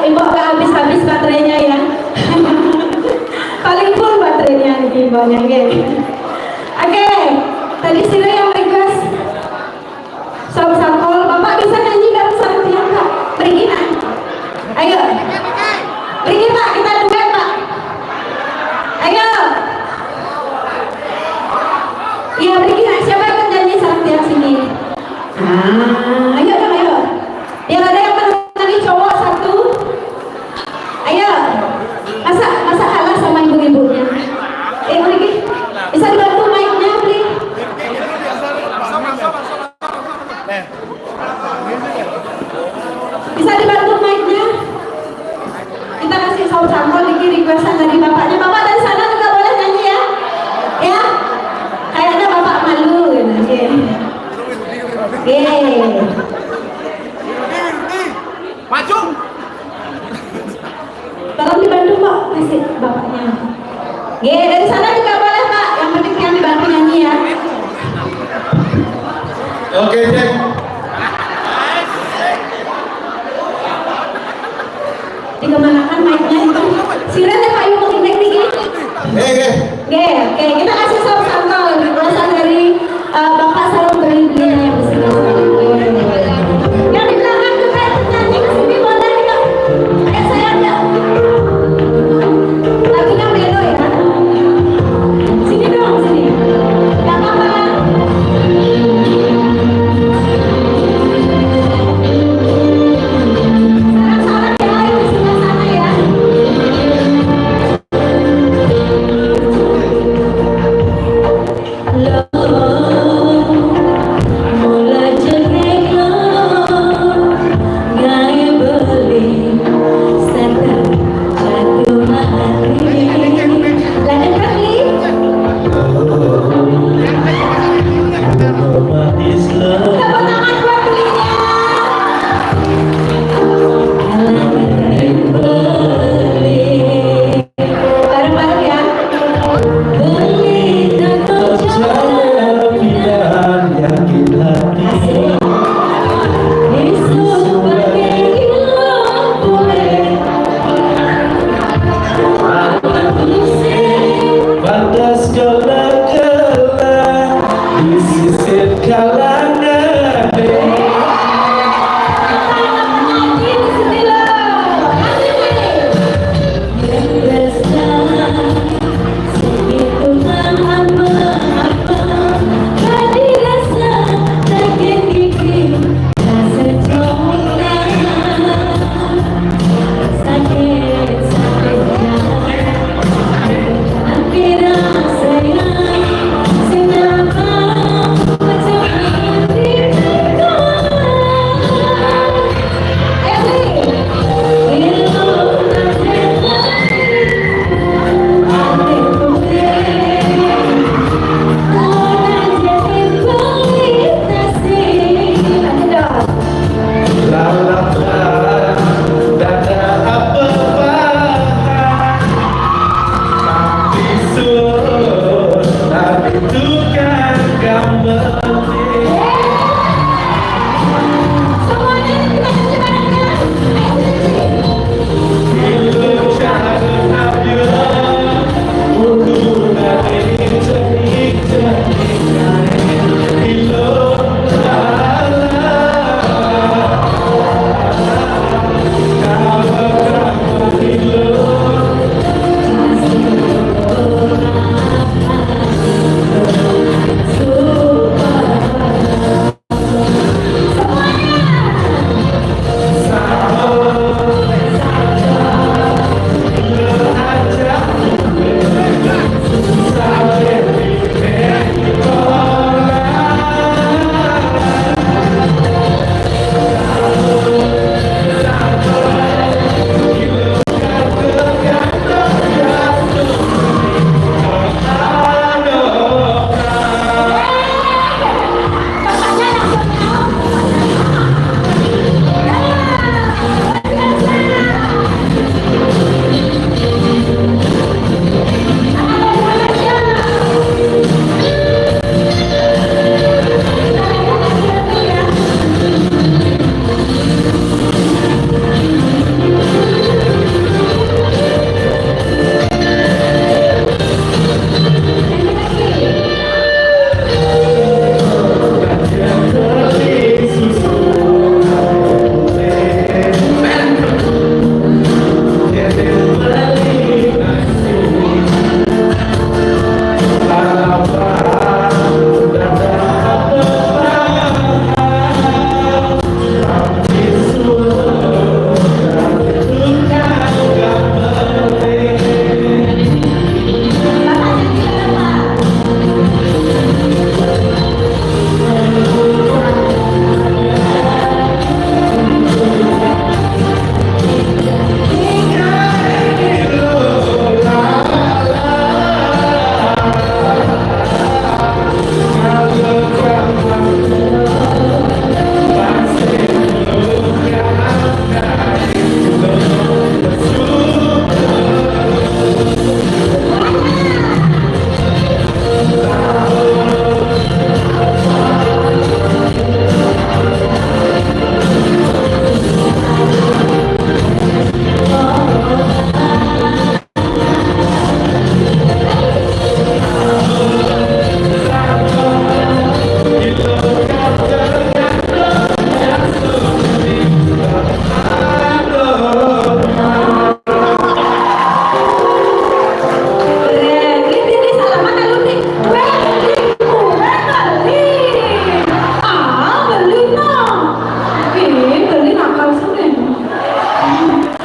ibu gak habis-habis baterainya ya. Paling full baterainya nih ibunya, Oke, tadi Sira yang request Sob Sampol, Bapak bisa nyanyi bareng sama dia Pak? Pergi nak? Ayo, pergi Pak, kita duet Pak. Ayo. Iya pergi nak, siapa yang akan nyanyi sama dia sini? Ayo dong, ayo. Biar ada yang menemani cowok satu. Ayo. Masa kalah sama ibu-ibunya? Pergi. Bisa dibantu mic-nya, Bri? Bisa dibantu mic-nya? Kita kasih Sob Sampol dikit requestan dari bapaknya. Bapak dari sana juga boleh nyanyi ya? Ya? Kayaknya bapak malu gitu. Maju. Tolong dibantu Pak, kasih bapaknya. Dari sana juga boleh Pak, yang penting yang dibantu nyanyi ya. Oke, cek. Dikemanakan mic-nya itu? Siren ya Pak, yuk mau dikit. Oke, kita kasih Sob Sampol requestan dari Bapak Salam beli-belinya yang besar. Yang di belakang juga nyanyi kesini boleh nggak? Ayo sayang ya. Lagunya melo ya. Sini dong, sini. Gak apa-apa. Salam-salam ya, di sebelah sana ya.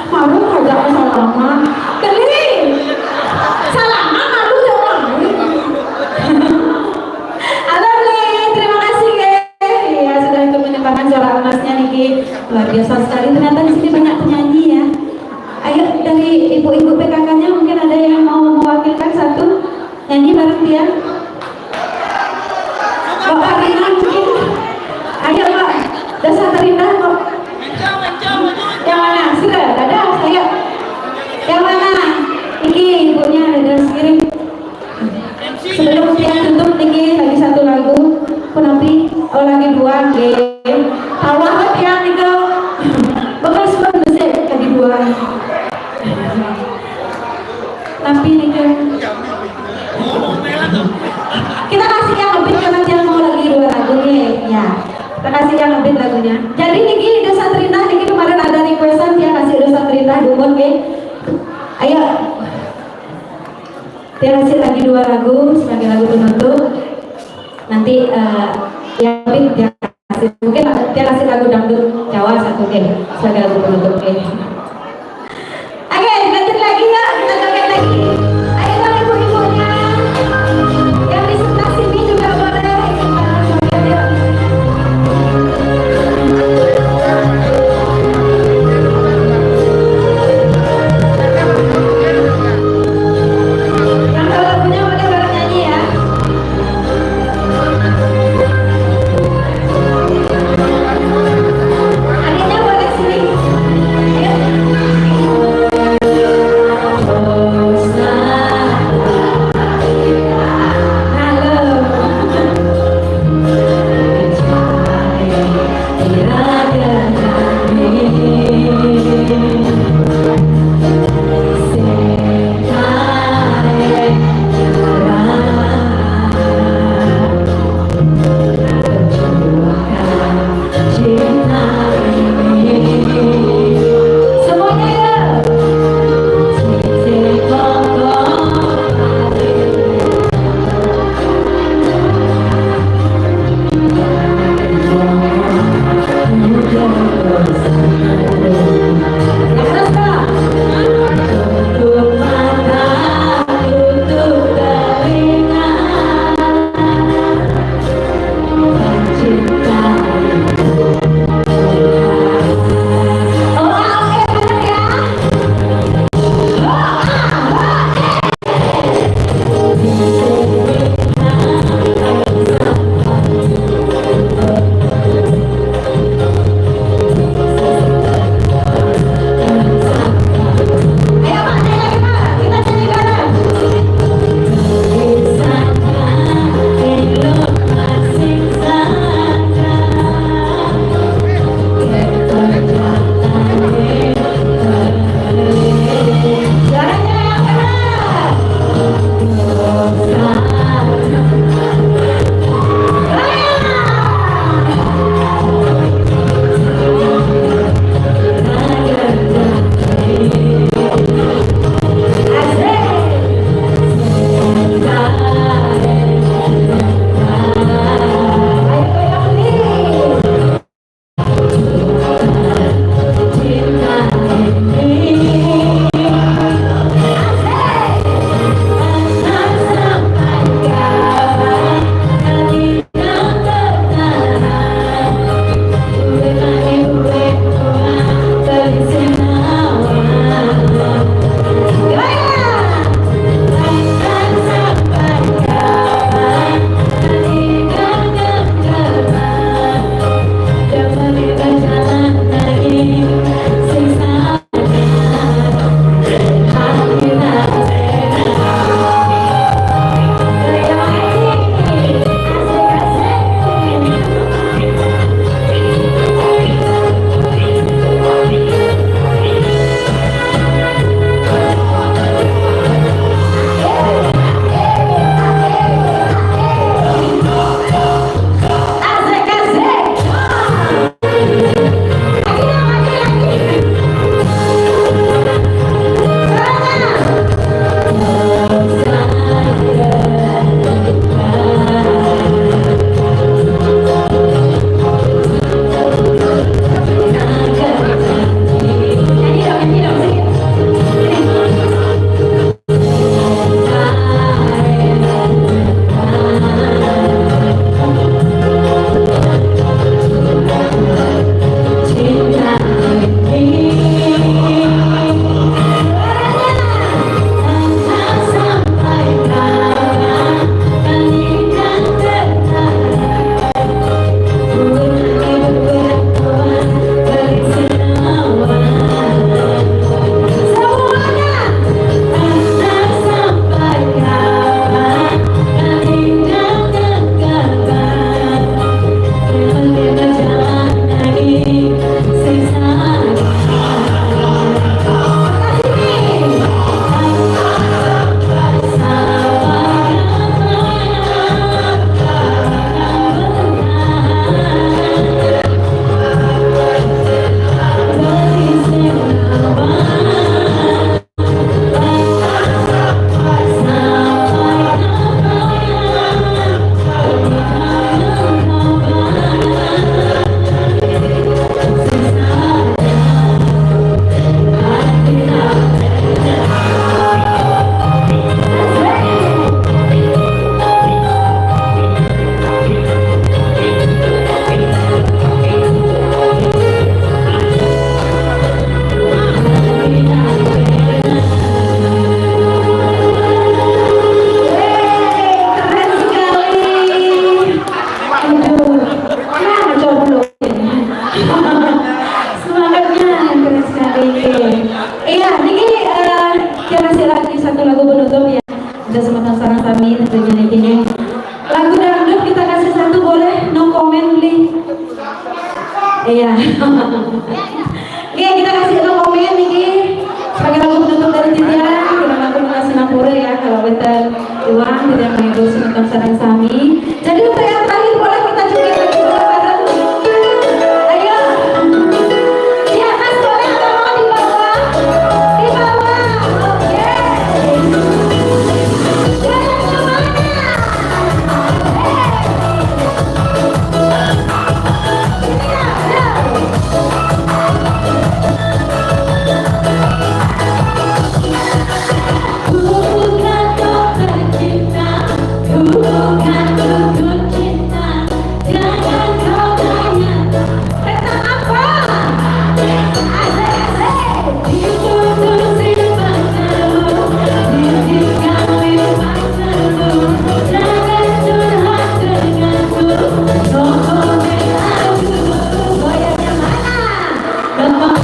Malu aja salaman. Keli. Salaman malu jangan. Halo Le, terima kasih Le. Ya sudah ikut menyumbangkan suara emasnya Niki. Luar biasa sekali. Ternyata di sini banyak penyanyi ya. Ayo dari ibu-ibu PKK-nya mungkin ada yang mau mewakilkan satu nyanyi bareng dia. Oh, Arina mungkin. Ayo Pak, dasar terindah kok. Yang mana? Sudah, ada. Ayo. Yang mana? Iki ibunya ada sendiri. Sebelum dia tutup Niki lagi satu lagu. Penapi, oh lagi dua. Tawarat yang itu. Bagus banget lagi dua. Tapi Niki. Kita kasih yang lebih karena dia mau lagi dua lagunya ya. Kita kasih yang lebih lagunya. Jadi Niki Dosa Terindah, Niki kemarin ada requestan dia kasih Dosa Terindah dulu ke. Ayo. Dia kasih lagi dua lagu sebagai lagu penutup. Nanti yang lebih dia kasih mungkin dia kasih lagu dangdut Jawa satu ke sebagai lagu penutup ke. Oke, lanjut lagi ya, kita joget lagi. Ayo dong ibu-ibunya. Yang di sebelah sini juga boleh joget yuk. Yang tahu lagunya boleh bareng nyanyi ya. Adiknya boleh sini. Yang keras Kak. kesempatan sarang kami tentunya nih. Lagu dangdut kita kasih satu boleh? No comment li. Iya. Oke, kita kasih no comment nih. Sebagai lagu penutup dari Titian, kita lagu mengasih Singapura ya kalau betul uang tidak mengikuti tentang sarang kami. Jadi untuk yang terakhir boleh kita juga lagi bareng. Ayo. Di atas boleh atau mau di bawah? Di bawah. Oke. Jangan kemana. Bukan dokter cinta, bukan dukun cinta, jangan kau tanya tentang apa. Ditutup simpatanmu, ditinggalin pacarmu, jangan curhat denganku, ngomongin aku, goyangnya mana? Gampang.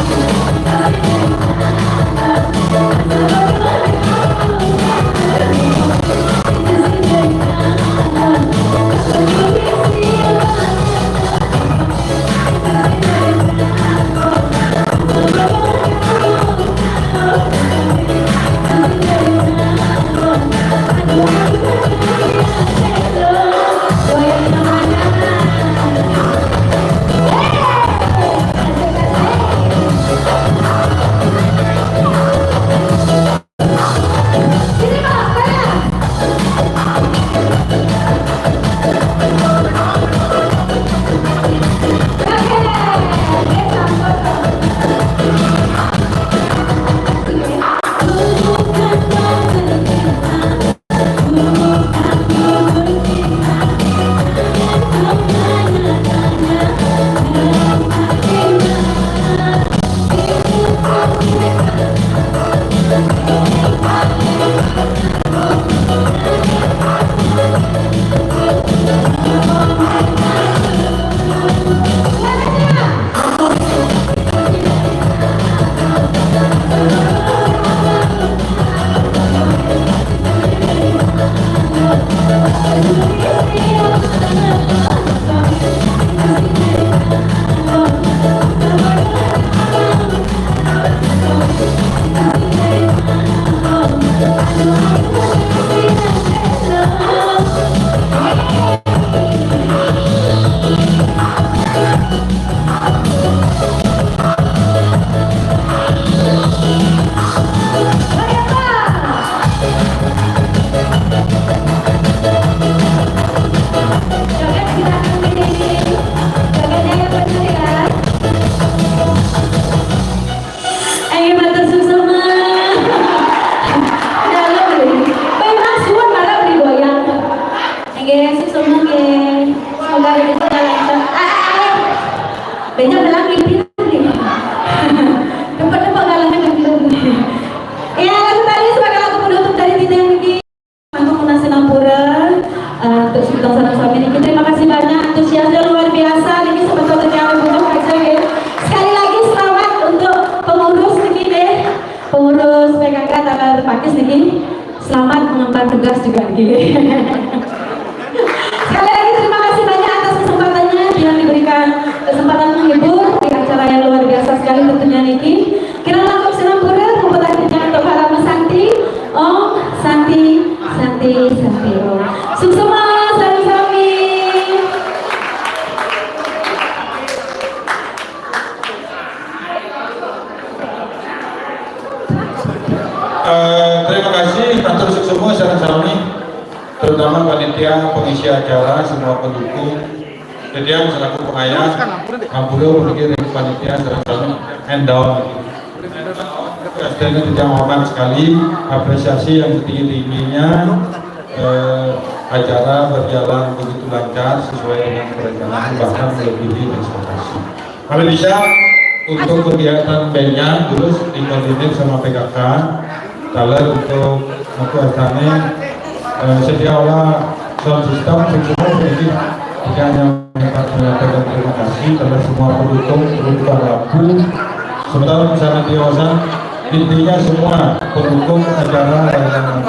Terima kasih banyak, antusiasnya luar biasa. Ini sebetulnya yang butuh aja ya. Sekali lagi selamat untuk pengurus nih deh, pengurus PKK Tagar Pakis nih. Selamat mengemban tugas juga nih. Sekali lagi terima kasih banyak atas kesempatannya yang diberikan kesempatan menghibur di acara yang luar biasa sekali tentunya niki. Kita langsung Singapura membuat akhirnya untuk para Santi, Om Santi, Santi, Santi Om. Suksema sami-sami. Terima kasih atur semua sarang-sarang, terutama panitia pengisi acara, semua pendukung. Jadi yang selaku pengayah, Ampuro pergi dari panitia sarang-sarang hand down. Dan tidak mohon sekali apresiasi yang setinggi-tingginya. Acara berjalan begitu lancar sesuai dengan perencanaan, bahkan melebihi ekspektasi. Kalau bisa untuk kegiatan bandnya terus dikoordinir sama PKK. Kalau untuk aku astane sedia olah sound system semua ini tidak hanya menyampaikan terima kasih kepada semua pendukung lagu. Sementara misalnya di Osan intinya semua pendukung acara yang